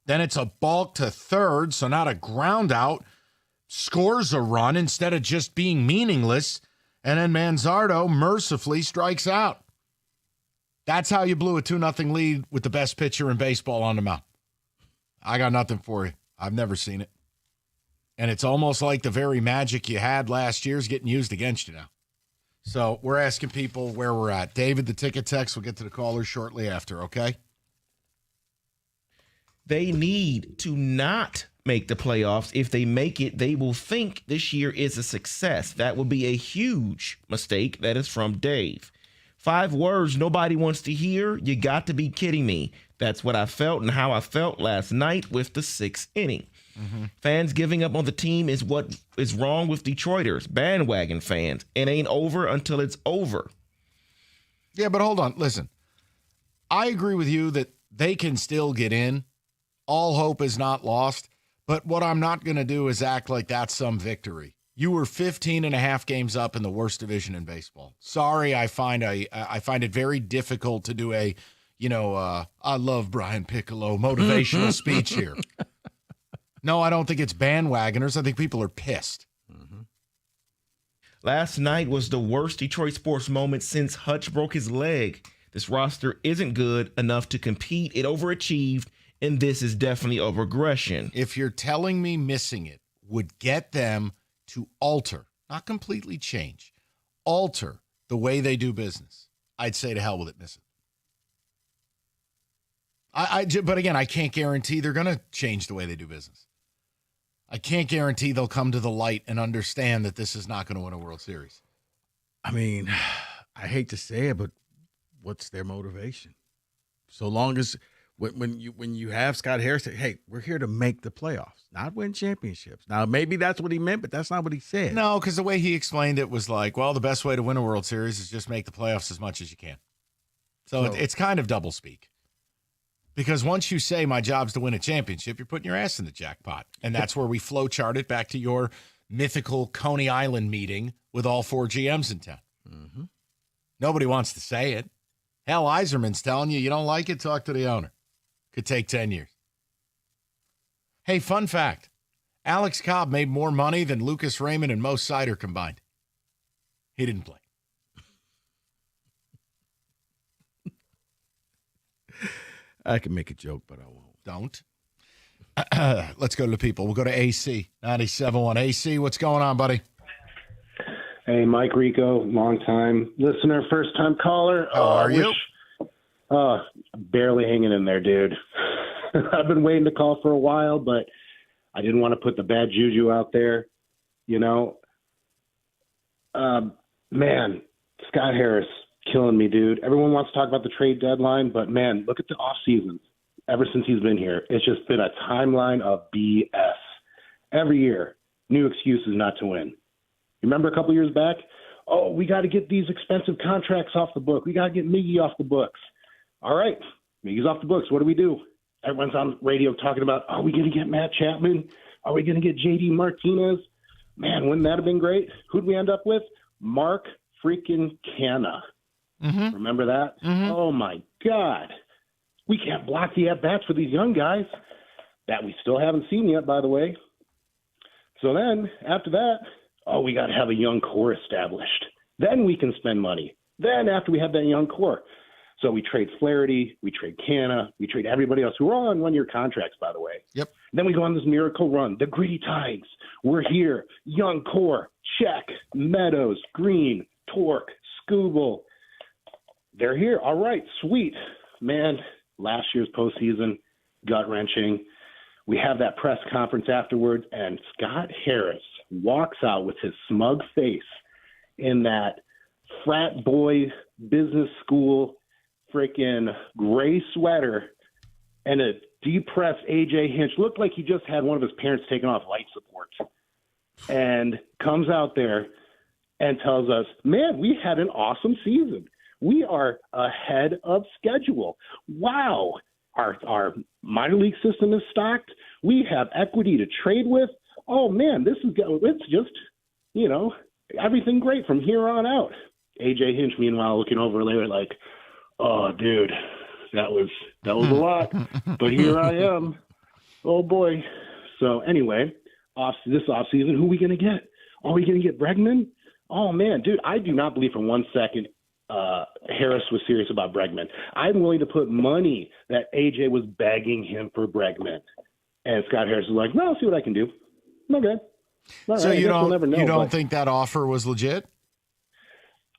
Then it's a balk to third, so not a ground out. Scores a run instead of just being meaningless. And then Manzardo mercifully strikes out. That's how you blew a 2-0 lead with the best pitcher in baseball on the mound. I got nothing for you. I've never seen it. And it's almost like the very magic you had last year is getting used against you now. So we're asking people where we're at. David, the ticket text, we'll get to the callers shortly after, okay?
They need to not make the playoffs. If they make it, they will think this year is a success. That would be a huge mistake. That is from Dave. 5 words nobody wants to hear. You got to be kidding me. That's what I felt and how I felt last night with the 6th inning. Fans giving up on the team is what is wrong with Detroiters, bandwagon fans. It ain't over until it's over.
Yeah, but hold on. Listen, I agree with you that they can still get in. All hope is not lost. But what I'm not going to do is act like that's some victory. You were 15 and a half games up in the worst division in baseball. Sorry, I find it very difficult to do a, I love Brian Piccolo motivational speech here. No, I don't think it's bandwagoners. I think people are pissed.
Last night was the worst Detroit sports moment since Hutch broke his leg. This roster isn't good enough to compete. It overachieved, and this is definitely a regression.
If you're telling me missing it would get them to alter, not completely change, alter the way they do business, I'd say to hell with it, miss it. But again, I can't guarantee they're going to change the way they do business. I can't guarantee they'll come to the light and understand that this is not going to win a World Series.
I mean, I hate to say it, but what's their motivation? So long as when you have Scott Harris say, hey, we're here to make the playoffs, not win championships. Now, maybe that's what he meant, but that's not what he said.
No, because the way he explained it was like, well, the best way to win a World Series is just make the playoffs as much as you can. So it's kind of doublespeak. Because once you say my job's to win a championship, you're putting your ass in the jackpot. And that's where we flowchart it back to your mythical Coney Island meeting with all 4 GMs in town.
Mm-hmm.
Nobody wants to say it. Hell, Iserman's telling you don't like it, talk to the owner. Could take 10 years. Hey, fun fact. Alex Cobb made more money than Lucas Raymond and Mo Sider combined. He didn't play.
I can make a joke, but I won't.
Don't. Let's go to the people. We'll go to AC, 97.1. AC, what's going on, buddy?
Hey, Mike Rico, long-time listener, first-time caller.
How are you?
Barely hanging in there, dude. I've been waiting to call for a while, but I didn't want to put the bad juju out there, you know. Man, Scott Harris, killing me, dude. Everyone wants to talk about the trade deadline, but, man, look at the offseason. Ever since he's been here, it's just been a timeline of BS. Every year, new excuses not to win. Remember a couple years back? Oh, we got to get these expensive contracts off the book. We got to get Miggy off the books. All right, Miggy's off the books. What do? Everyone's on radio talking about, are we going to get Matt Chapman? Are we going to get J.D. Martinez? Man, wouldn't that have been great? Who'd we end up with? Mark freaking Canna.
Mm-hmm.
Remember that?
Mm-hmm.
Oh, my God. We can't block the at-bats for these young guys that we still haven't seen yet, by the way. So then, after that, we got to have a young core established. Then we can spend money. Then after we have that young core. So we trade Flaherty, we trade Canna, we trade everybody else who are all on one-year contracts, by the way.
Yep.
Then we go on this miracle run. The Gritty Tides. We're here. Young core. Check. Meadows, Green, Torque, Skubal. They're here. All right. Sweet. Man, last year's postseason, gut-wrenching. We have that press conference afterwards, and Scott Harris walks out with his smug face in that frat boy business school freaking gray sweater and a depressed A.J. Hinch. Looked like he just had one of his parents taking off life support. And comes out there and tells us, man, we had an awesome season. We are ahead of schedule. Wow. Our minor league system is stocked. We have equity to trade with. Oh, man, it's just, everything great from here on out. A.J. Hinch, meanwhile, looking over later like, oh, dude, that was a lot. But here I am. Oh, boy. So, anyway, this offseason, who are we going to get? Are we going to get Bregman? Oh, man, dude, I do not believe for 1 second Harris was serious about Bregman. I'm willing to put money that AJ was begging him for Bregman. And Scott Harris is like, well, I'll see what I can do. Okay. All
so
right,
you
we'll never know,
don't
but
think that offer was legit?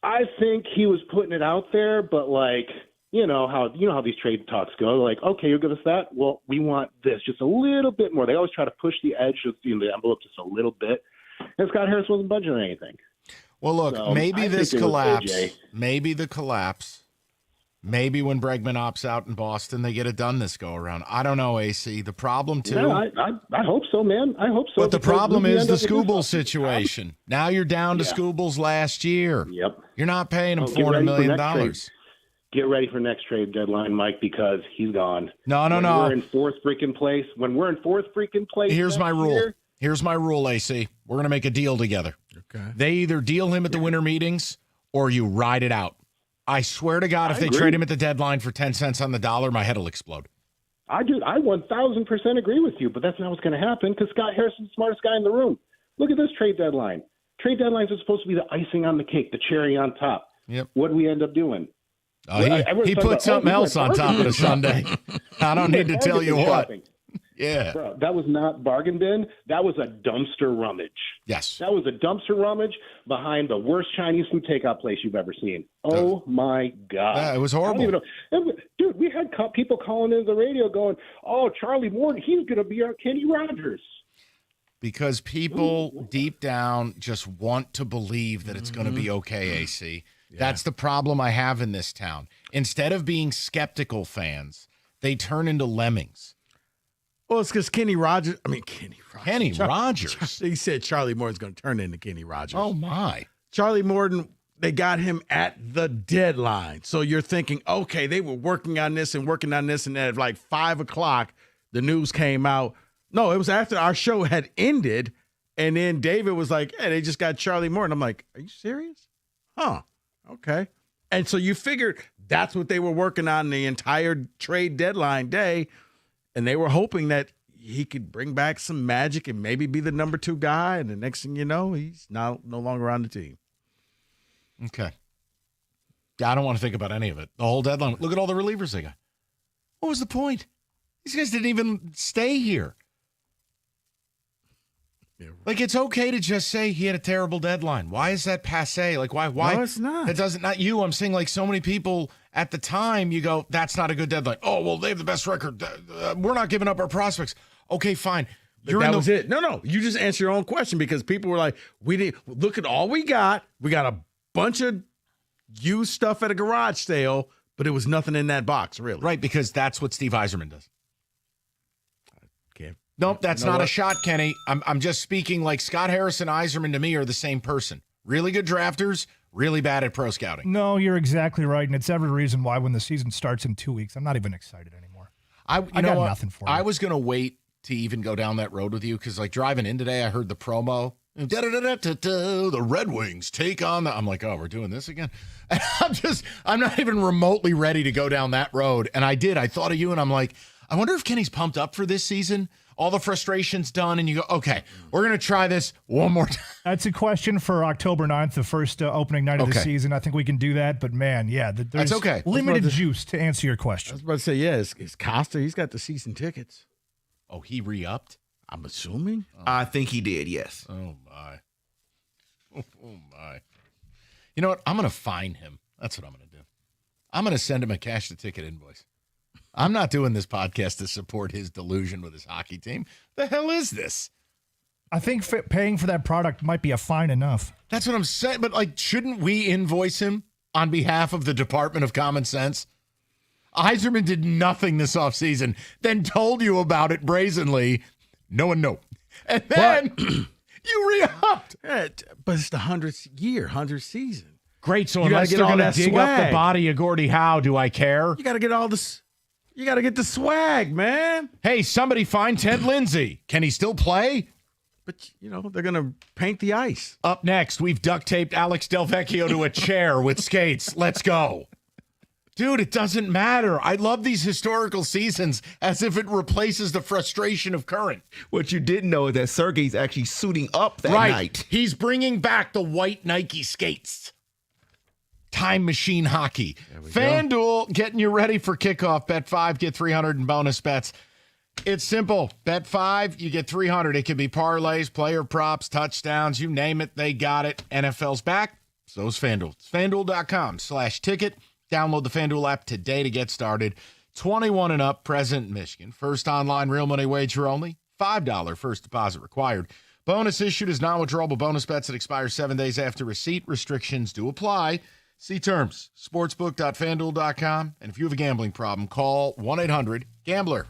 I think he was putting it out there, but you know how these trade talks go. Like, okay, you'll give us that. Well, we want this just a little bit more. They always try to push the edge of the envelope just a little bit. And Scott Harris wasn't budging on anything.
Well, look,
So,
maybe
I
this
think it was
collapse,
AJ.
maybe when Bregman opts out in Boston, they get it done this go around. I don't know, AC. The problem, too.
No, I hope so, man. I hope so.
But the
because
problem
we
is
end
the
up with
Skubal
this-
situation. Now you're down to
Yeah.
Skubal's last year.
Yep.
You're not paying him
Oh, get
$400
ready for
million.
next trade. Get ready for next trade deadline, Mike, because he's gone.
No.
When we're in fourth freaking place.
Here's my
next
rule.
year-
Here's my rule, AC. We're going to make a deal together.
Okay.
They either deal him at the winter meetings or you ride it out. I swear to God, if
I
they
agree.
trade him at the deadline for 10 cents on the dollar, my head will explode.
I 1,000% agree with you, but that's not what's going to happen because Scott Harris is the smartest guy in the room. Look at this trade deadline. Trade deadlines are supposed to be the icing on the cake, the cherry on top.
Yep.
What do we end up doing?
He put something else on top of the Sunday. I don't need to tell you what. Yeah.
Bro, that was not bargain bin. That was a dumpster rummage.
Yes.
That was a dumpster rummage behind the worst Chinese food takeout place you've ever seen. Oh, my God.
Yeah, it was horrible.
I don't even know. Dude, we had people calling into the radio going, oh, Charlie Morton, he's going to be our Kenny Rogers.
because people deep down just want to believe that it's going to be okay, AC. Yeah. That's the problem I have in this town. Instead of being skeptical fans, they turn into lemmings.
Well, it's because Kenny Rogers. He said Charlie Morton's going to turn into Kenny Rogers.
Oh, my.
Charlie Morton, they got him at the deadline. So you're thinking, okay, they were working on this, and at like 5 o'clock, the news came out. No, it was after our show had ended, and then David was like, hey, they just got Charlie Morton. I'm like, are you serious? Huh. Okay. And so you figured that's what they were working on the entire trade deadline day, and they were hoping that he could bring back some magic and maybe be the number 2 guy, and the next thing you know, he's no longer on the team.
Okay. I don't want to think about any of it. The whole deadline. Look at all the relievers they got. What was the point? These guys didn't even stay here. Yeah. Like, it's okay to just say he had a terrible deadline. Why is that passé? Like, why?
No, it's not.
It doesn't, not you. I'm saying, like, so many people at the time, you go, that's not a good deadline. Oh, well, they have the best record. We're not giving up our prospects. Okay, fine.
That was it. No. You just answer your own question, because people were like, we didn't look at all we got. We got a bunch of used stuff at a garage sale, but it was nothing in that box, really.
Right, because that's what Steve Yzerman does.
Okay.
Nope, that's not a shot, Kenny. I'm just speaking like Scott Harris and Yzerman to me are the same person. Really good drafters, really bad at pro scouting.
No, you're exactly right, and it's every reason why when the season starts in 2 weeks, I'm not even excited anymore. I got nothing for you.
I was going to wait to even go down that road with you, because like driving in today, I heard the promo. The Red Wings take on the. I'm like, oh, we're doing this again. And I'm not even remotely ready to go down that road. And I did. I thought of you, and I'm like, I wonder if Kenny's pumped up for this season. All the frustration's done, and you go, okay, we're going to try this one more time.
That's a question for October 9th, the first opening night of the season. I think we can do that. But, man, yeah, there's limited juice to answer your question.
I was about to say, yeah, it's Costa. He's got the season tickets.
Oh, he re-upped?
I'm assuming.
I think he did, yes.
Oh, my. Oh, my. You know what? I'm going to fine him. That's what I'm going to do. I'm going to send him a cash the ticket invoice. I'm not doing this podcast to support his delusion with his hockey team. The hell is this?
I think paying for that product might be a fine enough.
That's what I'm saying. But, like, shouldn't we invoice him on behalf of the Department of Common Sense? Yzerman did nothing this offseason, then told you about it brazenly. No one know. And then you re-upped.
But it's the 100th season.
Great. So unless they're going to dig up the body of Gordie Howe, do I care?
You got to get all this. You got to get the swag, man.
Hey, somebody find Ted Lindsay. Can he still play?
But, you know, they're going to paint the ice.
Up next, we've duct taped Alex Delvecchio to a chair with skates. Let's go. Dude, it doesn't matter. I love these historical seasons as if it replaces the frustration of current.
What you didn't know is that Sergey's actually suiting up that night.
He's bringing back the white Nike skates. Time machine hockey. FanDuel getting you ready for kickoff. Bet 5, get 300 in bonus bets. It's simple. Bet 5, you get 300. It can be parlays, player props, touchdowns, you name it, they got it. NFL's back, so is FanDuel. It's FanDuel.com/ticket. Download the FanDuel app today to get started. 21 and up, present in Michigan. First online real money wager only. $5 first deposit required. Bonus issued is non-withdrawable bonus bets that expire 7 days after receipt. Restrictions do apply. See terms. Sportsbook.fanduel.com. And if you have a gambling problem, call 1-800-GAMBLER.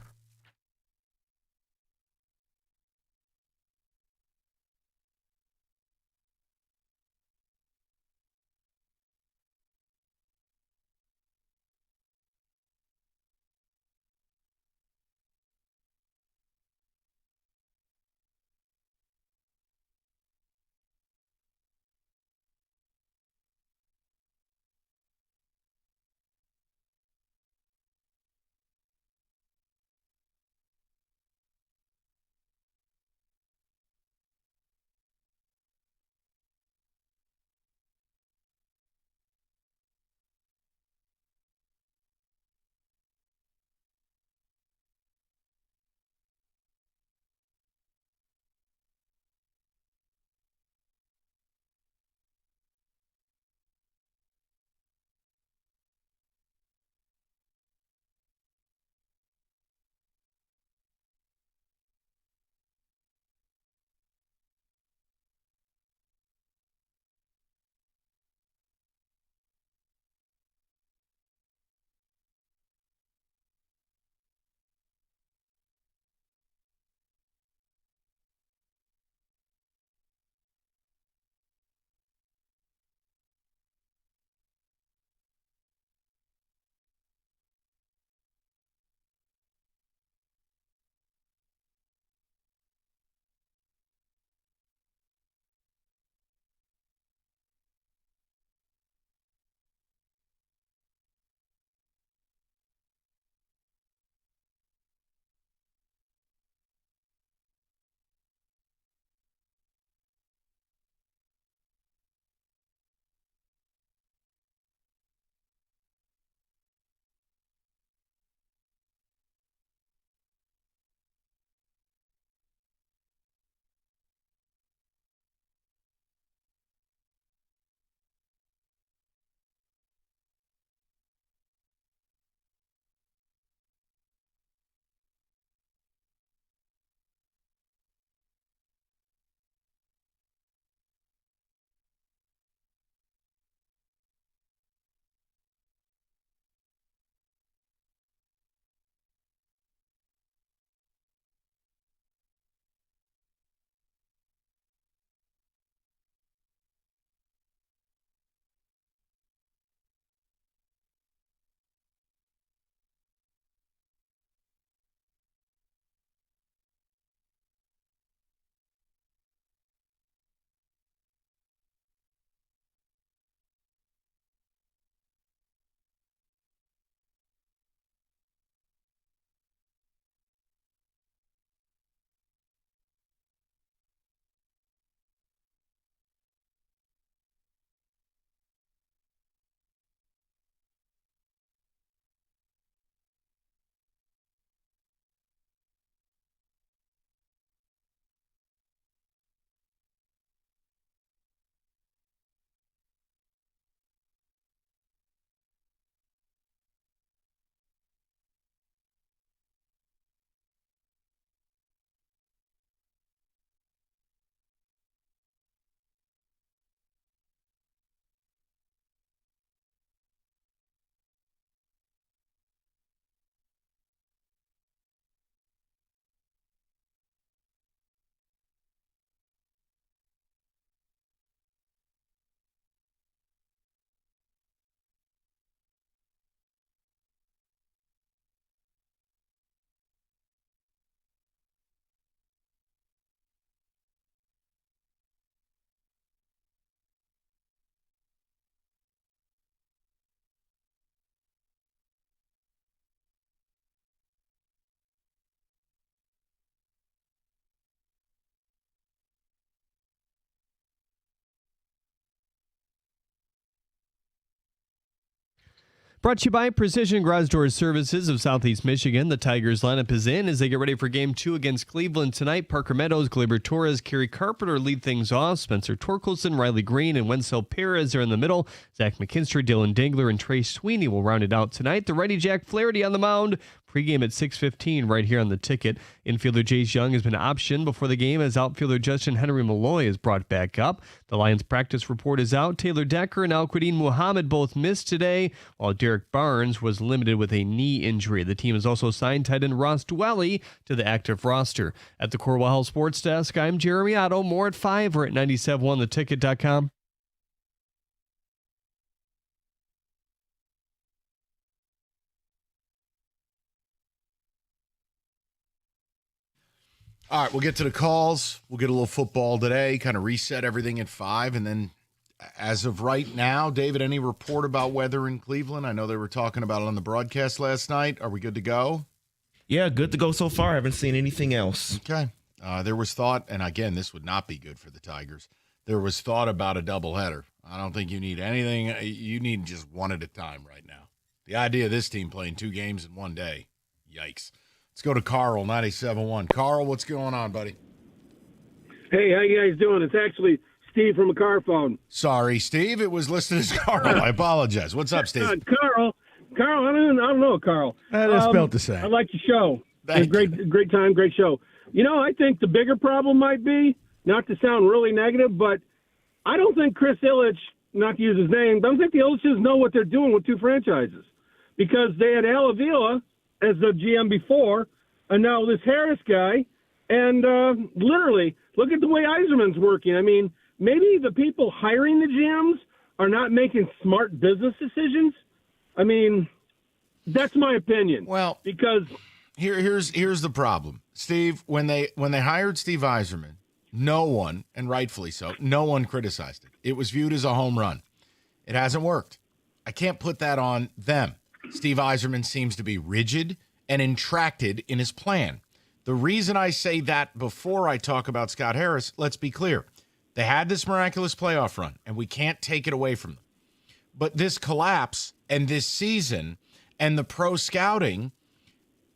Brought to you by Precision Garage Door Services of Southeast Michigan. The Tigers lineup is in as they get ready for Game 2 against Cleveland tonight. Parker Meadows, Gleyber Torres, Kerry Carpenter lead things off. Spencer Torkelson, Riley Green, and Wenzel Perez are in the middle. Zach McKinstry, Dylan Dangler, and Trey Sweeney will round it out tonight. The righty Jack Flaherty on the mound. Pregame at 6:15 right here on the ticket. Infielder Jace Young has been optioned before the game as outfielder Justin Henry Malloy is brought back up. The Lions practice report is out. Taylor Decker and Al-Quadin Muhammad both missed today, while Derek Barnes was limited with a knee injury. The team has also signed tight end Ross Dwelly to the active roster. At the Corwell Health Sports Desk, I'm Jeremy Otto. More at 5 or at 97.1theticket.com.
All right, we'll get to the calls. We'll get a little football today, kind of reset everything at 5. And then as of right now, David, any report about weather in Cleveland? I know they were talking about it on the broadcast last night. Are we good to go?
Yeah, good to go so far. I haven't seen anything else.
Okay. There was thought, and again, this would not be good for the Tigers. There was thought about a doubleheader. I don't think you need anything. You need just one at a time right now. The idea of this team playing 2 games in one day, yikes. Let's go to Carl, 97.1. Carl, what's going on, buddy?
Hey, how you guys doing? It's actually Steve from a car phone.
Sorry, Steve. It was listed as Carl. I apologize. What's up, Steve?
Carl, I don't know, Carl.
That's spelled the same.
I like your show. It's great time, great show. You know, I think the bigger problem might be, not to sound really negative, but I don't think Chris Ilitch, not to use his name, I don't think the Ilitches know what they're doing with 2 franchises. Because they had Al Avila as the GM before, and now this Harris guy, and literally, look at the way Yzerman's working. I mean, maybe the people hiring the GMs are not making smart business decisions. I mean, that's my opinion.
Well,
because
here's the problem, Steve. When they hired Steve Yzerman, no one, and rightfully so, no one criticized it. It was viewed as a home run. It hasn't worked. I can't put that on them. Steve Yzerman seems to be rigid and intracted in his plan. The reason I say that before I talk about Scott Harris, let's be clear. They had this miraculous playoff run, and we can't take it away from them. But this collapse and this season and the pro scouting,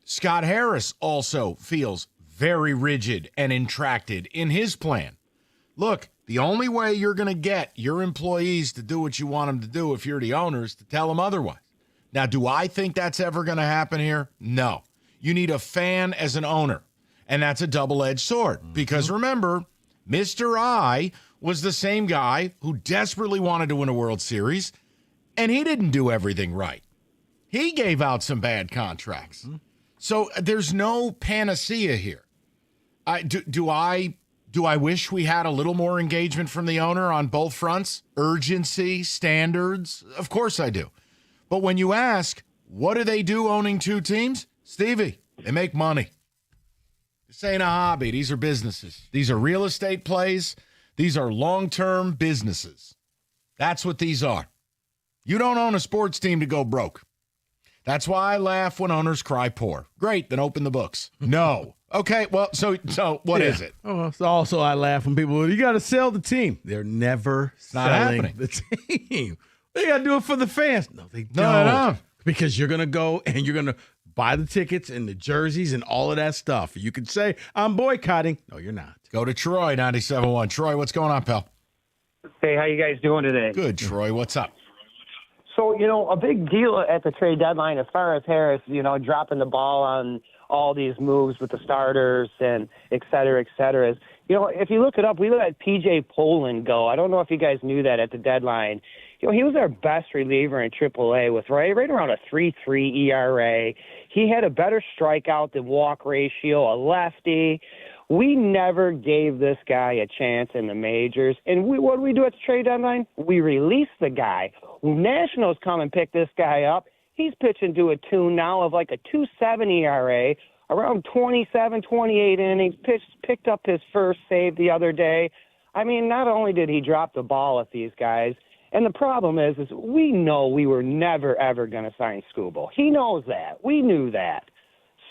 Scott Harris also feels very rigid and intracted in his plan. Look, the only way you're going to get your employees to do what you want them to do if you're the owner is to tell them otherwise. Now, do I think that's ever going to happen here? No. You need a fan as an owner, and that's a double-edged sword. Because remember, Mr. I was the same guy who desperately wanted to win a World Series, and he didn't do everything right. He gave out some bad contracts. So there's no panacea here. Do I wish we had a little more engagement from the owner on both fronts? Urgency, standards? Of course I do. But when you ask, what do they do owning 2 teams? Stevie, they make money. This ain't a hobby. These are businesses. These are real estate plays. These are long-term businesses. That's what these are. You don't own a sports team to go broke. That's why I laugh when owners cry poor. Great, then open the books. No. Okay, well, so what is it?
Oh, so also I laugh when people, you got to sell the team. They're never selling
happening.
the team. They got to do it for the fans. No, they don't.
No.
Because you're going to go and you're going to buy the tickets and the jerseys and all of that stuff. You could say, I'm boycotting. No, you're not.
Go to Troy, 97.1. Troy, what's going on, pal?
Hey, how you guys doing today?
Good, Troy. What's up?
So, a big deal at the trade deadline as far as Harris, dropping the ball on all these moves with the starters and et cetera, is, if you look it up, we let P.J. Poland go. I don't know if you guys knew that at the deadline. He was our best reliever in AAA with right around a 3.3 ERA. He had a better strikeout than walk ratio, a lefty. We never gave this guy a chance in the majors. And what do we do at the trade deadline? We release the guy. Nationals come and pick this guy up. He's pitching to a tune now of like a 2.7 ERA, around 27, 28 innings, picked up his first save the other day. I mean, not only did he drop the ball at these guys, and the problem is we know we were never, ever going to sign Skubal. He knows that. We knew that.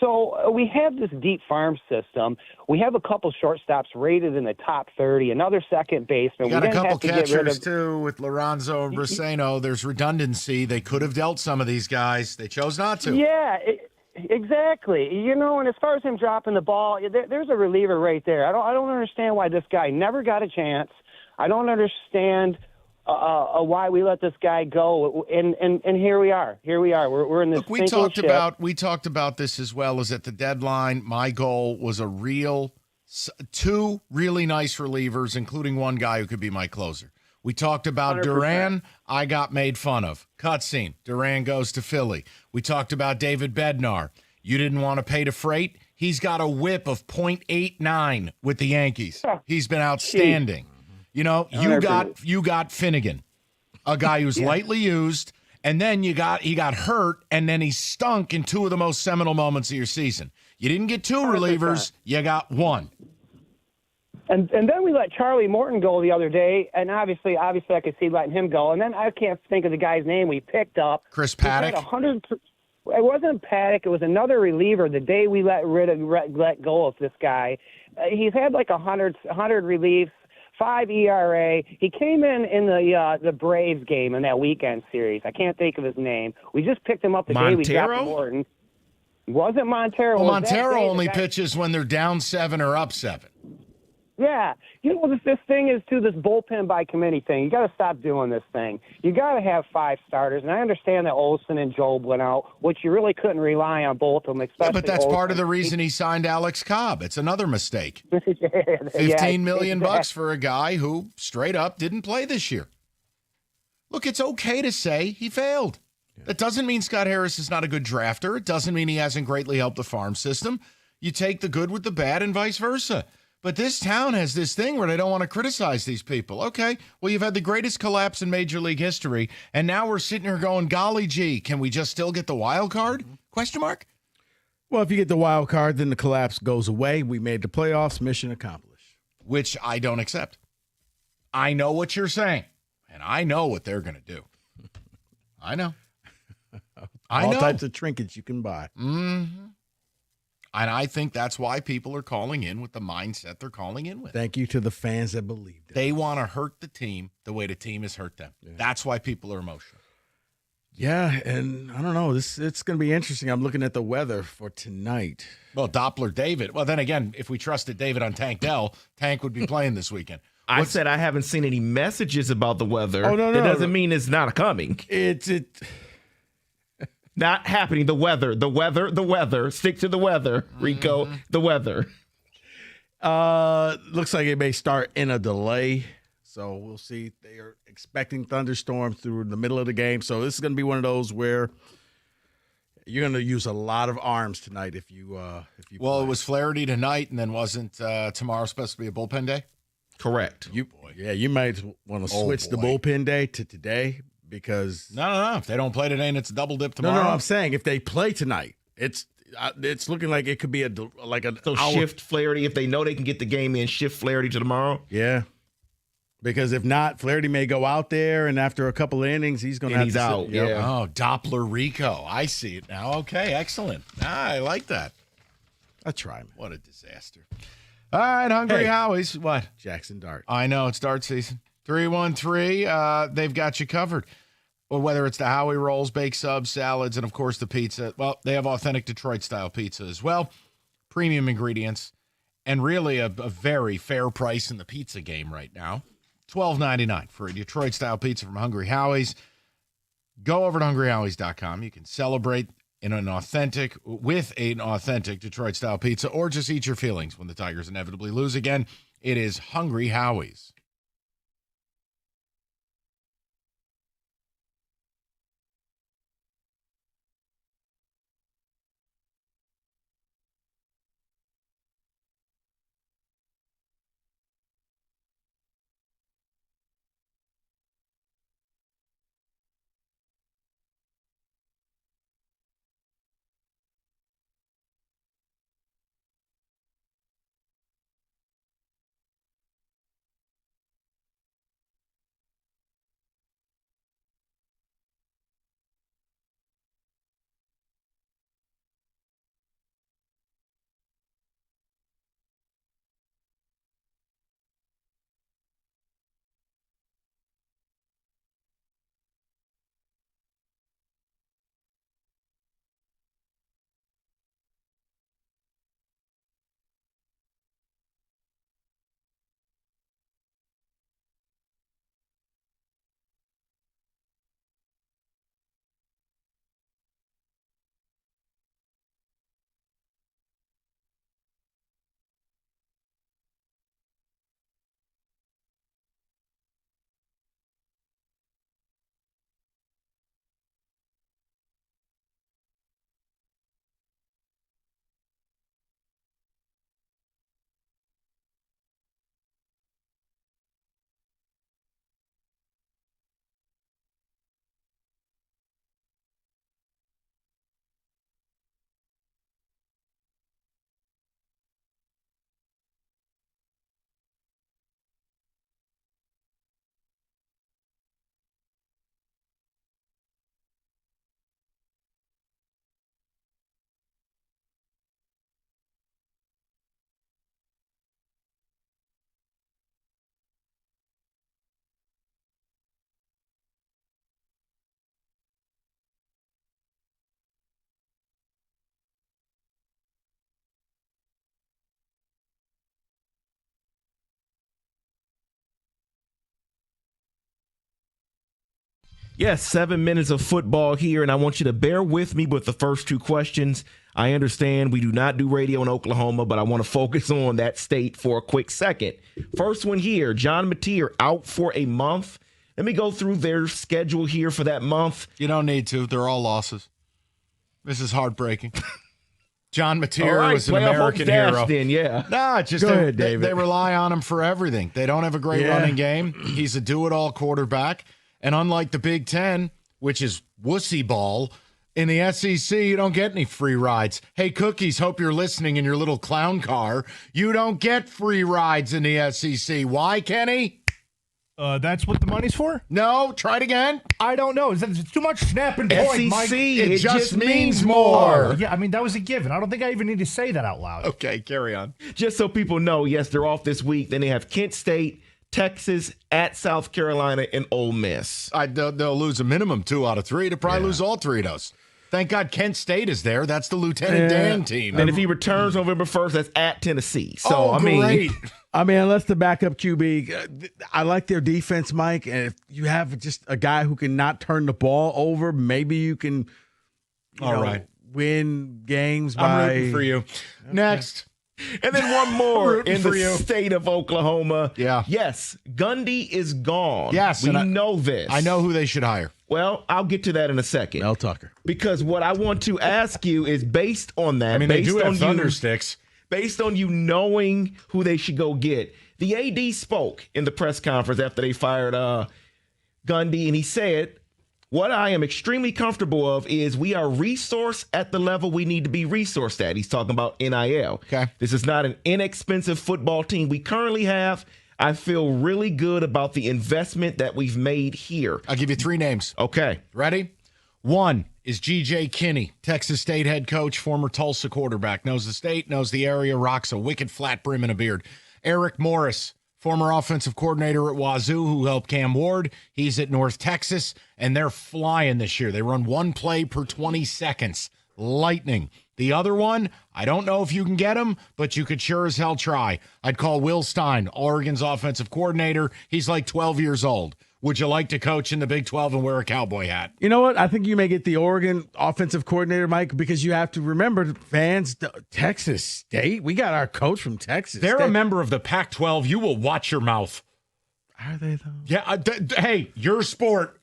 So we have this deep farm system. We have a couple shortstops rated in the top 30, another second baseman.
You got
we
a
didn't
couple
have to get rid
catchers,
of,
too, with Lorenzo and Briseno. There's redundancy. They could have dealt some of these guys. They chose not to.
Yeah, exactly. You know, and as far as him dropping the ball, there's a reliever right there. I don't understand why this guy never got a chance. I don't understand why we let this guy go. And here we are. We're in this.
Look, we talked about this as well as at the deadline. My goal was two really nice relievers, including one guy who could be my closer. We talked about
100%.
Duran. I got made fun of. Cutscene. Duran goes to Philly. We talked about David Bednar. You didn't want to pay to freight. He's got a whip of .89 with the Yankees. He's been outstanding. You know, you got Finnegan, a guy who's lightly used, and then he got hurt, and then he stunk in two of the most seminal moments of your season. You didn't get two
100%.
relievers, you got one.
And then we let Charlie Morton go the other day, and obviously I could see letting him go. And then I can't think of the guy's name we picked up.
Chris Paddock.
It wasn't Paddock. It was another reliever. The day we let go of this guy, he's had like 100 reliefs. 5 ERA. He came in the Braves game in that weekend series. I can't think of his name. We just picked him up the day we dropped Morton. Wasn't Montero.
Well, Montero only pitches when they're down 7 or up 7.
Yeah. You know, this thing is, too, this bullpen by committee thing. You got to stop doing this thing. You got to have 5 starters. And I understand that Olsen and Job went out, which you really couldn't rely on both of them, especially
Yeah, but that's
Olsen.
part of the reason he signed Alex Cobb. It's another mistake.
$15
$15 million bucks for a guy who straight up didn't play this year. Look, it's okay to say he failed. That doesn't mean Scott Harris is not a good drafter. It doesn't mean he hasn't greatly helped the farm system. You take the good with the bad and vice versa. But this town has this thing where they don't want to criticize these people. Okay, well, you've had the greatest collapse in Major League history, and now we're sitting here going, golly gee, can we just still get the wild card? Question mark?
Well, if you get the wild card, then the collapse goes away. We made the playoffs, mission accomplished.
Which I don't accept. I know what you're saying, and I know what they're going to do. I know.
All types of trinkets you can buy.
Mm-hmm. And I think that's why people are calling in with the mindset they're calling in with.
Thank you to the fans that believed it.
They want to hurt the team the way the team has hurt them. Yeah. That's why people are emotional.
Yeah, and I don't know. It's going to be interesting. I'm looking at the weather for tonight.
Well, Doppler David. Well, then again, if we trusted David on Tank Dell, Tank would be playing this weekend.
I said I haven't seen any messages about the weather.
Oh, no.
That doesn't mean it's not coming.
It's
not happening. The weather. Stick to the weather, Rico. Mm-hmm. The weather.
Looks like it may start in a delay. So we'll see. They are expecting thunderstorms through the middle of the game. So this is going to be one of those where you're going to use a lot of arms tonight if you
Well, play. It was Flaherty tonight, and then wasn't tomorrow supposed to be a bullpen day?
Correct.
You might want to switch the bullpen day to today. Because
no. If they don't play today and it's a double dip tomorrow.
No. I'm saying if they play tonight, it's looking like it could be
so shift Flaherty if they know they can get the game in. Shift Flaherty to tomorrow.
Yeah, because if not, Flaherty may go out there and after a couple of innings, he's going to
he's out.
Yep.
Yeah.
Oh, Doppler Rico. I see it now. Okay, excellent. I like that.
I try. Man.
What a disaster. All right, Hungry Howie's. What?
Jackson Dart.
I know it's dart season. 313. They've got you covered. Or whether it's the Howie rolls, baked subs, salads, and, of course, the pizza. Well, they have authentic Detroit-style pizza as well. Premium ingredients. And really a very fair price in the pizza game right now. $12.99 for a Detroit-style pizza from Hungry Howie's. Go over to hungryhowies.com. You can celebrate with an authentic Detroit-style pizza or just eat your feelings when the Tigers inevitably lose again. It is Hungry Howie's.
Yes, 7 minutes of football here, and I want you to bear with me with the first two questions. I understand we do not do radio in Oklahoma, but I want to focus on that state for a quick second. First one here, John Mateer out for a month. Let me go through their schedule here for that month.
You don't need to. They're all losses. This is heartbreaking. John Mateer was an American hero.
Then, yeah.
No, it's just they rely on him for everything. They don't have a great running game. He's a do-it-all quarterback. And unlike the Big Ten, which is wussy ball, in the SEC, you don't get any free rides. Hey, Cookies, hope you're listening in your little clown car. You don't get free rides in the SEC. Why, Kenny?
That's what the money's for?
No, try it again.
I don't know. It's too much snap and point, Mike.
SEC, it just means more.
Yeah, I mean, that was a given. I don't think I even need to say that out loud.
Okay, carry on.
Just so people know, yes, they're off this week. Then they have Kent State, Texas, at South Carolina, and Ole Miss.
They'll lose a minimum 2 out of 3. They'll probably lose all 3 of those. Thank God Kent State is there. That's the Lieutenant Dan team.
And if he returns November 1st, that's at Tennessee. So,
great.
I mean, unless the backup QB, I like their defense, Mike. And if you have just a guy who can not turn the ball over, maybe you can win games by.
I'm rooting for you. Okay. Next.
And then one more in the state of Oklahoma.
Yeah.
Yes, Gundy is gone.
Yes.
We know this.
I know who they should hire.
Well, I'll get to that in a second.
Mel Tucker.
Because what I want to ask you is based on that.
I mean, they do have thundersticks.
Based on you knowing who they should go get. The AD spoke in the press conference after they fired Gundy, and he said, what I am extremely comfortable of is we are resourced at the level we need to be resourced at. He's talking about NIL.
Okay.
This is not an inexpensive football team we currently have. I feel really good about the investment that we've made here.
I'll give you 3 names.
Okay.
Ready? 1 is G.J. Kinney, Texas State head coach, former Tulsa quarterback. Knows the state, knows the area, rocks a wicked flat brim and a beard. Eric Morris, former offensive coordinator at Wazoo, who helped Cam Ward. He's at North Texas, and they're flying this year. They run 1 play per 20 seconds. Lightning. The other one, I don't know if you can get him, but you could sure as hell try. I'd call Will Stein, Oregon's offensive coordinator. He's like 12 years old. Would you like to coach in the Big 12 and wear a cowboy hat?
You know what? I think you may get the Oregon offensive coordinator, Mike, because you have to remember, fans, Texas State, we got our coach from Texas
They're
State.
a member of the Pac-12. You will watch your mouth.
Are they, though?
Yeah. Hey, your sport.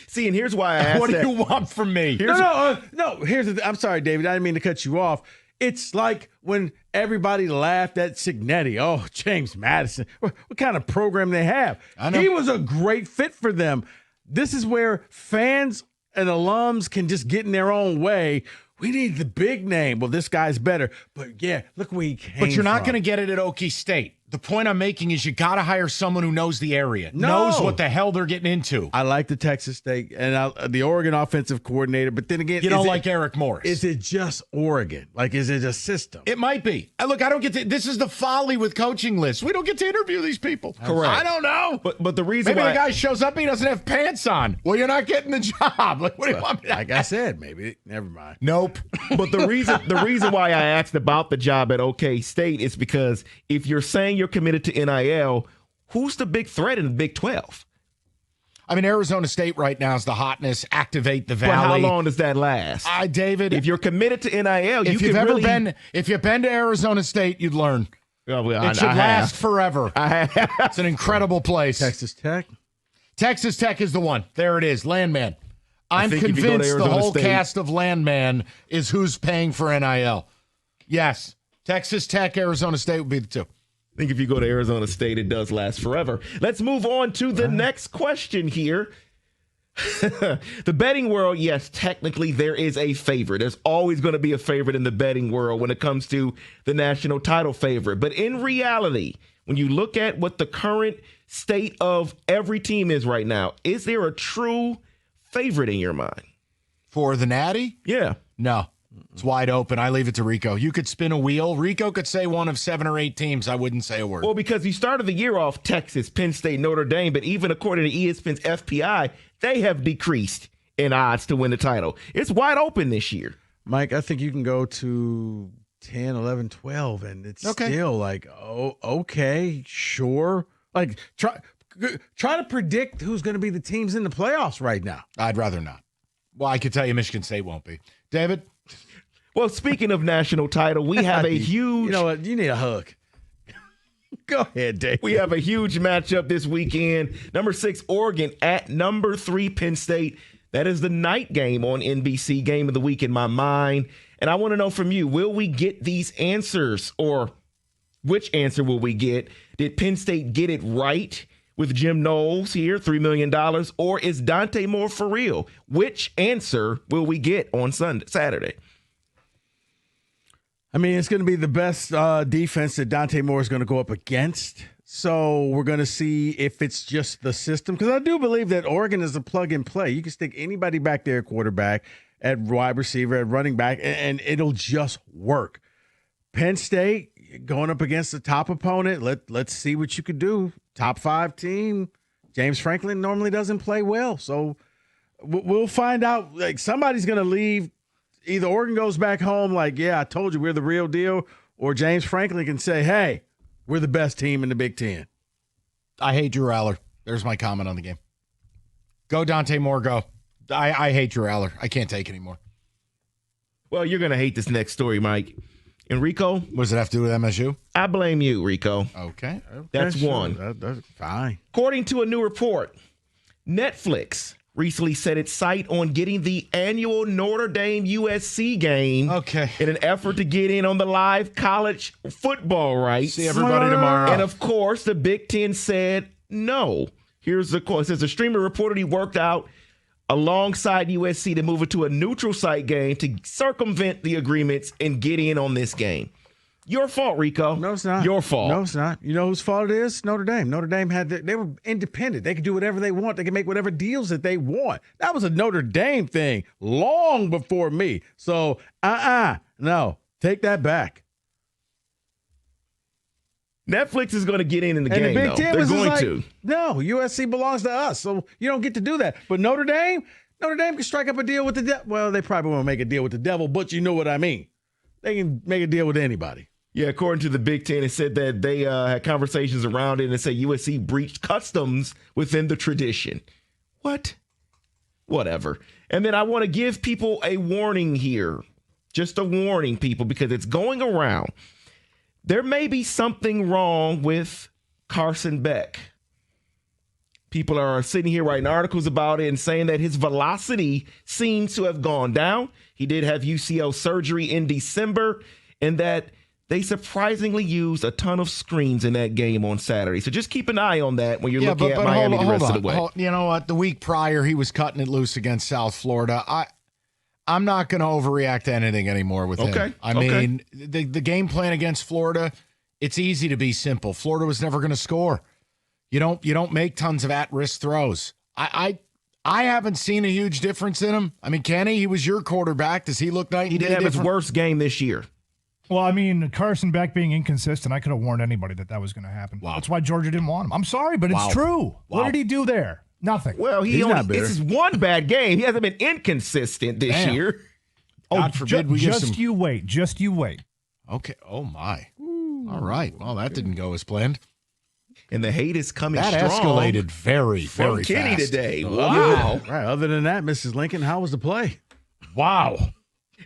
See, and here's why I asked
What do you want from me?
No. Here's the I'm sorry, David. I didn't mean to cut you off. It's like when everybody laughed at Cignetti. Oh, James Madison. What kind of program they have?
I know.
He was a great fit for them. This is where fans and alums can just get in their own way. We need the big name. Well, this guy's better. But, yeah, look where he came
But you're not
from.
going to get it at Okie State. The point I'm making is you got to hire someone who knows the area, knows what the hell they're getting into.
I like the Texas State and the Oregon offensive coordinator, but then again,
You don't like Eric Morris.
Is it just Oregon? Like, is it a system?
It might be. Look, I don't get to. This is the folly with coaching lists. We don't get to interview these people.
Correct.
I don't know.
But the reason
Maybe
why
the guy shows up, he doesn't have pants on. Well, you're not getting the job. Like, what do you want me to
Like I said, maybe. Never mind.
Nope.
But the reason why I asked about the job at OK State is because if you're saying you're committed to NIL, who's the big threat in the Big 12?
I mean, Arizona State right now is the hotness. Activate the
But
Valley.
how long does that last?
David,
if you're committed to NIL,
if you've been to Arizona State, you'd learn.
Oh, well,
It should last forever. It's an incredible place.
Texas Tech.
Texas Tech is the one. There it is. Landman. I'm
think if you go to
convinced the
Arizona
whole
State-
cast of Landman is who's paying for NIL. Yes. Texas Tech, Arizona State would be the 2.
I think if you go to Arizona State, it does last forever. Let's move on to the next question here. The betting world, yes, technically there is a favorite. There's always going to be a favorite in the betting world when it comes to the national title favorite. But in reality, when you look at what the current state of every team is right now, is there a true favorite in your mind?
For the Natty?
Yeah.
No. It's wide open. I leave it to Rico. You could spin a wheel. Rico could say one of 7 or 8 teams. I wouldn't say a word.
Well, because you started the year off Texas, Penn State, Notre Dame, but even according to ESPN's FPI, they have decreased in odds to win the title. It's wide open this year.
Mike, I think you can go to 10, 11, 12, and it's still like, oh, okay, sure. Like, Try to predict who's going to be the teams in the playoffs right now.
I'd rather not. Well, I could tell you Michigan State won't be. David?
Well, speaking of national title, we have a huge...
You know what? You need a hug. Go ahead, Dave.
We have a huge matchup this weekend. Number 6, Oregon at number 3, Penn State. That is the night game on NBC, game of the week in my mind. And I want to know from you, will we get these answers, or which answer will we get? Did Penn State get it right with Jim Knowles here, $3 million, or is Dante Moore for real? Which answer will we get on Saturday?
I mean, it's going to be the best defense that Dante Moore is going to go up against. So we're going to see if it's just the system. Because I do believe that Oregon is a plug and play. You can stick anybody back there, quarterback, at wide receiver, at running back, and it'll just work. Penn State going up against the top opponent. Let's see what you could do. Top 5 team. James Franklin normally doesn't play well. So we'll find out. Like, somebody's going to leave. Either Oregon goes back home like, yeah, I told you we're the real deal, or James Franklin can say, hey, we're the best team in the Big Ten.
I hate Drew Aller. There's my comment on the game. Go Dante Moore, go. I hate Drew Aller. I can't take anymore.
Well, you're going to hate this next story, Mike. Enrico?
What does it have to do with MSU?
I blame you, Rico.
Okay.
That's
sure.
one.
That's fine.
According to a new report, Netflix recently set its sight on getting the annual Notre Dame USC game in an effort to get in on the live college football rights.
See everybody tomorrow.
And, of course, the Big Ten said no. Here's the quote. It says the streamer reportedly worked out alongside USC to move it to a neutral site game to circumvent the agreements and get in on this game. Your fault, Rico.
No, it's not.
Your fault.
No, it's not. You know whose fault it is? Notre Dame. Notre Dame they were independent. They could do whatever they want. They could make whatever deals that they want. That was a Notre Dame thing long before me. So, no, take that back.
Netflix is going to get in the game,
the Big
though.
Ten
They're
was just
going
like,
to.
No, USC belongs to us, so you don't get to do that. But Notre Dame can strike up a deal with the devil. Well, they probably won't make a deal with the devil, but you know what I mean. They can make a deal with anybody.
Yeah, according to the Big Ten, it said that they had conversations around it and said USC breached customs within the tradition. What? Whatever. And then I want to give people a warning here. Just a warning, people, because it's going around. There may be something wrong with Carson Beck. People are sitting here writing articles about it and saying that his velocity seems to have gone down. He did have UCL surgery in December, and that they surprisingly used a ton of screens in that game on Saturday. So just keep an eye on that when you're looking at Miami the rest of the way.
You know what? The week prior, he was cutting it loose against South Florida. I'm not going to overreact to anything anymore with him. I mean, the game plan against Florida, it's easy to be simple. Florida was never going to score. You don't make tons of at-risk throws. I haven't seen a huge difference in him. I mean, Kenny, he was your quarterback. Does he look night and day
different? He did have his worst game this year.
Well, I mean, Carson Beck being inconsistent, I could have warned anybody that was going to happen. Wow. That's why Georgia didn't want him. I'm sorry, but it's true. Wow. What did he do there? Nothing.
Well, this is one bad game. He hasn't been inconsistent this year.
God forbid we get some.
Just you wait. Just you wait.
Okay. Oh, my. All right. Well, that didn't go as planned.
And the hate is coming
strong. That escalated very, very fast.
Kenny today.
Wow. Right. Other than that, Mrs. Lincoln, how was the play?
Wow.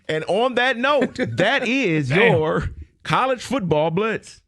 And on that note, that is your college football blitz.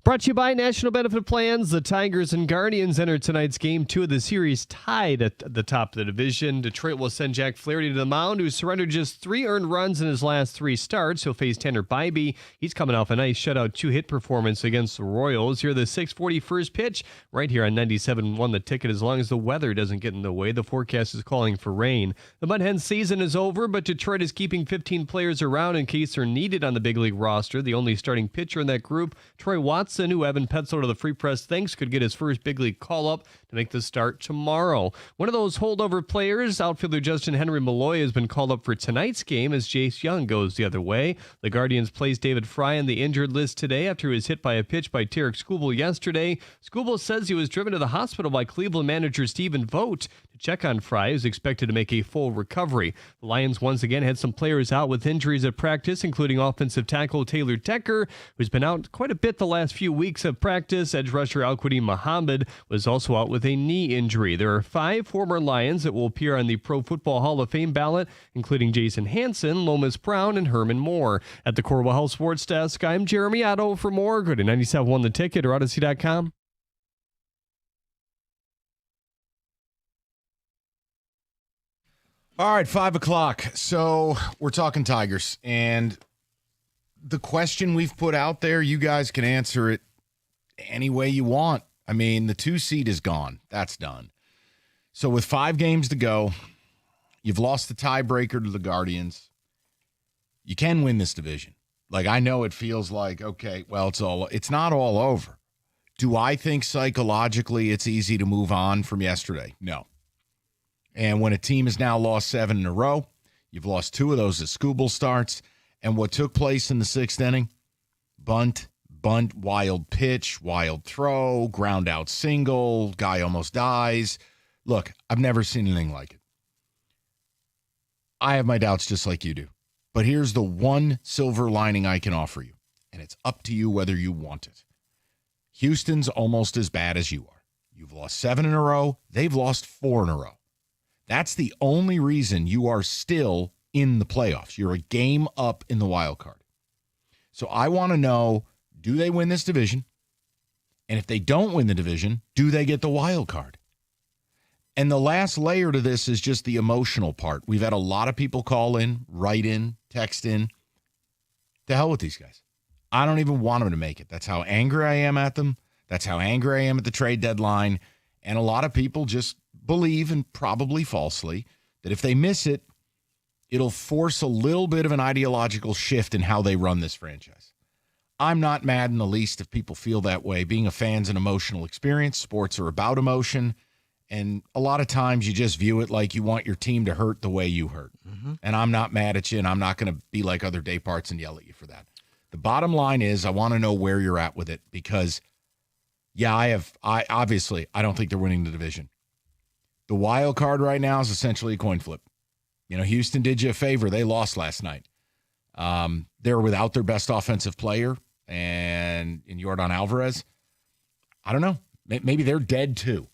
Brought to you by National Benefit Plans. The Tigers and Guardians enter tonight's game 2 of the series tied at the top of the division. Detroit will send Jack Flaherty to the mound, who surrendered just 3 earned runs in his last 3 starts. He'll face Tanner Bybee. He's coming off a nice shutout 2-hit performance against the Royals. Here, the 6:40 first pitch right here on 97.1 The Ticket, as long as the weather doesn't get in the way. The forecast is calling for rain. The Mud Hens season is over, but Detroit is keeping 15 players around in case they're needed on the big league roster. The only starting pitcher in that group, Troy Watson, who Evan Petzold of the Free Press thinks could get his first big league call-up to make the start tomorrow. One of those holdover players, outfielder Justin Henry Malloy, has been called up for tonight's game as Jace Young goes the other way. The Guardians placed David Fry on the injured list today after he was hit by a pitch by Tarek Skubal yesterday. Skubal says he was driven to the hospital by Cleveland manager Stephen Vogt to check on Fry, who's expected to make a full recovery. The Lions once again had some players out with injuries at practice, including offensive tackle Taylor Decker, who's been out quite a bit the last few weeks of practice. Edge rusher Al-Quadin Muhammad was also out with a knee injury. There are 5 former Lions that will appear on the Pro Football Hall of Fame ballot, including Jason Hanson, Lomas Brown, and Herman Moore. At the Corwell Health Sports Desk, I'm Jeremy Otto. For more, go to 97.1 The Ticket or Odyssey.com.
All right, 5 o'clock. So we're talking Tigers, and the question we've put out there, you guys can answer it any way you want. I mean, the 2 seed is gone. That's done. So with 5 games to go, you've lost the tiebreaker to the Guardians. You can win this division. Like, I know it feels like, okay, well, it's not all over. Do I think psychologically it's easy to move on from yesterday? No. And when a team has now lost 7 in a row, you've lost 2 of those as Skubal starts. And what took place in the 6th inning, bunt, wild pitch, wild throw, ground out single, guy almost dies. Look, I've never seen anything like it. I have my doubts just like you do. But here's the one silver lining I can offer you, and it's up to you whether you want it. Houston's almost as bad as you are. You've lost 7 in a row. They've lost 4 in a row. That's the only reason you are still in the playoffs. You're a game up in the wild card. So I want to know, do they win this division? And if they don't win the division, do they get the wild card? And the last layer to this is just the emotional part. We've had a lot of people call in, write in, text in. To hell with these guys. I don't even want them to make it. That's how angry I am at them. That's how angry I am at the trade deadline. And a lot of people just believe, and probably falsely, that if they miss it, it'll force a little bit of an ideological shift in how they run this franchise. I'm not mad in the least if people feel that way. Being a fan's an emotional experience. Sports are about emotion. And a lot of times you just view it like you want your team to hurt the way you hurt. Mm-hmm. And I'm not mad at you, and I'm not going to be like other day parts and yell at you for that. The bottom line is I want to know where you're at with it because, yeah, I obviously don't think they're winning the division. The wild card right now is essentially a coin flip. You know, Houston did you a favor. They lost last night. They're without their best offensive player and in Yordan Alvarez. I don't know. Maybe they're dead too.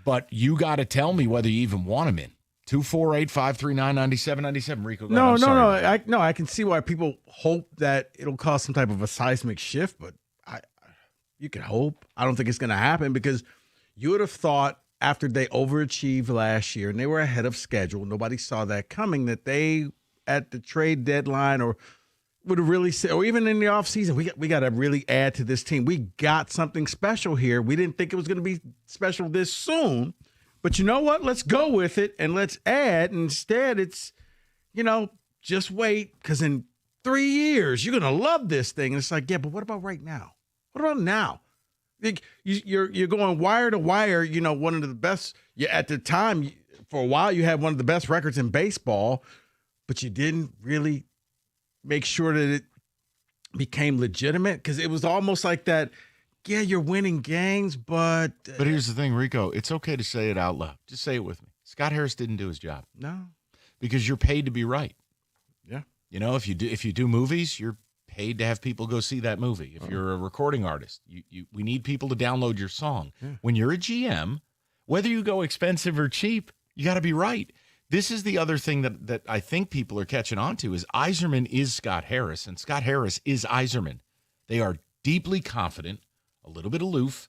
But you got to tell me whether you even want them in. 248-539-9797. Rico, go ahead.
No, I can see why people hope that it'll cause some type of a seismic shift, but you can hope. I don't think it's going to happen because you would have thought after they overachieved last year and they were ahead of schedule, nobody saw that coming, that they, at the trade deadline or would have really said, or even in the offseason, we got to really add to this team. We got something special here. We didn't think it was going to be special this soon, but you know what? Let's go with it and let's add. Instead, it's, just wait because in 3 years, you're going to love this thing. And it's like, yeah, but what about right now? What about now? You're going wire to wire, one of the best. At the time, for a while, you had one of the best records in baseball, but you didn't really make sure that it became legitimate because it was almost like that, yeah, you're winning games, but
here's the thing, Rico. It's okay to say it out loud. Just say it with me. Scott Harris didn't do his job.
No.
Because you're paid to be right.
Yeah.
If you do movies, you're paid to have people go see that movie. If you're a recording artist, we need people to download your song. Yeah. When you're a GM, whether you go expensive or cheap, you got to be right. This is the other thing that I think people are catching on to is Yzerman is Scott Harris, and Scott Harris is Yzerman. They are deeply confident, a little bit aloof,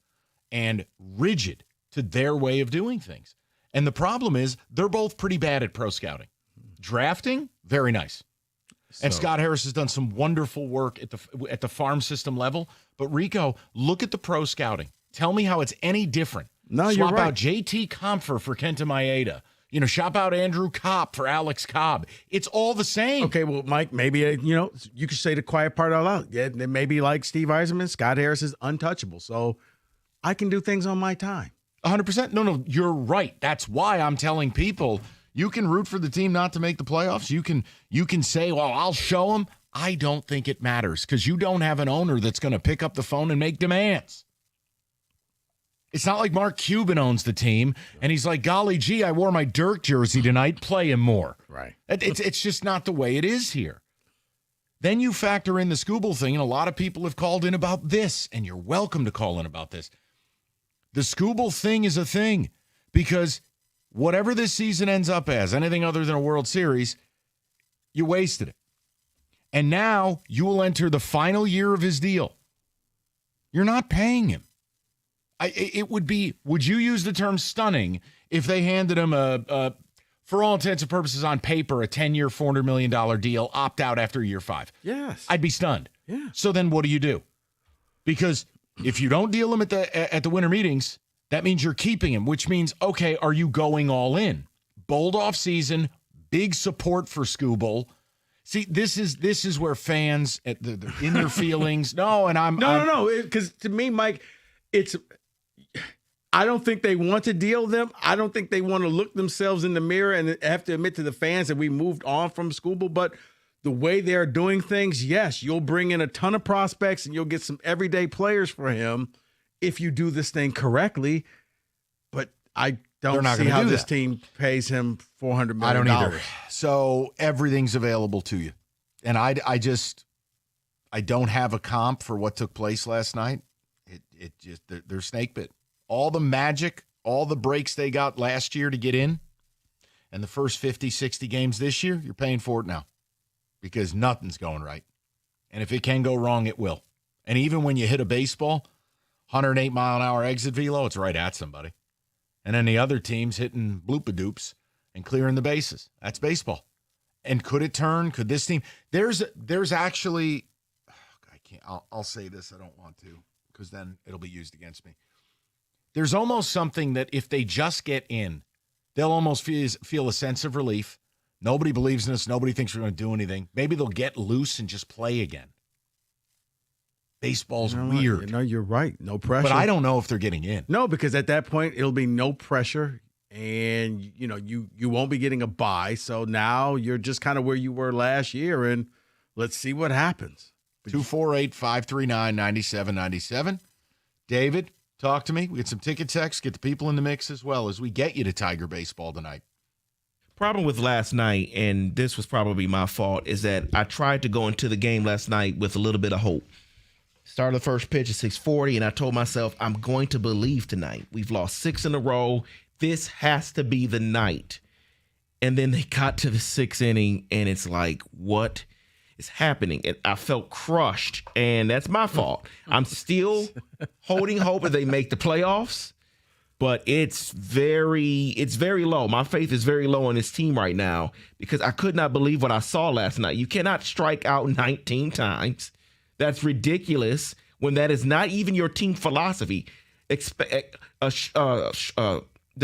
and rigid to their way of doing things. And the problem is they're both pretty bad at pro scouting. Drafting, very nice. And Scott Harris has done some wonderful work at the farm system level. But Rico, look at the pro scouting. Tell me how it's any different.
No,
Swap
you're right.
out JT Compher for Kenta Maeda. Shop out Andrew Kopp for Alex Cobb. It's all the same.
Okay, well, Mike, maybe, you could say the quiet part out loud. Yeah, maybe like Steve Eisenman, Scott Harris is untouchable. So I can do things on my time.
100%. No, you're right. That's why I'm telling people you can root for the team not to make the playoffs. You can say, well, I'll show them. I don't think it matters because you don't have an owner that's going to pick up the phone and make demands. It's not like Mark Cuban owns the team, and he's like, golly gee, I wore my Dirk jersey tonight, play him more.
Right.
It's just not the way it is here. Then you factor in the Skubal thing, and a lot of people have called in about this, and you're welcome to call in about this. The Skubal thing is a thing because whatever this season ends up as, anything other than a World Series, you wasted it. And now you will enter the final year of his deal. You're not paying him. Would you use the term stunning if they handed him for all intents and purposes on paper, a 10-year, $400 million deal, opt out after year 5?
Yes.
I'd be stunned.
Yeah.
So then what do? Because if you don't deal him at the winter meetings, that means you're keeping him, which means, okay, are you going all in? Bold off season, big support for Skubal. See, this is where fans in their feelings. No,
because to me, Mike, I don't think they want to deal them. I don't think they want to look themselves in the mirror and have to admit to the fans that we moved on from Skubal. But the way they're doing things, yes, you'll bring in a ton of prospects and you'll get some everyday players for him if you do this thing correctly. But I don't see how this team pays him $400 million.
I don't either. So everything's available to you. And I don't have a comp for what took place last night. It just, they're snake bit. All the magic, all the breaks they got last year to get in, and the first 50, 60 games this year, you're paying for it now because nothing's going right. And if it can go wrong, it will. And even when you hit a baseball, 108-mile-an-hour exit velo, it's right at somebody. And then the other team's hitting bloop-a-doops and clearing the bases. That's baseball. And could it turn? Could this team? There's actually, I can't. I'll say this. I don't want to because then it'll be used against me. There's almost something that if they just get in, they'll almost feel a sense of relief. Nobody believes in us. Nobody thinks we're going to do anything. Maybe they'll get loose and just play again. Baseball's weird.
No, you're right. No pressure.
But I don't know if they're getting in.
No, because at that point, it'll be no pressure. And, you won't be getting a bye. So now you're just kind of where you were last year. And let's see what happens.
248-539-9797. David, talk to me. We get some ticket text. Get the people in the mix as well as we get you to Tiger baseball tonight.
Problem with last night, and this was probably my fault, is that I tried to go into the game last night with a little bit of hope. Started the first pitch at 6:40, and I told myself, I'm going to believe tonight. We've lost 6 in a row. This has to be the night. And then they got to the 6th inning, and it's like, what is happening? And I felt crushed, and that's my fault. I'm still holding hope that they make the playoffs, but it's very low. My faith is very low on this team right now because I could not believe what I saw last night. You cannot strike out 19 times. That's ridiculous when that is not even your team philosophy. The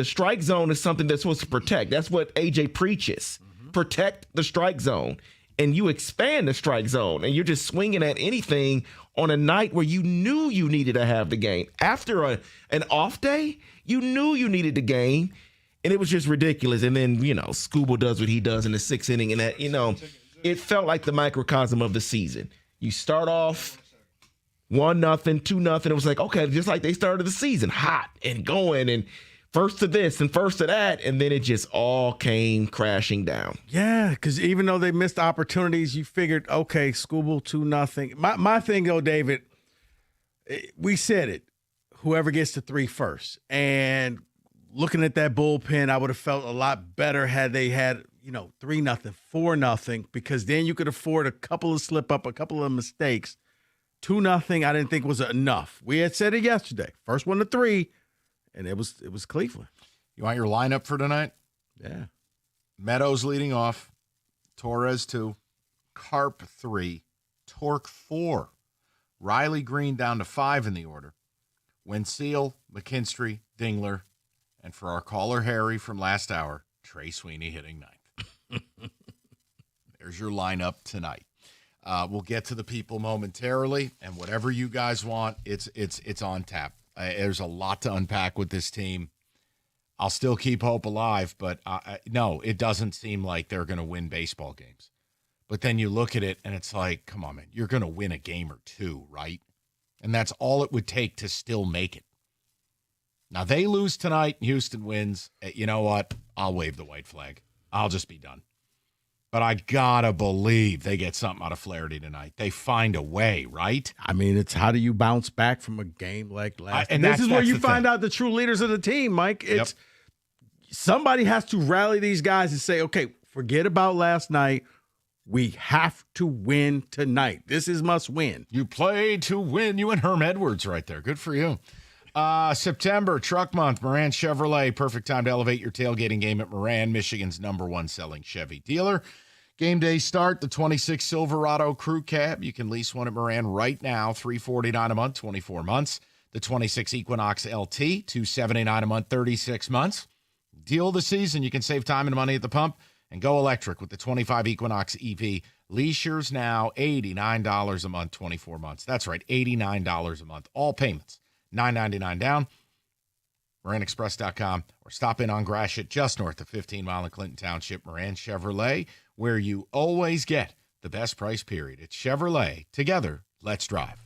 strike zone is something that's supposed to protect. That's what AJ preaches. Mm-hmm. Protect the strike zone. And you expand the strike zone, and you're just swinging at anything on a night where you knew you needed to have the game. After an off day, you knew you needed the game, and it was just ridiculous. And then, Skubal does what he does in the 6th inning, and that, it felt like the microcosm of the season. You start off 1-0, 2-0. It was like, okay, just like they started the season, hot and going, and first to this and first to that, and then it just all came crashing down.
Yeah, because even though they missed opportunities, you figured, okay, Skubal 2-0. My thing, though, David, we said it, whoever gets to 3 first. And looking at that bullpen, I would have felt a lot better had they had, 3-0, 4-0, because then you could afford a couple of slip-up, a couple of mistakes 2-0, I didn't think was enough. We had said it yesterday. First one to 3, and it was Cleveland.
You want your lineup for tonight?
Yeah.
Meadows leading off, Torres 2, Carp 3, Torque 4, Riley Green down to 5 in the order, Wenseal, McKinstry, Dingler, and for our caller Harry from last hour, Trey Sweeney hitting 9th. There's your lineup tonight. We'll get to the people momentarily, and whatever you guys want, it's on tap. There's a lot to unpack with this team. I'll still keep hope alive, but no, it doesn't seem like they're going to win baseball games. But then you look at it, and it's like, come on, man, you're going to win a game or two, right? And that's all it would take to still make it. Now, they lose tonight, and Houston wins. You know what? I'll wave the white flag. I'll just be done. But I got to believe they get something out of Flaherty tonight. They find a way, right?
I mean, it's how do you bounce back from a game like last?
And
this is where you find
thing.
out the true leaders of the team, Mike. It's somebody has to rally these guys and say, okay, forget about last night. We have to win tonight. This is must win.
You play to win. You and Herm Edwards right there. Good for you. September, Truck Month, Moran Chevrolet. Perfect time to elevate your tailgating game at Moran, Michigan's #1 selling Chevy dealer. Game day start, the 26 Silverado Crew Cab. You can lease one at Moran right now, $349 a month, 24 months. The 26 Equinox LT, $279 a month, 36 months. Deal of the season. You can save time and money at the pump and go electric with the 25 Equinox EV. Lease yours now, $89 a month, 24 months. That's right, $89 a month. All payments, $999 down. MoranExpress.com or stop in on Gratiot just north of 15 Mile in Clinton Township. Moran Chevrolet, where you always get the best price period. It's Chevrolet. Together, let's drive.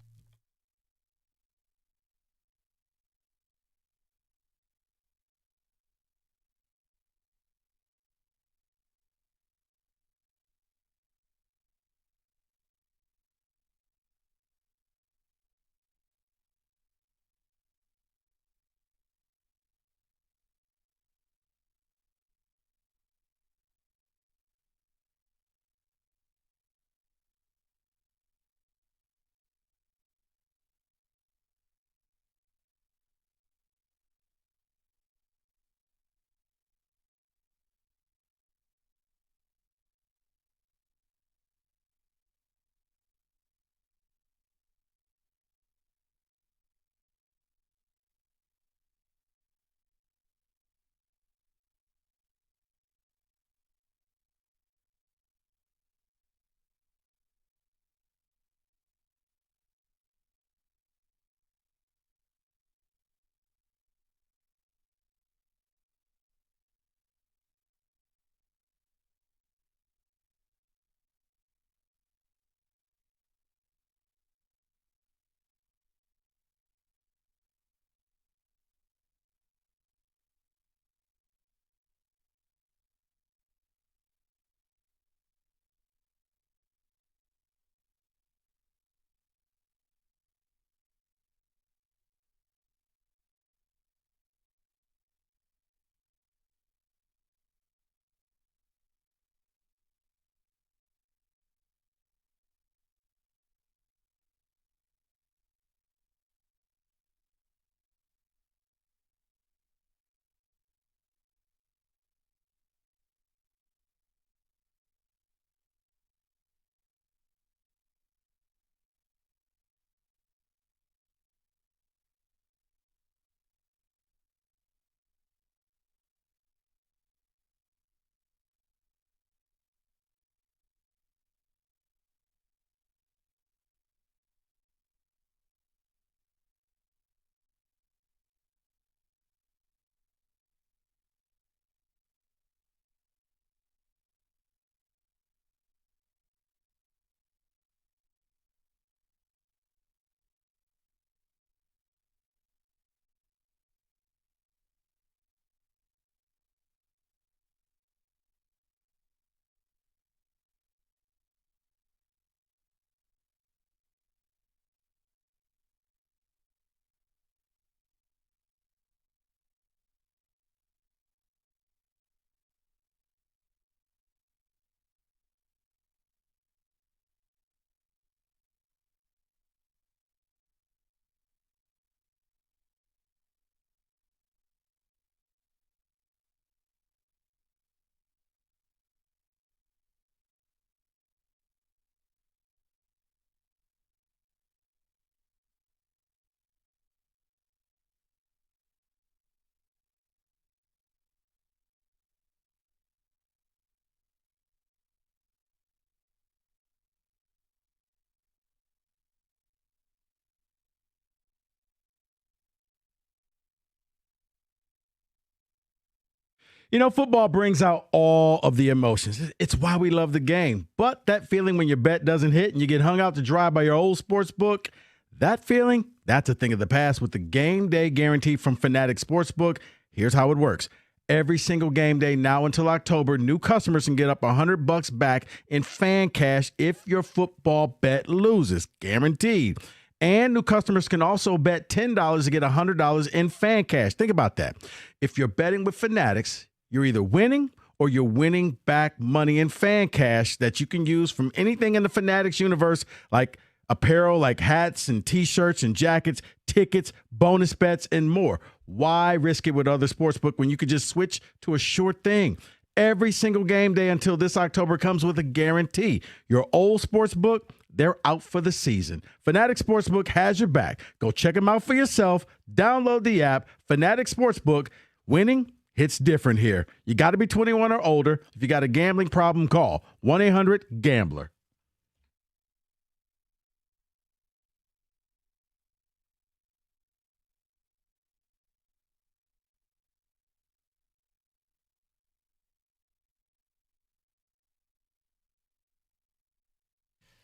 You know, football brings out all of the emotions. It's why we love the game. But that feeling when your bet doesn't hit and you get hung out to dry by your old sports book, that feeling, that's a thing of the past with the game day guarantee from Fanatics Sportsbook. Here's how it works. Every single game day now until October, new customers can get up $100 back in fan cash if your football bet loses, guaranteed. And new customers can also bet $10 to get $100 in fan cash. Think about that. If you're betting with Fanatics, you're either winning or you're winning back money in fan cash that you can use from anything in the Fanatics universe, like apparel, like hats and T-shirts and jackets, tickets, bonus bets, and more. Why risk it with other sportsbook when you could just switch to a sure thing? Every single game day until this October comes with a guarantee. Your old sportsbook, they're out for the season. Fanatics Sportsbook has your back. Go check them out for yourself. Download the app, Fanatics Sportsbook. Winning hits different here. You got to be 21 or older. If you got a gambling problem, call 1-800-GAMBLER.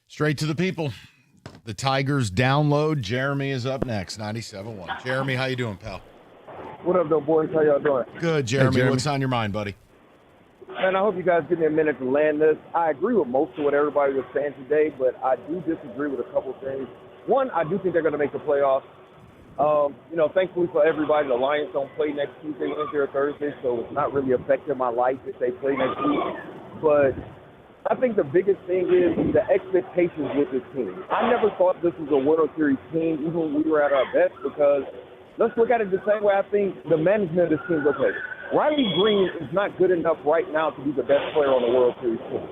Straight to the people. The Tigers download. Jeremy is up next, 97.1. Jeremy, how you doing, pal?
What up, though, boys? How y'all doing?
Good, Jeremy. What's on your mind, buddy?
Man, I hope you guys give me a minute to land this. I agree with most of what everybody was saying today, but I do disagree with a couple things. One, I do think they're going to make the playoffs. Thankfully for everybody, the Lions don't play next Tuesday, Wednesday, or Thursday, so it's not really affecting my life if they play next week. But I think the biggest thing is the expectations with this team. I never thought this was a World Series team, even when we were at our best, because let's look at it the same way I think the management of this team looks at it. Riley Green is not good enough right now to be the best player on the World Series team.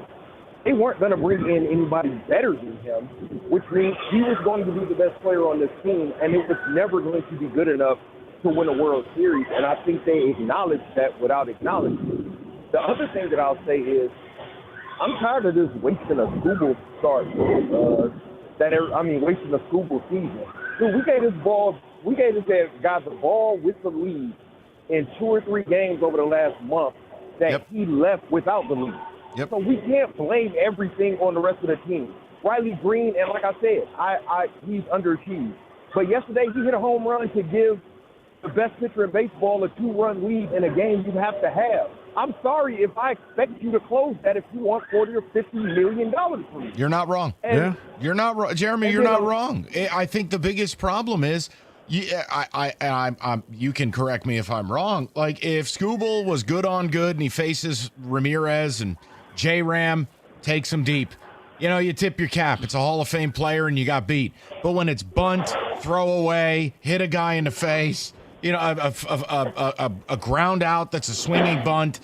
They weren't going to bring in anybody better than him, which means he was going to be the best player on this team, and it was never going to be good enough to win a World Series, and I think they acknowledged that without acknowledging it. The other thing that I'll say is, I'm tired of this wasting a Skubal start. Wasting a Skubal season. Dude, we gave this guy the ball with the lead in 2 or 3 games over the last month that he left without the lead. So we can't blame everything on the rest of the team. Riley Green, and like I said, he's underachieved. But yesterday he hit a home run to give the best pitcher in baseball a 2-run lead in a game you have to have. I'm sorry if I expect you to close that if you want $40 or $50 million from me.
You're not wrong. You're not wrong, Jeremy. You're not wrong. I think the biggest problem is, you can correct me if I'm wrong. Like if Skubal was good on good and he faces Ramirez and J-Ram takes him deep, you tip your cap. It's a Hall of Fame player and you got beat. But when it's bunt, throw away, hit a guy in the face, a ground out that's a swinging bunt.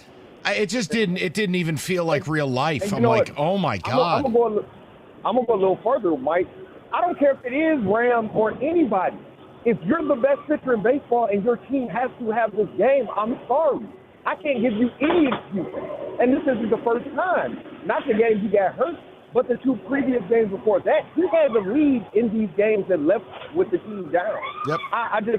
It didn't even feel like real life. I'm like, oh my God.
I'm gonna go a little further, Mike. I don't care if it is Ram or anybody. If you're the best pitcher in baseball and your team has to have this game, I'm sorry. I can't give you any excuse. And this isn't the first time. Not the game he got hurt, but the 2 previous games before that. He had the lead in these games and left with the team down.
Yep.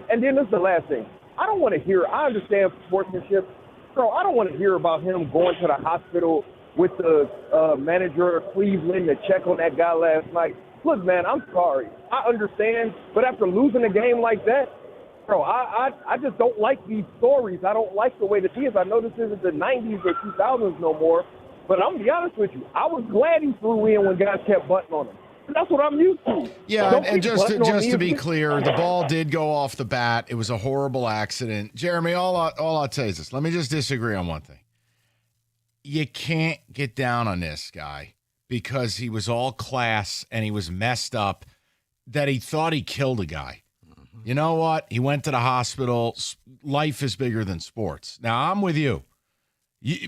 And then this is the last thing. I don't want to hear, I understand sportsmanship. Bro, I don't want to hear about him going to the hospital with the manager of Cleveland to check on that guy last night. Look, man, I'm sorry. I understand, but after losing a game like that, bro, I just don't like these stories. I don't like the way this is. I know this isn't the 90s or 2000s no more, but I'm going to be honest with you. I was glad he threw in when guys kept butting on him. That's what I'm used to.
Yeah, and just to be clear, the ball did go off the bat. It was a horrible accident. Jeremy, all I'll tell you is this. Let me just disagree on one thing. You can't get down on this guy because he was all class and he was messed up that he thought he killed a guy. You know what? He went to the hospital. Life is bigger than sports. Now, I'm with you.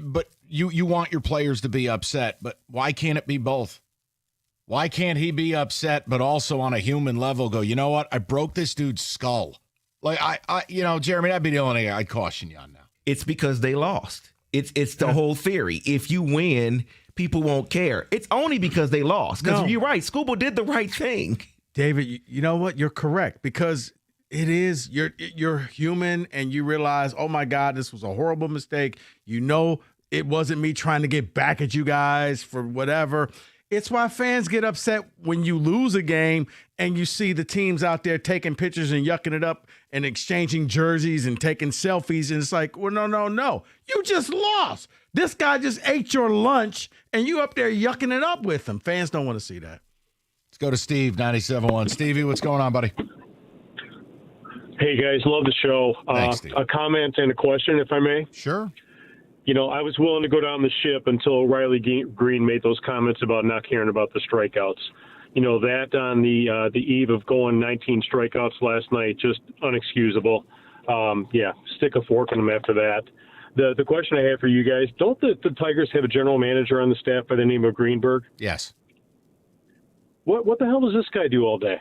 But you want your players to be upset, but why can't it be both? Why can't he be upset, but also on a human level go, you know what? I broke this dude's skull. Like, Jeremy, that'd be the only thing I'd caution you on now.
It's because they lost. It's the whole theory. If you win, people won't care. It's only because they lost. Because you're right. Skubal did the right thing.
David, you know what? You're correct. Because It is. You're human, and you realize, oh my God, this was a horrible mistake. You know, it wasn't me trying to get back at you guys for whatever. It's why fans get upset when you lose a game and you see the teams out there taking pictures and yucking it up and exchanging jerseys and taking selfies. And it's like, well, no. You just lost. This guy just ate your lunch and you up there yucking it up with him. Fans don't want to see that.
Let's go to Steve, 97.1. Stevie, what's going on, buddy?
Hey, guys, love the show.
Thanks, Steve.
A comment and a question, if I may.
Sure.
You know, I was willing to go down the ship until Riley Green made those comments about not caring about the strikeouts. You know, that on the eve of going 19 strikeouts last night, just unexcusable. Stick a fork in them after that. The question I have for you guys, don't the Tigers have a general manager on the staff by the name of Greenberg?
Yes.
What the hell does this guy do all day?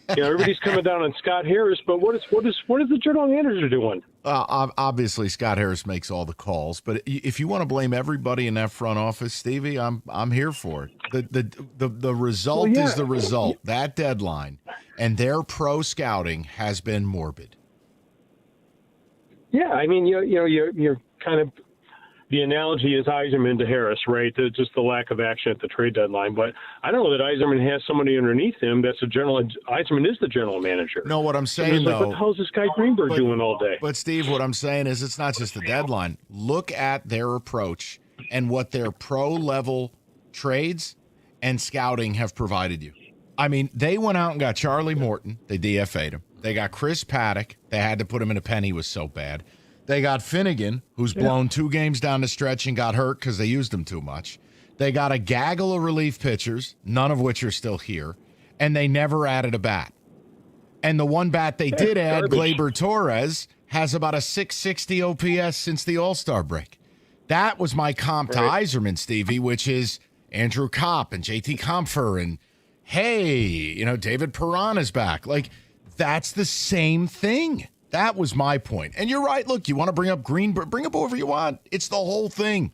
Everybody's coming down on Scott Harris, but what is the general manager doing?
Obviously, Scott Harris makes all the calls, but if you want to blame everybody in that front office, Stevie, I'm here for it. The result is the result. That deadline and their pro scouting has been morbid.
Yeah, I mean, you're kind of. The analogy is Yzerman to Harris, right? Just the lack of action at the trade deadline. But I don't know that Yzerman has somebody underneath him that's a general. Yzerman is the general manager.
No, what I'm saying,
what the hell is this guy Greenberg doing all day?
But, Steve, what I'm saying is it's not just the deadline. Look at their approach and what their pro-level trades and scouting have provided you. I mean, they went out and got Charlie Morton. They DFA'd him. They got Chris Paddock. They had to put him in a pen. He was so bad. They got Finnegan, who's blown 2 games down the stretch and got hurt because they used him too much. They got a gaggle of relief pitchers, none of which are still here, and they never added a bat. And the one bat they did add, Gleyber Torres, has about a 660 OPS since the All-Star break. That was my comp to Yzerman, Stevie, which is Andrew Kopp and JT Compher and, hey, David Perron is back. Like, that's the same thing. That was my point. And you're right. Look, you want to bring up Greenberg, bring up whoever you want. It's the whole thing.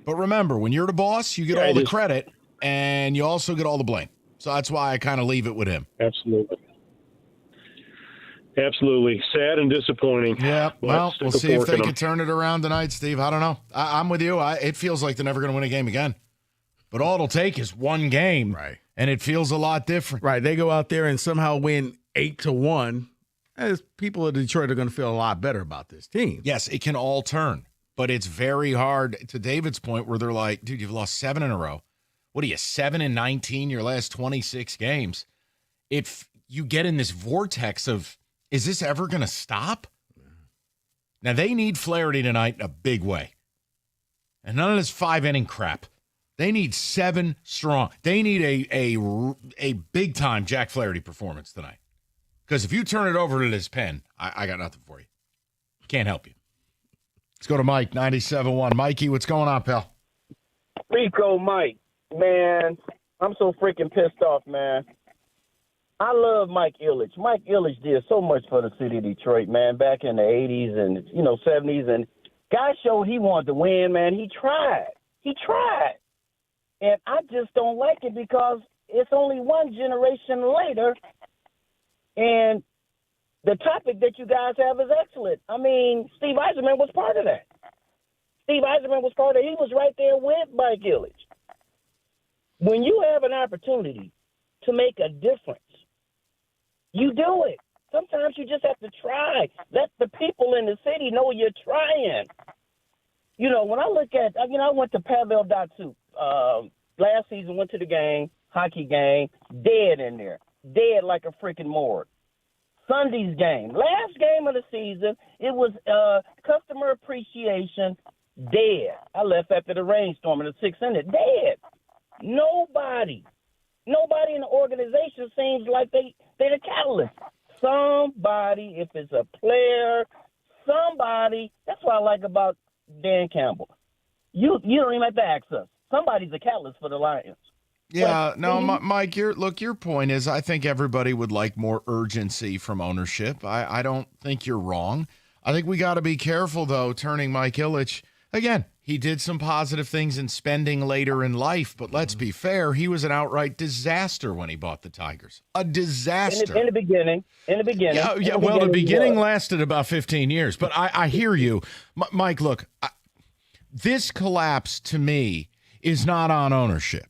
But remember, when you're the boss, you get all the credit and you also get all the blame. So that's why I kind of leave it with him.
Absolutely. Sad and disappointing.
Yeah. Well, we'll see if they can turn it around tonight, Steve. I don't know. I'm with you. It feels like they're never going to win a game again. But all it'll take is one game.
Right.
And it feels a lot different.
Right. They go out there and somehow win 8-1. As people in Detroit are going to feel a lot better about this team.
Yes, it can all turn, but it's very hard. To David's point, where they're like, dude, you've lost 7 in a row. What are you, 7-19 your last 26 games? If you get in this vortex of, is this ever going to stop? Now, they need Flaherty tonight in a big way. And none of this 5-inning crap. They need 7 strong. They need a big-time Jack Flaherty performance tonight. Because if you turn it over to this pen, I got nothing for you. Can't help you. Let's go to Mike, 97.1. Mikey, what's going on, pal?
Rico, Mike, man, I'm so freaking pissed off, man. I love Mike Ilitch. Mike Ilitch did so much for the city of Detroit, man, back in the 80s and, 70s. And guy showed he wanted to win, man. He tried. And I just don't like it because it's only one generation later. And the topic that you guys have is excellent. I mean, Steve Yzerman was part of that. He was right there with Mike Ilitch. When you have an opportunity to make a difference, you do it. Sometimes you just have to try. Let the people in the city know you're trying. When I look at, I went to Pavel Datsyuk last season, went to the game, hockey game, dead in there. Dead like a freaking morgue. Sunday's game. Last game of the season, it was customer appreciation, dead. I left after the rainstorm in the 6th inning, dead. Nobody in the organization seems like they're the catalyst. Somebody, if it's a player, somebody, that's what I like about Dan Campbell. You don't even have to ask us. Somebody's a catalyst for the Lions.
Yeah, no, Mike, your point is I think everybody would like more urgency from ownership. I don't think you're wrong. I think we got to be careful, though, turning Mike Ilitch. Again, he did some positive things in spending later in life, but let's be fair, he was an outright disaster when he bought the Tigers. A disaster.
In the beginning.
Yeah. Well, the beginning lasted about 15 years, but I hear you. Mike, look, this collapse to me is not on ownership.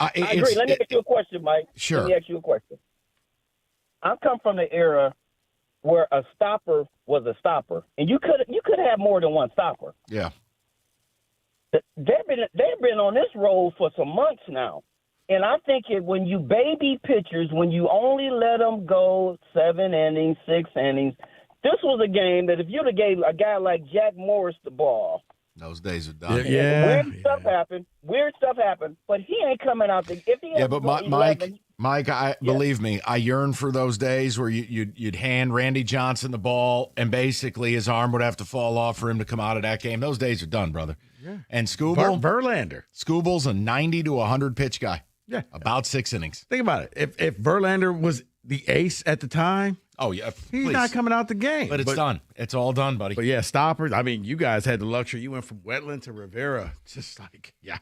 I agree. Let me ask you a question, Mike.
Sure.
Let me ask you a question. I come from the era where a stopper was a stopper, and you could have more than one stopper.
Yeah.
They've been on this roll for some months now, and I think when you baby pitchers, when you only let them go 7 innings, 6 innings, this was a game that if you'd have gave a guy like Jack Morris the ball,
those days are done.
Weird stuff happened, but he ain't coming out. If he
yeah, but Mike, believe me, I yearn for those days where you'd hand Randy Johnson the ball and basically his arm would have to fall off for him to come out of that game. Those days are done, brother.
Yeah.
And Skubal,
Verlander.
Skubal's a 90 to 100 pitch guy.
Yeah,
about 6 innings.
Think about it. If Verlander was the ace at the time,
oh yeah,
he's not coming out the game.
But it's done. It's all done, buddy.
But yeah, stoppers. I mean, you guys had the luxury. You went from Wetland to Rivera. Just like, yeah.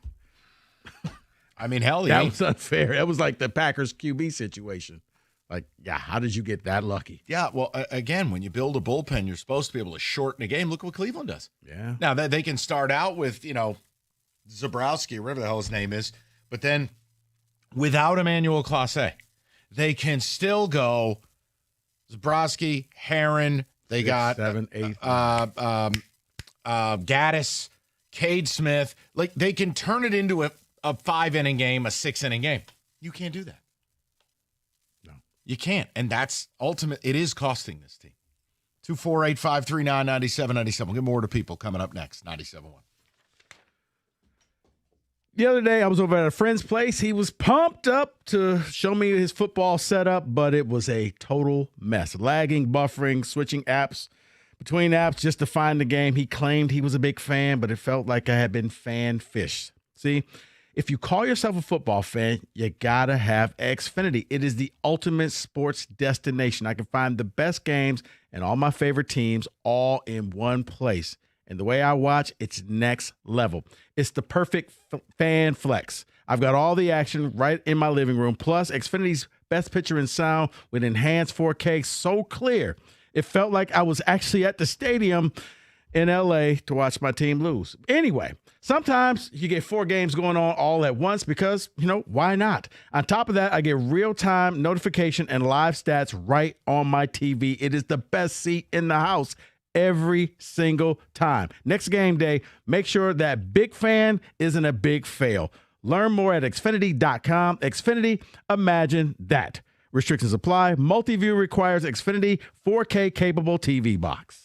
I mean, hell,
that was unfair. That was like the Packers QB situation. Like, yeah, how did you get that lucky?
Yeah, well, again, when you build a bullpen, you're supposed to be able to shorten a game. Look what Cleveland does.
Yeah.
Now, they can start out with, Zabrowski, or whatever the hell his name is, but then without Emmanuel Clase, they can still go Zabrowski, Herron, they
6,
got
7, 8.
Gaddis, Cade Smith. Like, they can turn it into a 5-inning game, a 6-inning game. You can't do that.
No.
You can't. And that's ultimate. It is costing this team. 248-539-9797. We'll get more to people coming up next. 97.1.
The other day, I was over at a friend's place. He was pumped up to show me his football setup, but it was a total mess. Lagging, buffering, switching apps between apps just to find the game. He claimed he was a big fan, but it felt like I had been fan-fished. See, if you call yourself a football fan, you gotta have Xfinity. It is the ultimate sports destination. I can find the best games and all my favorite teams all in one place. And the way I watch, it's next level. It's the perfect fan flex. I've got all the action right in my living room. Plus, Xfinity's best picture and sound with enhanced 4K, so clear. It felt like I was actually at the stadium in LA to watch my team lose. Anyway, sometimes you get 4 games going on all at once because, why not? On top of that, I get real-time notification and live stats right on my TV. It is the best seat in the house every single time. Next game day, make sure that big fan isn't a big fail. Learn more at Xfinity.com. Xfinity, imagine that. Restrictions apply. Multi-view requires Xfinity 4K capable TV box.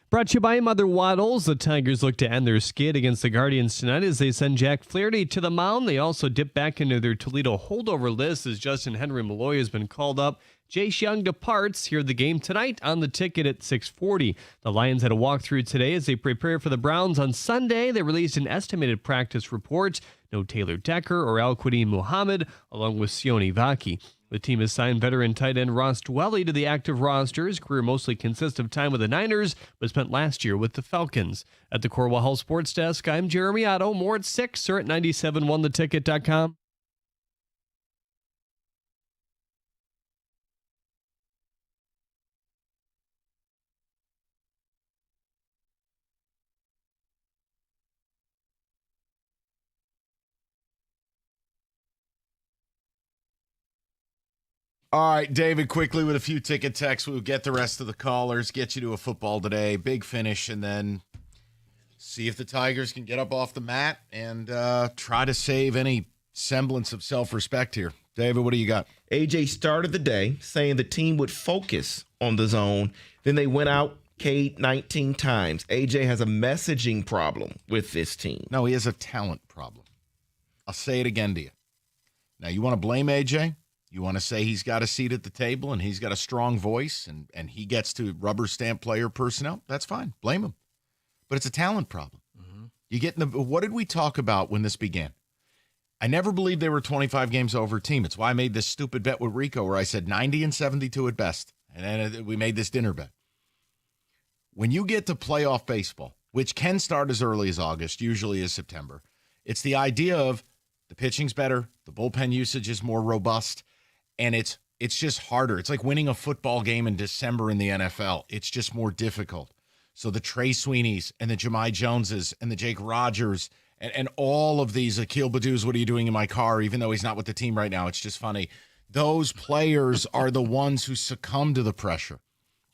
Brought to you by Mother Waddles. The Tigers look to end their skid against the Guardians tonight as they send Jack Flaherty to the mound. They also dip back into their Toledo holdover list as Justin Henry Malloy has been called up. Jace Young departs. Here the game tonight on the ticket at 6:40. The Lions had a walkthrough today as they prepare for the Browns on Sunday. They released an estimated practice report. No Taylor Decker or Al-Quadin Muhammad, along with Sione Vaki. The team has signed veteran tight end Ross Dwelly to the active roster. His career mostly consists of time with the Niners, but spent last year with the Falcons. At the Corwell Health Sports Desk, I'm Jeremy Otto. More at 6 or at 971theticket.com.
All right, David, quickly with a few ticket texts. We'll get the rest of the callers, get you to a football today, big finish, and then see if the Tigers can get up off the mat and try to save any semblance of self-respect here. David, what do you got?
AJ started the day saying the team would focus on the zone. Then they went out Cade 19 times. AJ has a messaging problem with this team.
No, he has a talent problem. I'll say it again to you. Now, you want to blame AJ? You want to say he's got a seat at the table and he's got a strong voice and he gets to rubber stamp player personnel? That's fine. Blame him. But it's a talent problem. Mm-hmm. You get in the, what did we talk about when this began? I never believed they were 25 games over team. It's why I made this stupid bet with Rico where I said 90 and 72 at best. And then we made this dinner bet. When you get to playoff baseball, which can start as early as August, usually is September, it's the idea of the pitching's better, the bullpen usage is more robust, and it's just harder. It's like winning a football game in December in the NFL. It's just more difficult. So the Trey Sweeneys and the Jahmai Joneses and the Jake Rogers and all of these, Akil Badu's, what are you doing in my car, even though he's not with the team right now. It's just funny. Those players are the ones who succumb to the pressure.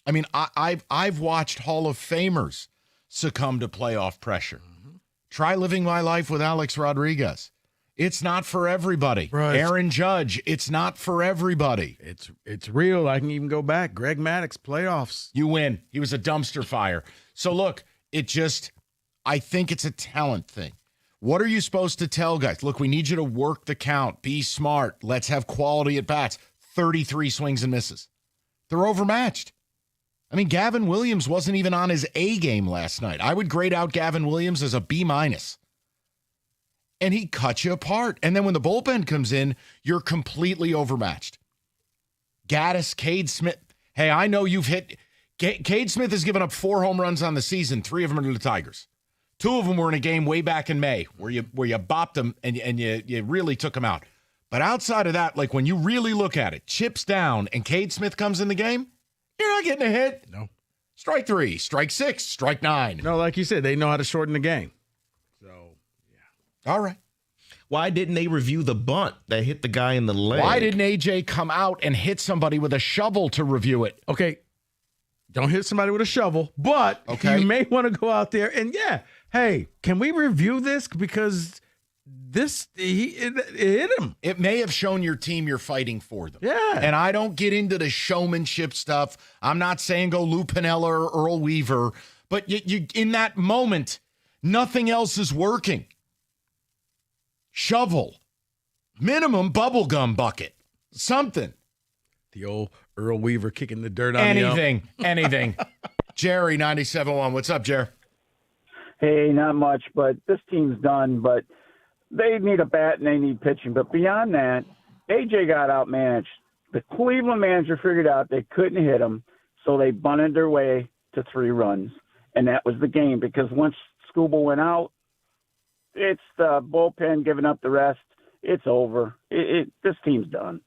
I mean, I've watched Hall of Famers succumb to playoff pressure. Mm-hmm. Try living my life with Alex Rodriguez. It's not for everybody. Right. Aaron Judge, it's not for everybody.
It's real. I can even go back. Greg Maddux, playoffs.
You win. He was a dumpster fire. So look, I think it's a talent thing. What are you supposed to tell guys? Look, we need you to work the count. Be smart. Let's have quality at bats. 33 swings and misses. They're overmatched. I mean, Gavin Williams wasn't even on his A game last night. I would grade out Gavin Williams as a B-. And he cut you apart. And then when the bullpen comes in, you're completely overmatched. Gaddis, Cade Smith. Hey, I know you've hit. Cade Smith has given up 4 home runs on the season. 3 of them are to the Tigers. 2 of them were in a game way back in May where you bopped them and you really took them out. But outside of that, like when you really look at it, chips down and Cade Smith comes in the game, you're not getting a hit.
No.
Strike 3, strike 6, strike 9.
No, like you said, they know how to shorten the game.
All right.
Why didn't they review the bunt that hit the guy in the leg?
Why didn't AJ come out and hit somebody with a shovel to review it?
Okay, don't hit somebody with a shovel, but you may want to go out there and, hey, can we review this? Because it hit him.
It may have shown your team you're fighting for them.
Yeah.
And I don't get into the showmanship stuff. I'm not saying go Lou Piniella or Earl Weaver, but you in that moment, nothing else is working. Shovel, minimum bubblegum bucket, something.
The old Earl Weaver kicking the dirt on
anything. Jerry, 97.1. What's up, Jerry?
Hey, not much, but this team's done. But they need a bat and they need pitching. But beyond that, AJ got outmanaged. The Cleveland manager figured out they couldn't hit him, so they bunted their way to 3 runs. And that was the game because once Skubal went out, it's the bullpen giving up the rest. It's over. This team's done.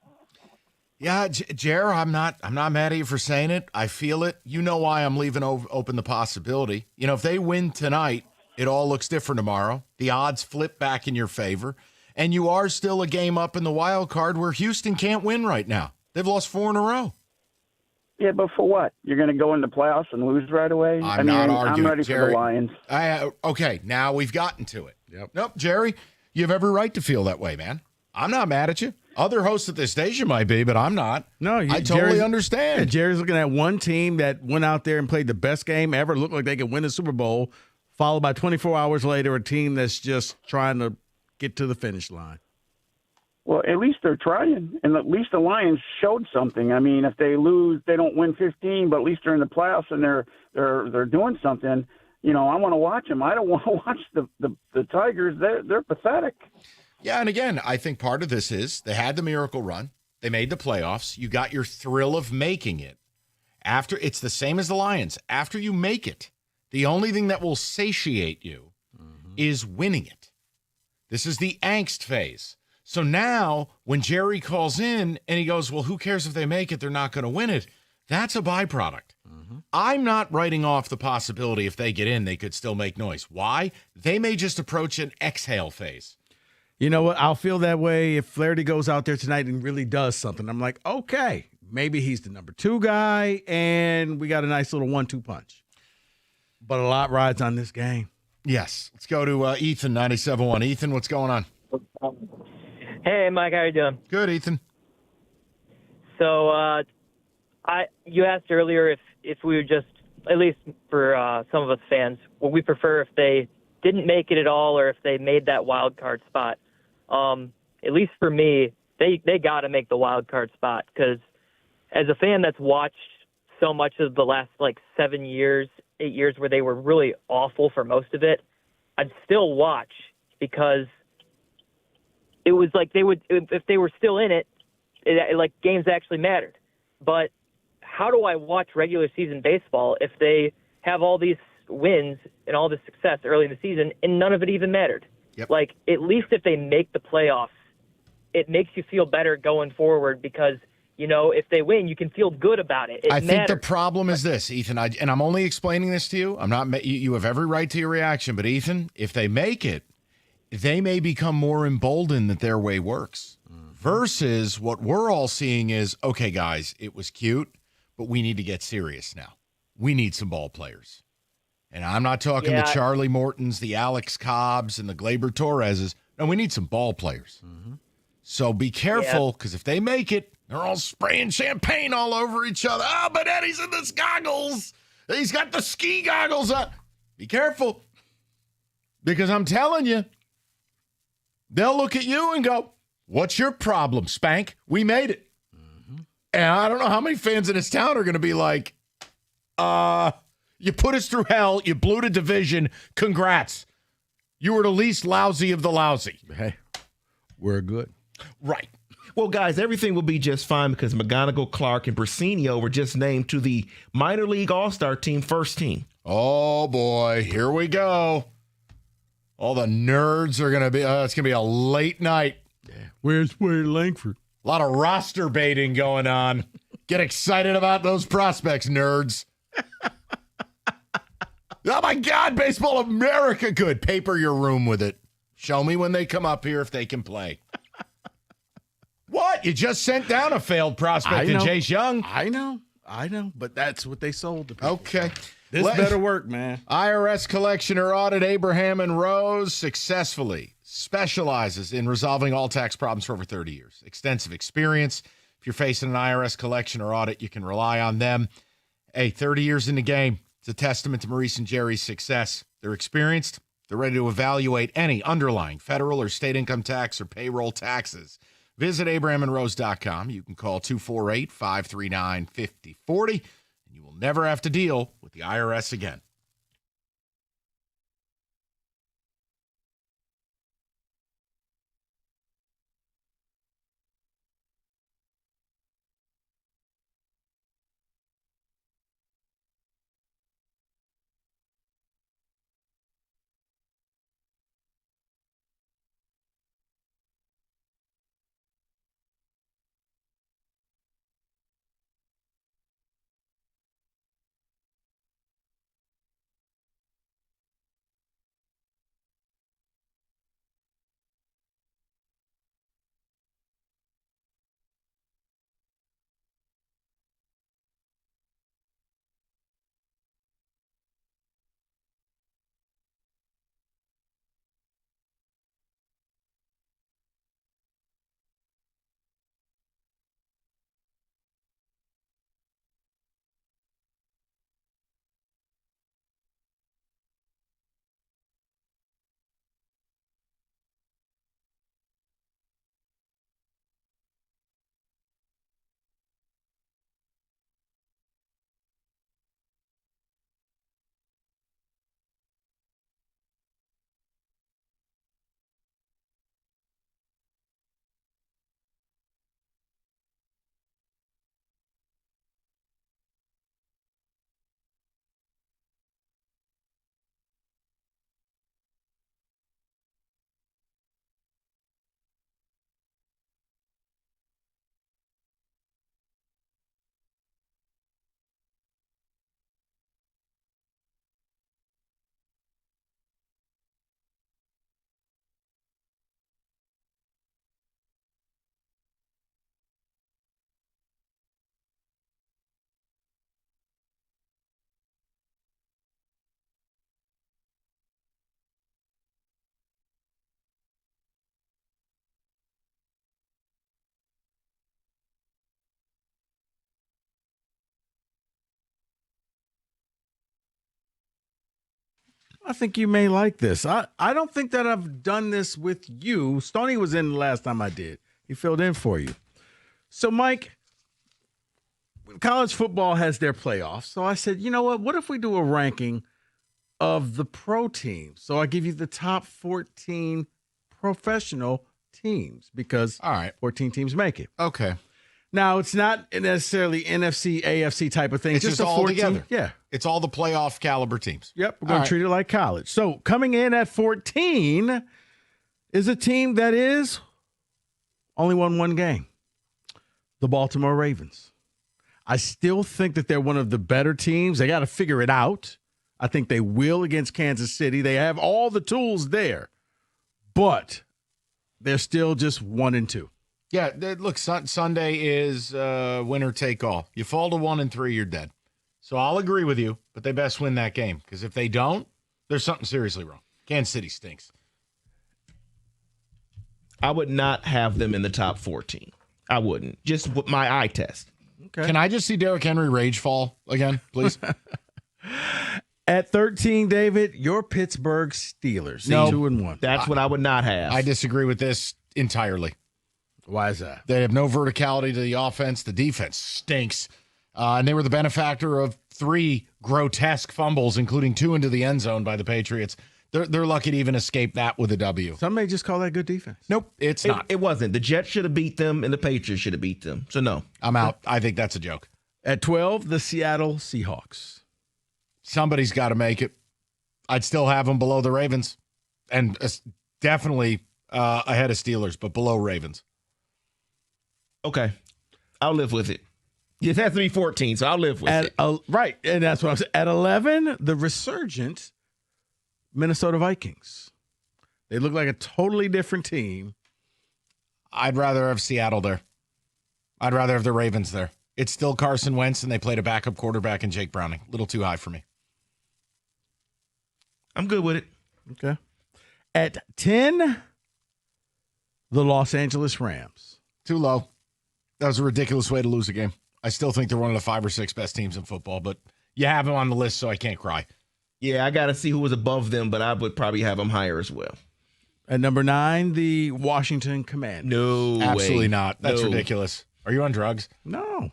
Yeah, Jer, I'm not mad at you for saying it. I feel it. You know why I'm leaving open the possibility. You know, if they win tonight, it all looks different tomorrow. The odds flip back in your favor. And you are still a game up in the wild card where Houston can't win right now. They've lost 4 in a row.
Yeah, but for what? You're going to go into playoffs and lose right away?
I'm not arguing.
I'm ready
Jerry,
for the Lions.
Okay, now we've gotten to it.
Yep.
Nope, Jerry, you have every right to feel that way, man. I'm not mad at you. Other hosts at this station might be, but I'm not.
No,
I totally understand.
Yeah, Jerry's looking at one team that went out there and played the best game ever, looked like they could win the Super Bowl, followed by 24 hours later, a team that's just trying to get to the finish line.
Well, at least they're trying, and at least the Lions showed something. I mean, if they lose, they don't win 15, but at least they're in the playoffs and they're doing something. You know, I want to watch them. I don't want to watch the Tigers. They're pathetic.
Yeah, and again, I think part of this is they had the miracle run. They made the playoffs. You got your thrill of making it. After it's the same as the Lions. After you make it, the only thing that will satiate you is winning it. This is the angst phase. So now when Jerry calls in and he goes, well, who cares if they make it? They're not going to win it. That's a byproduct. I'm not writing off the possibility if they get in, they could still make noise. Why? They may just approach an exhale phase.
You know what? I'll feel that way if Flaherty goes out there tonight and really does something. I'm like, okay, maybe he's the number 2 guy, and we got a nice little 1-2 punch. But a lot rides on this game.
Yes. Let's go to Ethan, 97.1. Ethan, what's going on?
Hey, Mike, how you doing?
Good, Ethan.
So, you asked earlier if we would just, at least for some of us fans, would we prefer if they didn't make it at all or if they made that wild card spot? At least for me, they got to make the wild card spot because as a fan that's watched so much of the last 7 years, 8 years where they were really awful for most of it, I'd still watch because it was like they would, if they were still in it, games actually mattered. But how do I watch regular season baseball if they have all these wins and all this success early in the season and none of it even mattered?
Yep.
At least if they make the playoffs, it makes you feel better going forward because, if they win, you can feel good about it.
I think the problem is this, Ethan, and I'm only explaining this to you. I'm not. You have every right to your reaction, but Ethan, if they make it, they may become more emboldened that their way works. Versus what we're all seeing is, okay, guys, it was cute, but we need to get serious now. We need some ball players. And I'm not talking the Charlie Mortons, the Alex Cobbs, and the Gleyber Torreses. No, we need some ball players. So be careful, because if they make it, they're all spraying champagne all over each other. Oh, but Eddie's in the goggles. He's got the ski goggles on. Be careful. Because I'm telling you, they'll look at you and go, what's your problem, Spank? We made it. And I don't know how many fans in this town are going to be like, you put us through hell. You blew the division. Congrats. You were the least lousy of the lousy.
Hey, we're good.
Right.
Well, guys, everything will be just fine because McGonigal, Clark, and Brasenio were just named to the minor league all-star team first team.
Oh, boy. Here we go. All the nerds are going to be, it's going to be a late night.
Where's Langford?
A lot of roster baiting going on. Get excited about those prospects, nerds. Oh, my God, Baseball America. Good. Paper your room with it. Show me when they come up here if they can play. What? You just sent down a failed prospect in Chase Young.
I know. But that's what they sold to people.
Okay.
This better work, man.
IRS collectioner audit Abraham and Rose successfully specializes in resolving all tax problems for over 30 years. Extensive experience. If you're facing an IRS collection or audit, you can rely on them. Hey, 30 years in the game. It's a testament to Maurice and Jerry's success. They're experienced. They're ready to evaluate any underlying federal or state income tax or payroll taxes. Visit AbrahamandRose.com. You can call 248-539-5040, and you will never have to deal with the IRS again.
I think you may like this. I don't think that I've done this with you. Stoney was in the last time I did. He filled in for you. So, Mike, college football has their playoffs. So I said, you know what if we do a ranking of the pro teams? So I give you the top 14 professional teams because 14 teams make it.
Okay.
Now, it's not necessarily NFC, AFC type of thing.
It's just all
14,
together.
Yeah.
It's all the playoff caliber teams.
Yep. We're going to treat it like college. So coming in at 14 is a team that is only won one game. The Baltimore Ravens. I still think that they're one of the better teams. They got to figure it out. I think they will against Kansas City. They have all the tools there, but they're still just 1-2.
Yeah, look, Sunday is winner take all. You fall to 1-3, you're dead. So I'll agree with you, but they best win that game because if they don't, there's something seriously wrong. Kansas City stinks.
I would not have them in the top 14. I wouldn't. Just with my eye test.
Okay.
Can I just see Derrick Henry rage fall again, please?
At 13, David, your Pittsburgh Steelers.
No.
2-1.
That's what I would not have.
I disagree with this entirely.
Why is that?
They have no verticality to the offense. The defense stinks. And they were the benefactor of 3 grotesque fumbles, including 2 into the end zone by the Patriots. They're lucky to even escape that with a W.
Some may just call that good defense.
Nope, it's not.
It wasn't. The Jets should have beat them, and the Patriots should have beat them. So, no.
I'm out. I think that's a joke.
At 12, the Seattle Seahawks.
Somebody's got to make it. I'd still have them below the Ravens. And definitely ahead of Steelers, but below Ravens.
Okay. I'll live with it. It has to be 14, so I'll live with it.
Right, and that's what I'm saying. At 11, the resurgent Minnesota Vikings. They look like a totally different team.
I'd rather have Seattle there. I'd rather have the Ravens there. It's still Carson Wentz, and they played a backup quarterback in Jake Browning. A little too high for me.
I'm good with it.
Okay. At 10, the Los Angeles Rams.
Too low. That was a ridiculous way to lose a game. I still think they're one of the 5 or 6 best teams in football, but you have them on the list, so I can't cry.
Yeah, I got to see who was above them, but I would probably have them higher as well.
At number 9, the Washington Commanders.
No
Absolutely
way.
not. That's
No.
ridiculous. Are you on drugs?
No.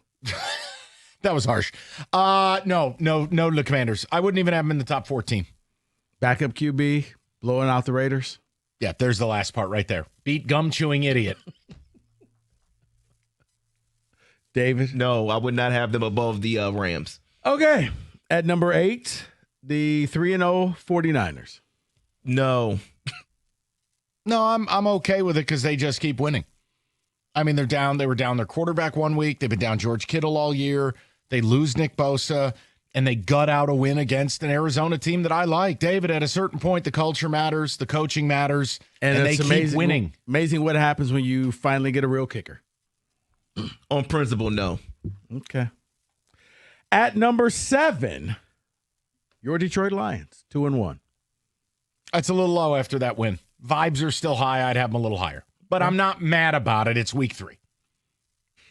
That was harsh. No, the Commanders. I wouldn't even have them in the top 14.
Backup QB, blowing out the Raiders.
Yeah, there's the last part right there. Beat gum-chewing idiot.
David?
No, I would not have them above the Rams.
Okay. At number 8, the 3-0 49ers.
No.
No, I'm okay with it because they just keep winning. I mean, they're down. They were down their quarterback one week. They've been down George Kittle all year. They lose Nick Bosa, and they gut out a win against an Arizona team that I like. David, at a certain point, the culture matters, the coaching matters, and they keep winning.
Amazing what happens when you finally get a real kicker.
On principle, no.
Okay. At number 7, your Detroit Lions, 2-1.
That's a little low after that win. Vibes are still high. I'd have them a little higher. But I'm not mad about it. It's week 3.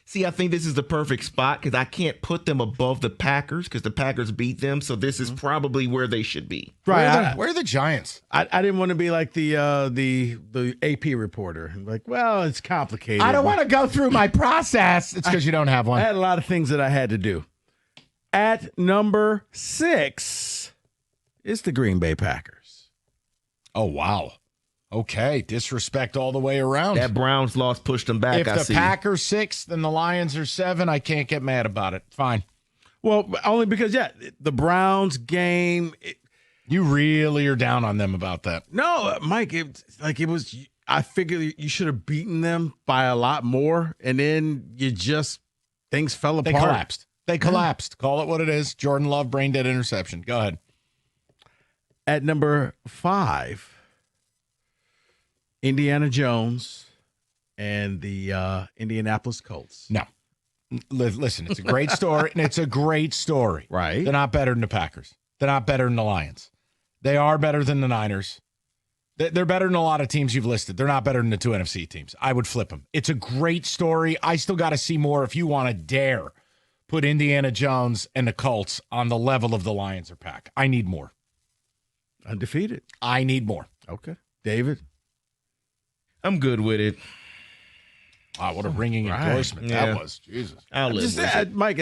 See, I think this is the perfect spot because I can't put them above the Packers because the Packers beat them. So this is probably where they should be.
Right.
Where are the Giants?
I didn't want to be like the AP reporter. Like, well, it's complicated.
I don't want to go through my process. It's because you don't have one.
I had a lot of things that I had to do. At number 6 is the Green Bay Packers.
Oh, wow. Okay, disrespect all the way around.
That Browns loss pushed them back,
If the Packers 6th and the Lions are 7, I can't get mad about it. Fine.
Well, only because, the Browns game.
You really are down on them about that.
No, Mike, it was. I figured you should have beaten them by a lot more, and then things fell apart.
They collapsed. Call it what it is. Jordan Love, brain dead interception. Go ahead.
At number 5. Indiana Jones and the Indianapolis Colts.
No. Listen, it's a great story, and it's a great story.
Right.
They're not better than the Packers. They're not better than the Lions. They are better than the Niners. They're better than a lot of teams you've listed. They're not better than the 2 NFC teams. I would flip them. It's a great story. I still got to see more if you want to dare put Indiana Jones and the Colts on the level of the Lions or Pack. I need more.
Undefeated.
I need more.
Okay. David?
I'm good with it.
Wow, what a ringing endorsement that was. Jesus.
I'll live with it.
Mike,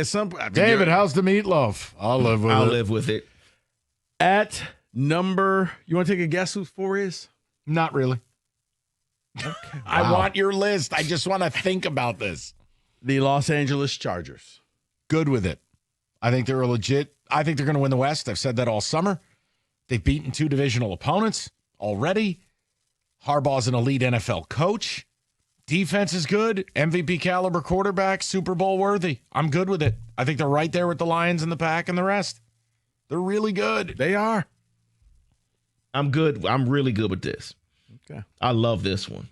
David, how's the meatloaf? I'll live with it.
I'll live with it.
At number, you want to take a guess who 4 is?
Not really.
Okay.
I want your list. I just want to think about this.
The Los Angeles Chargers.
Good with it. I think they're legit. I think they're going to win the West. I've said that all summer. They've beaten 2 divisional opponents already. Harbaugh's an elite NFL coach. Defense is good. MVP caliber quarterback. Super Bowl worthy. I'm good with it. I think they're right there with the Lions and the Pack and the rest. They're really good.
They are.
I'm good. I'm really good with this.
Okay.
I love this one.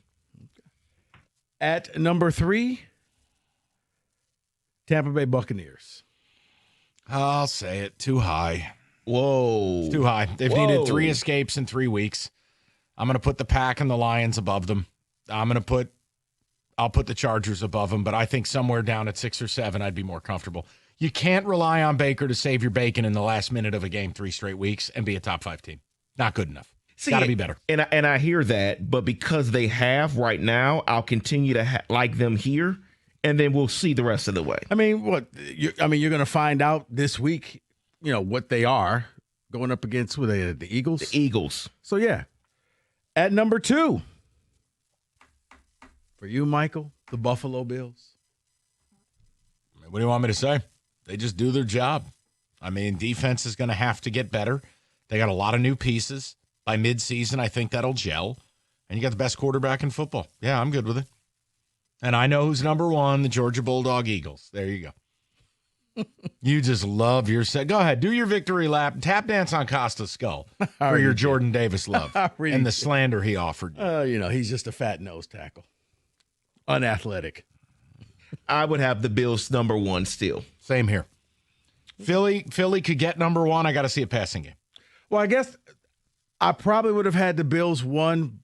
At number 3, Tampa Bay Buccaneers.
I'll say it. Too high.
Whoa.
It's too high. They've needed 3 escapes in 3 weeks. I'm going to put the Pack and the Lions above them. I'll put the Chargers above them, but I think somewhere down at 6 or 7, I'd be more comfortable. You can't rely on Baker to save your bacon in the last minute of a game 3 straight weeks and be a top 5 team. Not good enough. Got to be better.
And I hear that, but because they have right now, I'll continue to like them here, and then we'll see the rest of the way.
I mean, you're going to find out this week, what they are going up against the Eagles?
The Eagles.
So, yeah. At number 2, for you, Michael, the Buffalo Bills.
What do you want me to say? They just do their job. I mean, defense is going to have to get better. They got a lot of new pieces. By midseason, I think that'll gel. And you got the best quarterback in football. Yeah, I'm good with it. And I know who's number 1, the Georgia Bulldog Eagles. There you go. You just love your set. Go ahead, do your victory lap. Tap dance on Costa's skull for your Jordan Davis love and the slander he offered you.
He's just a fat nose tackle. Unathletic.
I would have the Bills number 1 still.
Same here. Philly could get number 1. I got to see a passing game.
Well, I guess I probably would have had the Bills 1,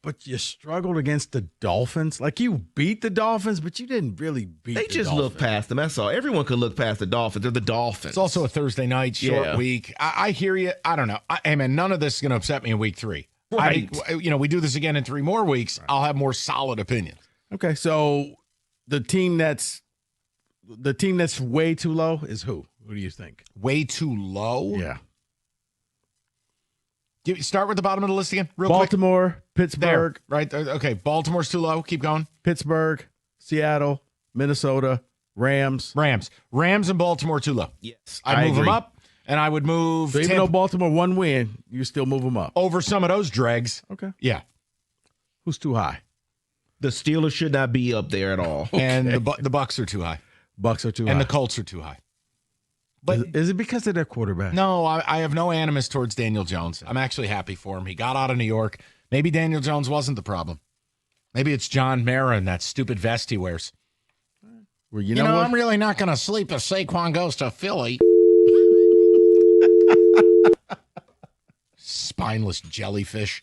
but you struggled against the Dolphins. Like, you beat the Dolphins, but you didn't really beat
They
the
just
Dolphins.
look past them. That's all. Everyone could look past the Dolphins. They're the Dolphins.
It's also a Thursday night, short week. I hear you. I don't know. Hey, man, none of this is going to upset me in week 3.
Right.
We do this again in 3 more weeks. Right. I'll have more solid opinions.
Okay, so the team that's way too low is who? Who do you think?
Way too low?
Yeah.
Start with the bottom of the list again, real
Baltimore,
quick.
Pittsburgh.
There, right? Okay, Baltimore's too low. Keep going.
Pittsburgh, Seattle, Minnesota, Rams.
Rams and Baltimore too low.
Yes,
I'd move them up, and I would move.
So even though Baltimore 1 win, you still move them up.
Over some of those dregs.
Okay.
Yeah.
Who's too high?
The Steelers should not be up there at all.
Okay. And the Bucs are too high.
Bucs are too high.
And the Colts are too high.
But is it because of their quarterback?
No, I have no animus towards Daniel Jones. I'm actually happy for him. He got out of New York. Maybe Daniel Jones wasn't the problem. Maybe it's John Mara and that stupid vest he wears.
Well, you know what?
I'm really not going to sleep if Saquon goes to Philly. Spineless jellyfish.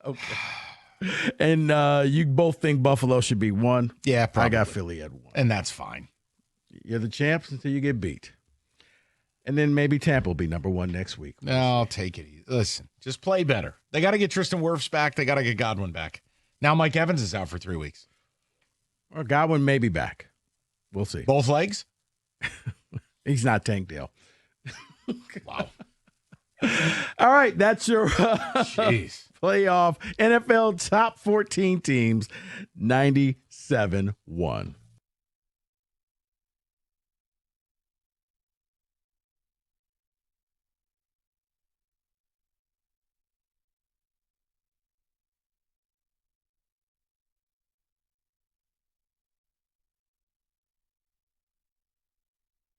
Okay. And you both think Buffalo should be 1?
Yeah, probably.
I got Philly at 1.
And that's fine.
You're the champs until you get beat. And then maybe Tampa will be number 1 next week.
No, I'll take it easy. Listen, just play better. They got to get Tristan Wirfs back. They got to get Godwin back. Now Mike Evans is out for 3 weeks.
Or Godwin may be back. We'll see.
Both legs?
He's not Tank Dale.
Wow.
All right, that's your
Jeez.
playoff NFL top 14 teams, 97-1.